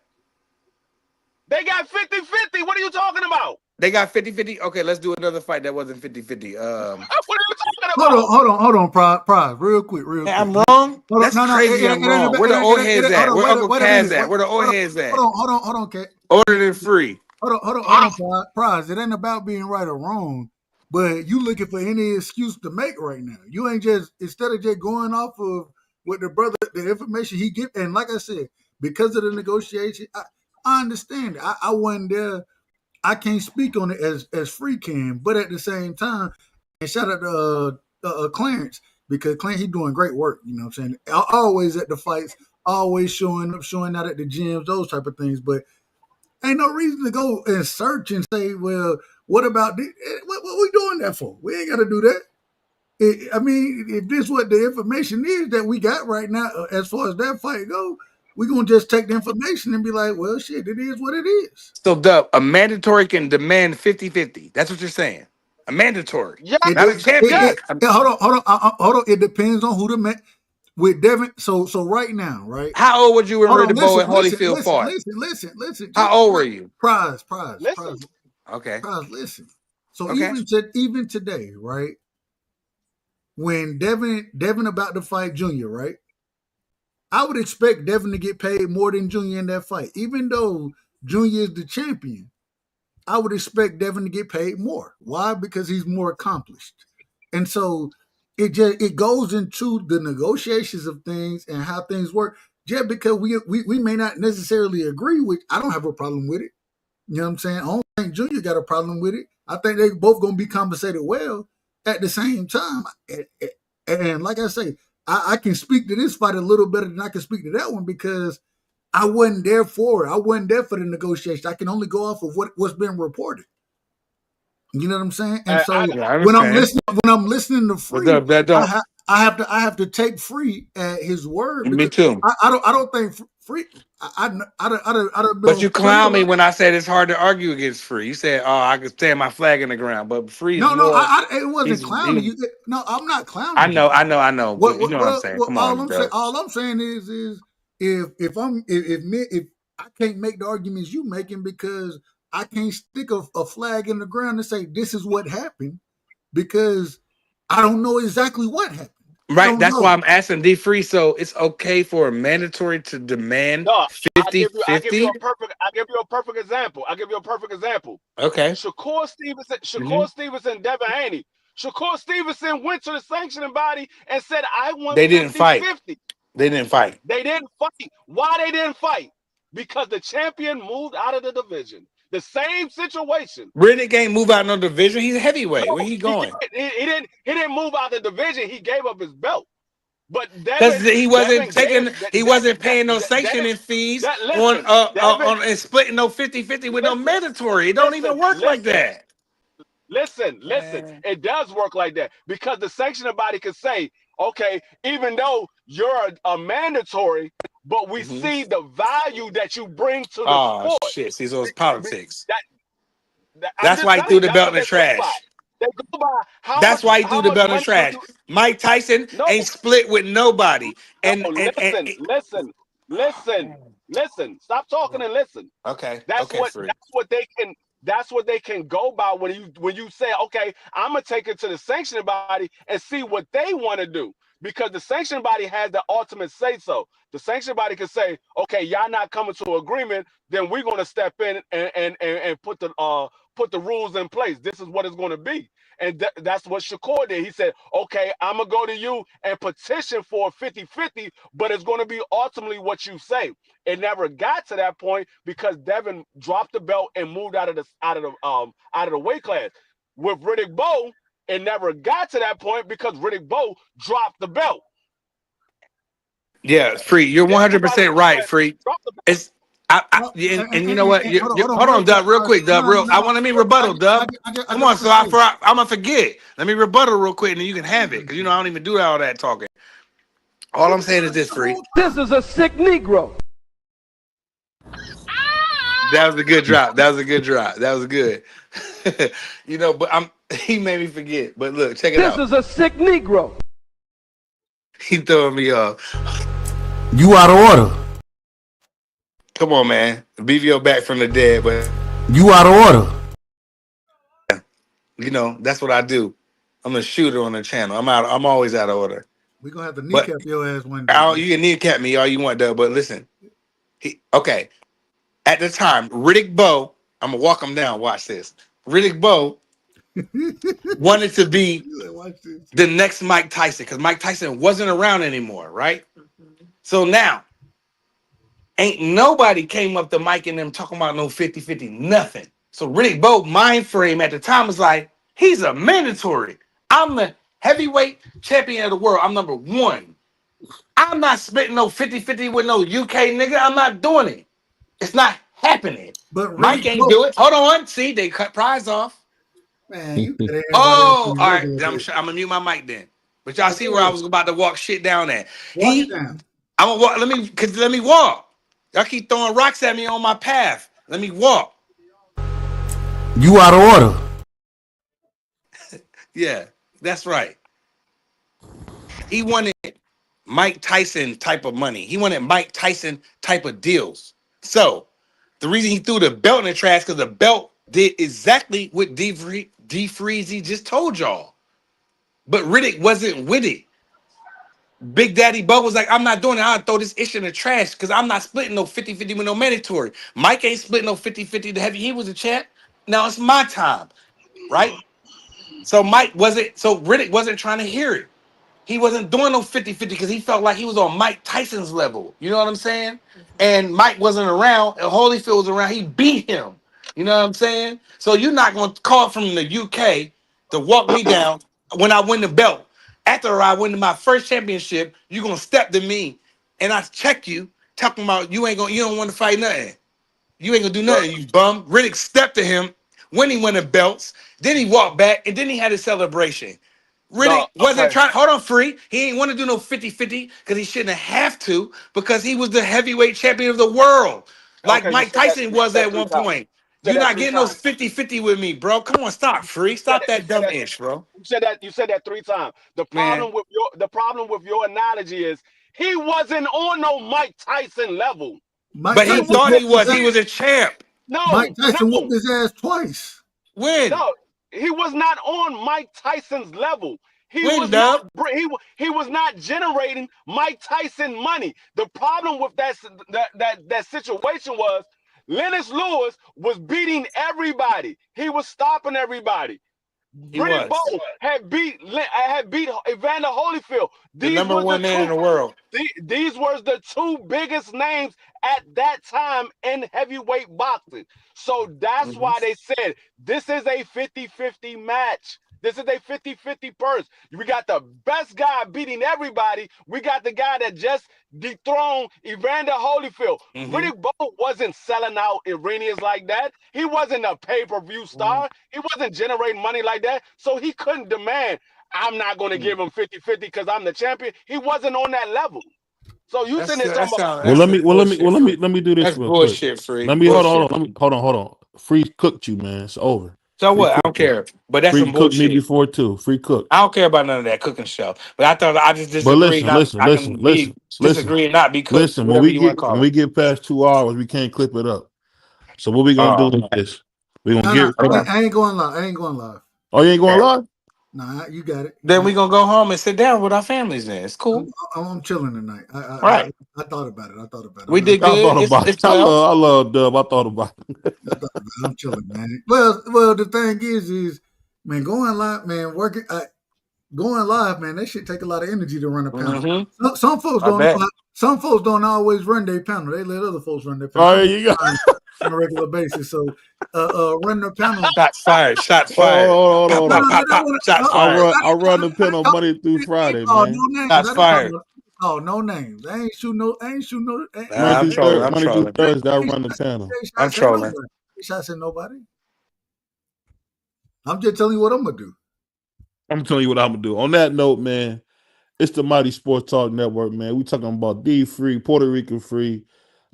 They got 50-50. What are you talking about? They got 50-50. Okay, let's do another fight that wasn't 50-50. What are you talking hold on, Prize, real quick. Man, I'm wrong. That's crazy. I'm wrong. Where the old heads at? Where Uncle Kaz at? Where the old heads at? Hold on, Cat. Ordered and free. Hold on, Prize. It ain't about being right or wrong, but you looking for any excuse to make right now. You ain't just, instead of just going off of what the brother, the information he give, and like I said, because of the negotiation, I understand it. I wasn't there. I can't speak on it as Free can, but at the same time, and shout out to Clarence, because Clarence, he doing great work. You know what I'm saying? Always at the fights, always showing up, showing out at the gyms, those type of things. But ain't no reason to go and search and say, well, what about this? What we doing that for? We ain't got to do that. I mean, if this what the information is that we got right now, as far as that fight go, we're going to just take the information and be like, well, shit, it is what it is. So, Dub, a mandatory can demand 50-50. That's what you're saying. A mandatory. Yeah, not a champion. Hold on. It depends on who the man with Devin. So right now, right? How old were you when Riddick and Holyfield fought? Listen. How old were you? Prize. Okay. Prize, listen. So Okay. even today, right? When Devin about to fight Junior, right? I would expect Devin to get paid more than Junior in that fight. Even though Junior is the champion, I would expect Devin to get paid more. Why? Because he's more accomplished. And so it goes into the negotiations of things and how things work. Just because we may not necessarily agree with, I don't have a problem with it. You know what I'm saying? I don't think Junior got a problem with it. I think they both gonna be compensated well at the same time. And like I say, I can speak to this fight a little better than I can speak to that one because I wasn't there for it. I wasn't there for the negotiation. I can only go off of what's been reported. You know what I'm saying? And so when I'm listening to Free, I have to take Free at his word. Me too. I don't think Free. I don't. But you clown me when I said it's hard to argue against Free. You said, "Oh, I could stand my flag in the ground," but Free. No, it wasn't clowning you. No, I'm not clowning. I know. But you know what I'm saying. Come on, all I'm saying is if I can't make the arguments you making because I can't stick a flag in the ground and say this is what happened because I don't know exactly what happened. Right. That's why I'm asking D Free. So it's okay for a mandatory to demand 50-50? I give you a perfect example. Okay. Shakur Stevenson, Devin Haney. Shakur Stevenson went to the sanctioning body and said, I want 50-50. They didn't fight. They didn't fight. Why they didn't fight? Because the champion moved out of the division. The same situation. Riddick ain't move out no division. He's a heavyweight. Where he going? He didn't move out the division. He gave up his belt. But because he wasn't paying no sanctioning fees and splitting no 50-50 with no mandatory. It don't even work like that. Listen. It does work like that because the sanctioning body can say, okay, even though you're a mandatory, but we see the value that you bring to the sport. Oh, shit. See, so it's politics. That's why he threw the belt in the trash. That's why he threw the belt in the trash. Mike Tyson ain't split with nobody. Listen. Stop talking and listen. Okay. That's what they can go by when you say, okay, I'm gonna take it to the sanctioning body and see what they want to do. Because the sanctioning body has the ultimate say so. The sanctioning body can say, okay, y'all not coming to agreement, then we're gonna step in and put the rules in place. This is what it's gonna be. And that's what Shakur did. He said, okay, I'm gonna go to you and petition for 50-50, but it's gonna be ultimately what you say. It never got to that point because Devin dropped the belt and moved out of the weight class. With Riddick Bowe, it never got to that point because Riddick Bowe dropped the belt. Yeah, Free. You're 100% right, Free. It's and you know what? Hold on, Dub, real quick, Dub. I want to rebuttal, Dub. Come on, so I'm gonna forget. Let me rebuttal real quick, and then you can have it because I don't even do all that talking. All I'm saying is this, Free. This is a sick Negro. That was a good drop. That was good. But he made me forget. But look, check it out. This is a sick Negro. He throwing me off. You out of order. Come on, man. BVO back from the dead, but you out of order. That's what I do. I'm a shooter on the channel. I'm always out of order. We're gonna have to But kneecap your ass one day. you can kneecap me all you want, Doug. But listen, okay. At the time, Riddick Bowe, I'm gonna walk him down. Watch this. Riddick Bowe wanted to be Watch this. the next Mike Tyson because Mike Tyson wasn't around anymore, right? So now, ain't nobody came up to Mike and them talking about no 50-50, nothing. So Riddick Bowe mind frame at the time was like, he's a mandatory. I'm the heavyweight champion of the world. I'm number one. I'm not splitting no 50-50 with no UK nigga. I'm not doing it. It's not happening. But Mike Riddick ain't Bowe, do it. Hold on. See, they cut prize off. man, you better everybody Oh, else all right. regular I'm day. gonna mute my mic then. But y'all see where I was about to walk shit down at. Walk it down. I'm gonna walk. Let me walk. Y'all keep throwing rocks at me on my path. Let me walk. You out of order. Yeah, that's right. He wanted Mike Tyson type of money. He wanted Mike Tyson type of deals. So the reason he threw the belt in the trash because the belt did exactly what D Freezy just told y'all. But Riddick wasn't with it. Big Daddy Bo was like, I'm not doing it. I'll throw this issue in the trash because I'm not splitting no 50-50 with no mandatory. Mike ain't splitting no 50-50 to heavy. He was a champ. Now it's my time, right? So Riddick wasn't trying to hear it. He wasn't doing no 50-50 because he felt like he was on Mike Tyson's level. You know what I'm saying? And Mike wasn't around, and Holyfield was around. He beat him. You know what I'm saying? So you're not going to call from the UK to walk me down when I win the belt. After I win my first championship, you're going to step to me, and I check you, talking about you don't want to fight nothing. You ain't going to do nothing, you bum. Riddick stepped to him when he won the belts. Then he walked back, and then he had a celebration. Riddick wasn't trying. Hold on, Free. He ain't want to do no 50-50 because he shouldn't have to because he was the heavyweight champion of the world. Like Mike Tyson was at one point. You're not getting those 50-50 with me, bro. Come on, stop, Free. Stop that dumb ish, bro. You said that 3 times. The problem with your analogy is he wasn't on no Mike Tyson level. But he thought he was. He was a champ. No, Mike Tyson whooped his ass twice. When? No, he was not on Mike Tyson's level. He When, was Dub? not. He was not generating Mike Tyson money. The problem with that situation was Lennox Lewis was beating everybody. He was stopping everybody. Riddick Bowe had beat Evander Holyfield. The number one man in the world. These were the two biggest names at that time in heavyweight boxing. So that's why they said this is a 50-50 match. This is a 50-50 purse. We got the best guy beating everybody. We got the guy that just dethroned Evander Holyfield. Riddick Bowe wasn't selling out arenas like that. He wasn't a pay-per-view star. He wasn't generating money like that. So he couldn't demand, I'm not going to give him 50-50 because I'm the champion. He wasn't on that level. So you sitting there talking about let me do this real bullshit, quick. Free. Let me hold on. Free cooked you, man. It's over. So Free what? I don't cooked you. care. But that's Free some cooked me bullshit. before too. Free cooked. I don't care about none of that cooking stuff. But I thought I just But disagree. listen. Disagree and not be cooked. Listen, when we get past 2 hours, we can't clip it up. So what we gonna do is this. We gonna I ain't going live. Oh, you ain't going live? Nah, you got it. Then we gonna go home and sit down with our families. Then it's cool. I'm chilling tonight. Right. I thought about it. We did I good. thought about it. I love Dub. I thought about it. I'm chilling, man. Well, the thing is, man, going live, man, going live, man, that shit take a lot of energy to run a panel. Some folks don't. Some folks don't always run their panel. They let other folks run their panel. Oh, you go. On a regular basis. So, run the panel. Shots fired. Shots fired. Hold on. Shots fired. I run the panel Monday through Friday, Oh, man. no names. Shots fired. Oh, no names. I ain't shooting no. Monday through Thursday, I run the panel. I'm trolling. Shots at nobody. I'm just telling you what I'm gonna do. I'm telling you what I'm gonna do. On that note, man, it's the Mighty Sports Talk Network, man. We talking about D Free, Puerto Rican Free,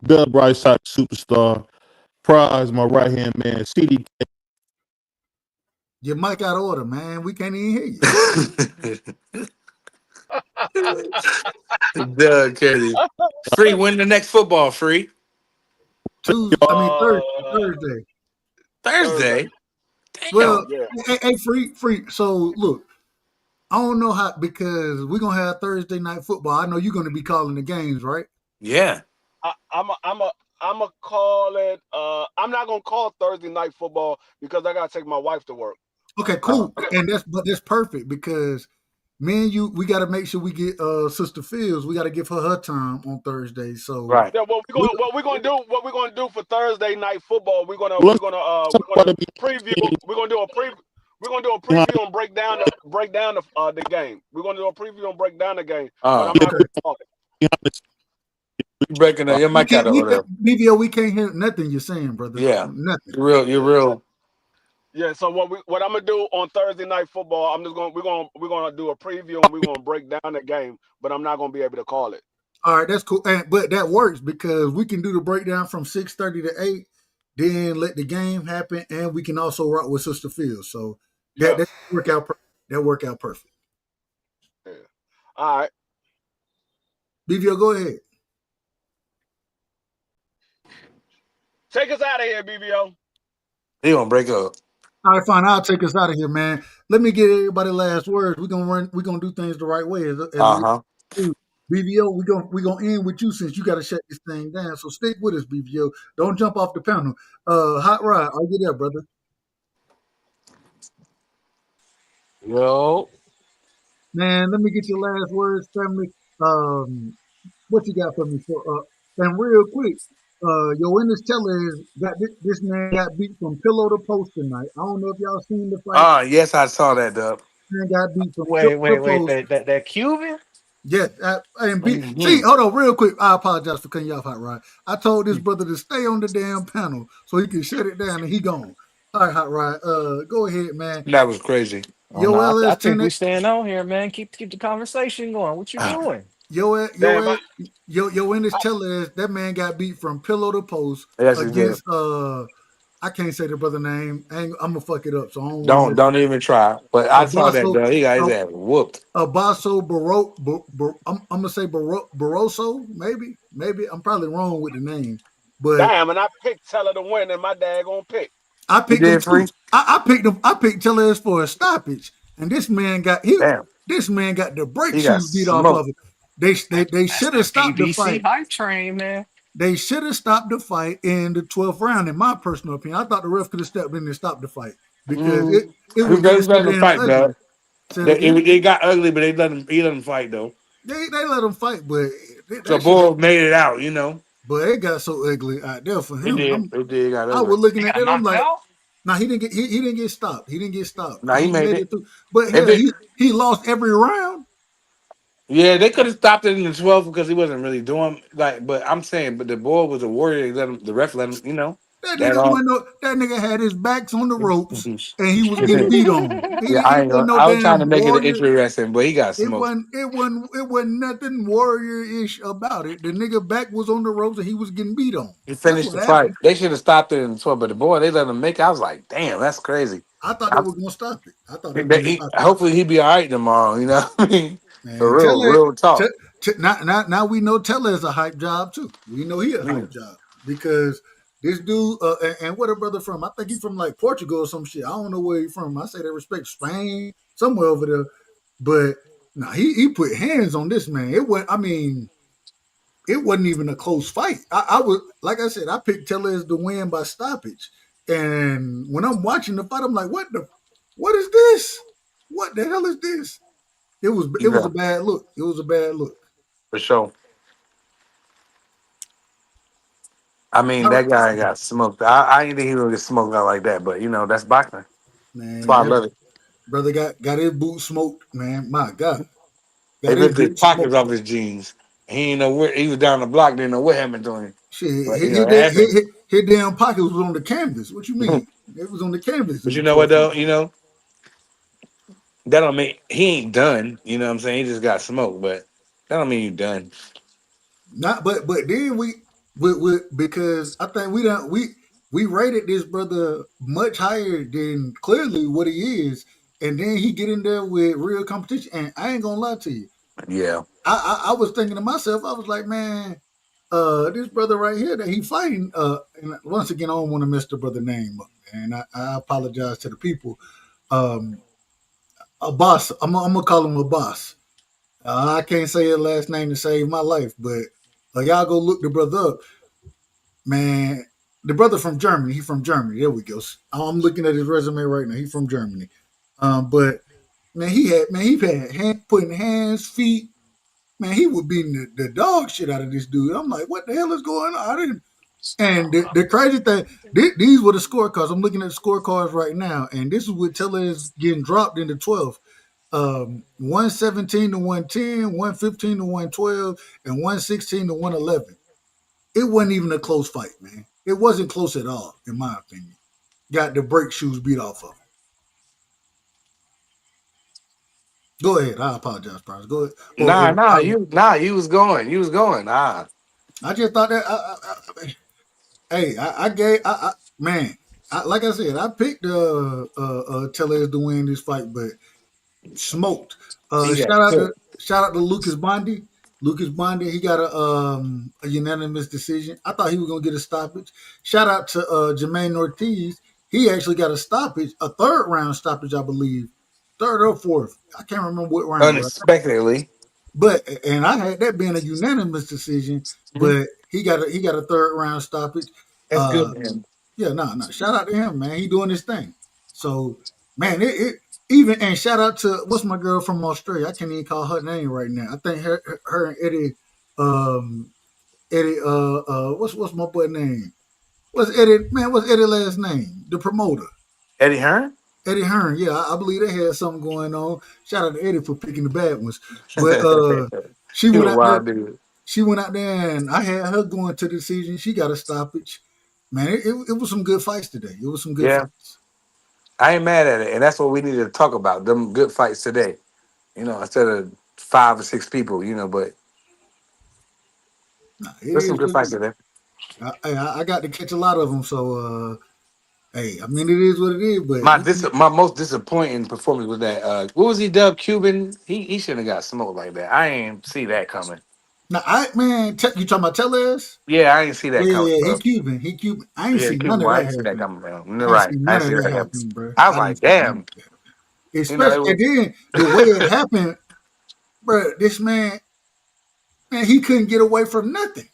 Dub Brightside Superstar, Prize, my right hand man, CDK. Your mic out of order, man. We can't even hear you. Doug Kennedy. Free, when the next football, Free? Thursday. Thursday? Damn. Well, hey, free. So look, I don't know how, because we're gonna have Thursday night football. I know you're gonna be calling the games, right? Yeah. I'm a call it. I'm not gonna call Thursday night football because I gotta take my wife to work. Okay, cool. And that's perfect, because me and you, we got to make sure we get Sister Fields. We got to give her time on Thursday. So Right. Yeah, what we're gonna do for Thursday night football? We're gonna preview. We're gonna do a preview. We're gonna do a preview and break down the game. We're gonna do a preview and break down the game. But I'm not gonna call it. You breaking up your we mic out can't, over there. BVO, we can't hear nothing you're saying, brother. Yeah. Nothing. You're real. Yeah. So what I'm gonna do on Thursday night football? We're gonna do a preview and we're gonna break down the game. But I'm not gonna be able to call it. All right, that's cool. But that works, because we can do the breakdown from 6:30 to 8, then let the game happen, and we can also rock with Sister Fields. So that work out. That work out perfect. Yeah. All right. BVO, go ahead. Take us out of here, BVO. He gonna break up. All right, fine. I'll take us out of here, man. Let me get everybody last words. We're gonna do things the right way. As BVO, we're gonna end with you, since you gotta shut this thing down. So stick with us, BVO. Don't jump off the panel. Hot Rod, are you there, brother? Yo. Man, let me get your last words, family. What you got for me? So, and real quick, your Ennis Teller got this man got beat from pillow to post tonight. I don't know if y'all seen the fight. Yes, I saw that, Dub. Man got beat from pillow to post. That Cuban? Yes, see, hold on, real quick. I apologize for cutting you off, Hot Rod. I told this brother to stay on the damn panel so he can shut it down, and he gone. All right, Hot Rod. Go ahead, man. That was crazy. I think we staying on here, man. Keep the conversation going. What you doing? Your Ennis Teller, that man got beat from pillow to post against I can't say the brother name. I'm gonna fuck it up. So I don't even try. But I saw that, though. He got his ass whooped. Abaso I'm gonna say Barroso, maybe. I'm probably wrong with the name. But damn, and I picked Teller to win in my daggone pick. I picked him too. I picked Teller for a stoppage, and this man got the brake shoes beat off of him. They should have stopped the fight. Hype train, man. They should have stopped the fight in the 12th round, in my personal opinion. I thought the ref could have stepped in and stopped the fight, because it was just fight, ugly. It got ugly, but he let him fight, though. They let him fight, but the bull made it out, But it got so ugly out there for him. It did. Got ugly. I was looking at it. I'm like, no, he didn't get. He didn't get stopped. He didn't get stopped. No, he made it through. But he lost every round. Yeah, they could have stopped it in the 12th because he wasn't really doing But I'm saying, but the boy was a warrior. The ref let him. That nigga had his backs on the ropes and he was getting beat on. I was trying to make it interesting, but he got smoked. It wasn't nothing warrior-ish about it. The nigga back was on the ropes and he was getting beat on. He finished the fight. They should have stopped it in the 12th, but the boy, they let him make it. I was like, damn, that's crazy. I thought they were gonna stop it. I thought hopefully he'd be all right tomorrow. You know what I mean? Man, for real talk. Now we know Teller is a hype job too. We know he a hype job because this dude and what a brother from? I think he's from like Portugal or some shit. I don't know where he's from. I say that respect Spain, somewhere over there. But he put hands on this man. It wasn't even a close fight. I was like I said, I picked Teller as the win by stoppage. And when I'm watching the fight, I'm like, what is this? What the hell is this? It was a bad look. It was a bad look. For sure. I mean, that guy got smoked. I didn't think he was gonna get smoked out like that, but that's boxing. Man, that's why I love it. Brother got his boot smoked, man. My God. They ripped his pockets off his jeans. He didn't know where he was down the block, didn't know what happened to him. Shit, his damn pocket was on the canvas. What you mean? It was on the canvas. But you know what though? That don't mean he ain't done. You know what I'm saying? He just got smoked, but that don't mean you done. But then we because I think we rated this brother much higher than clearly what he is, and then he get in there with real competition. And I ain't gonna lie to you. Yeah. I was thinking to myself, I was like, man, this brother right here that he fighting, and once again I don't want to mess the brother name up, and I apologize to the people. a boss. I'm gonna call him a boss. I can't say his last name to save my life, but y'all go look the brother up, man. The brother from Germany. He from Germany. There we go. I'm looking at his resume right now. He from Germany. But man, he had putting hands, feet. Man, he was beating the dog shit out of this dude. I'm like, what the hell is going on? I didn't. And the crazy thing, these were the scorecards. I'm looking at the scorecards right now, and this is what Taylor is getting dropped into 12. 117 to 110, 115 to 112, and 116 to 111. It wasn't even a close fight, man. It wasn't close at all, in my opinion. Got the brake shoes beat off of him. Go ahead. I apologize, Bryce. Go ahead. You was going. Nah. I just thought that. Man. Like I said, I picked Tellez to win this fight, but smoked. Shout out to Lucas Bondi. Lucas Bondi, he got a unanimous decision. I thought he was gonna get a stoppage. Shout out to Jermaine Ortiz. He actually got a stoppage, a third round stoppage, I believe, third or fourth. I can't remember what round. Unexpectedly. But I had that being a unanimous decision, but he got a third round stoppage. That's good, man. Yeah, no. Shout out to him, man. He doing his thing. So, man, and shout out to what's my girl from Australia? I can't even call her name right now. I think her and Eddie, what's my boy name? What's Eddie's last name? The promoter. Eddie Hearn? Eddie Hearn, yeah, I believe they had something going on. Shout out to Eddie for picking the bad ones. But she went out there and I had her going to the decision. She got a stoppage. Man, it was some good fights today. It was some good fights. I ain't mad at it, and that's what we need to talk about, them good fights today. Instead of 5 or 6 people, but there's some good fights today. I got to catch a lot of them, so hey, I mean, it is what it is. But my most disappointing performance was that what was he dubbed Cuban? He shouldn't have got smoked like that. I ain't see that coming. Now, you talking about Tellez? Yeah, I ain't see that coming. Yeah, he Cuban. I ain't see none of that happen. You're right. I ain't see that happen, bro. I was like, damn. Especially, and then the way it happened, bro. This man, he couldn't get away from nothing.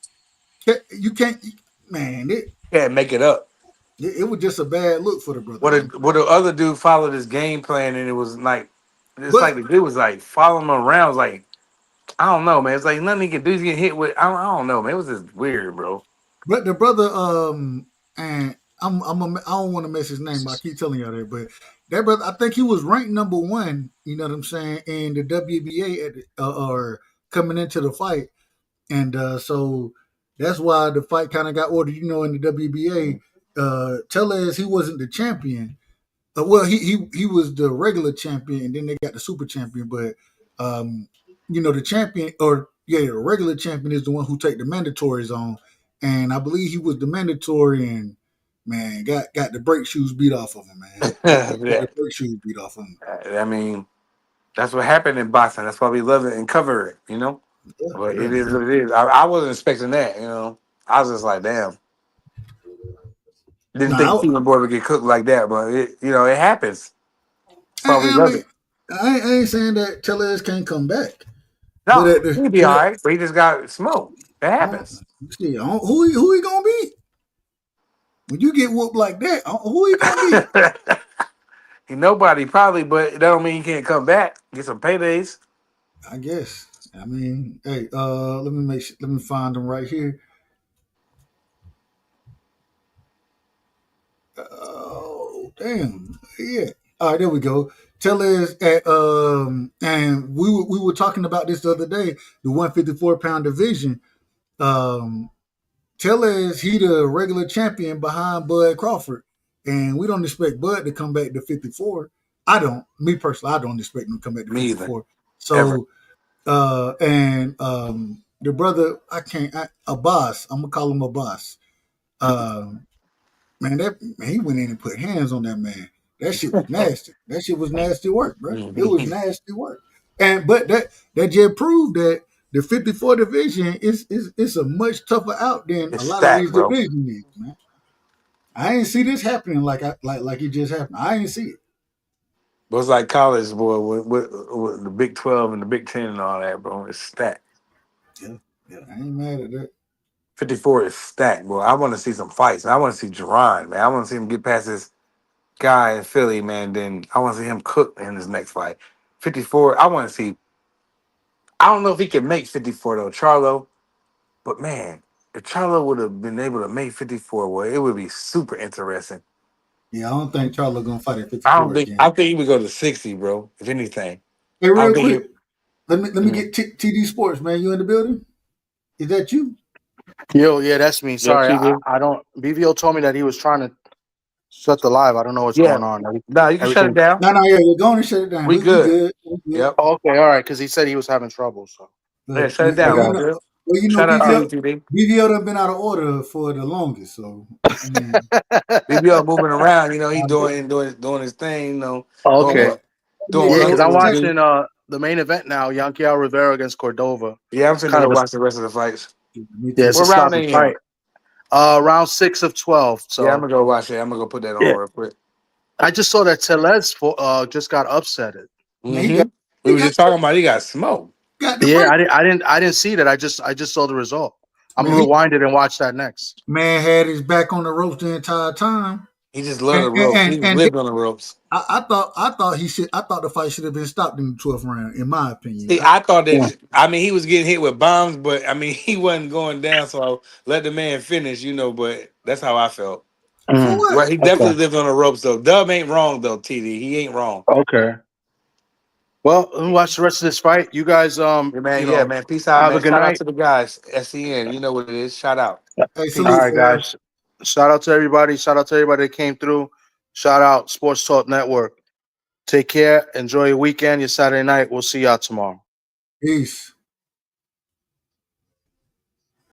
You can't, man. Can't make it up. It was just a bad look for the brother. What the other dude followed his game plan, and it was like, like the dude was like following him around. It was like, I don't know, man. It's like nothing he can do. He's getting hit with. I don't know, man. It was just weird, bro. But the brother, and I don't want to mess his name, but I keep telling y'all that. But that brother, I think he was ranked number 1. You know what I'm saying? In the WBA or coming into the fight, and so that's why the fight kind of got ordered. In the WBA, Tellez, he wasn't the champion. Well, he was the regular champion, and then they got the super champion. But the champion, the regular champion is the one who take the mandatories on, and I believe he was the mandatory, and man, got the brake shoes beat off of him, man. Got the brake shoes beat off of him. I mean, that's what happened in boxing. That's why we love it and cover it, But it is what it is. I wasn't expecting that, I was just like, damn. Didn't think Cuban boy would get cooked like that, but it happens. That's why we love it. I ain't saying that Tellez can't come back. No, he'd be all right, but he just got smoked. It happens. Who he gonna be? When you get whooped like that, who he gonna be? Nobody probably, but that don't mean he can't come back. Get some paydays. I guess. I mean, hey, let me find them right here. Oh, damn. Yeah. All right, there we go. Tellez at and we were talking about this the other day, the 154-pound division. Tellez, he the regular champion behind Bud Crawford, and we don't expect Bud to come back to 54. Me personally, I don't expect him to come back to 54. So, the brother, Abbas, I'm gonna call him Abbas. Man, he went in and put hands on that man. That shit was nasty. That shit was nasty work, bro. It was nasty work. But that just proved that the 54 division is a much tougher out than a lot of these divisions, man. I ain't see this happening like it just happened. I ain't see it. But it's like college, boy, with the Big 12 and the Big 10 and all that, bro. It's stacked. Yeah, I ain't mad at that. 54 is stacked, boy. I want to see some fights. I want to see Jerron, man. I want to see him get past this guy in Philly, man. Then I want to see him cook in his next fight. 54, I want to see. I don't know if he can make 54 though, Charlo. But man, if Charlo would have been able to make 54, well, it would be super interesting. Yeah, I don't think Charlo gonna fight at 54 I don't think. again. I think he would go to 60, bro. If anything, Hey, I real don't think quick, let me get TD Sports, man. You in the building? Is that you? Yo, yeah, that's me. Yeah, Sorry, TV. I don't. BVO told me that he was trying to shut the live. I don't know what's Yeah. going on. Nah, you can shut it Everything. down. No, yeah, you're going to shut it down. We We good. good. We good. Yep. Oh, okay, all right, because he said he was having trouble. So Yeah, shut it down. got We it. good. Well, you know, Shout out to you, BVO, TV. BVO done been out of order for the longest. So, I mean, BBL moving around. You know, he doing his thing. You know, doing Okay. what doing Yeah, what because I'm Hustle do. watching the main event now, Yanquiao Rivera against Cordova. Yeah, I'm It's finna kind go of a watch the rest of the fights. me yeah, too. it's a What round sloppy they in? fight. Round 6 of 12. Yeah, I'm So gonna go watch it. I'm gonna go put that on yeah, real quick. I just saw that Telez just got upsetted. Man, he Mm-hmm. got We was just talking about he got smoked. the Yeah, break. I didn't see that. I just saw the result. I'm Man, gonna rewind it and watch that next. man had his back on the ropes the entire time. He just loved the ropes. He And lived on the ropes. I thought the fight should have been stopped in the 12th round, in my opinion. See, I thought that. I mean, he was getting hit with bombs, but I mean, he wasn't going down. So I let the man finish, you know. But that's how I felt. For what? Well, he definitely lived on the ropes, though. Dub ain't wrong, though. TD, he ain't wrong. Okay. Well, let me watch the rest of this fight. You guys, Yeah, man. Man, peace out, have man. a good Shout out night. to the guys. SCN, you know what it is. Shout out. Hey, All salute, right, fam. guys. Shout out to everybody. Shout out to everybody that came through. Shout out Sports Talk Network. Take care. Enjoy your weekend, your Saturday night. We'll see y'all tomorrow. Peace.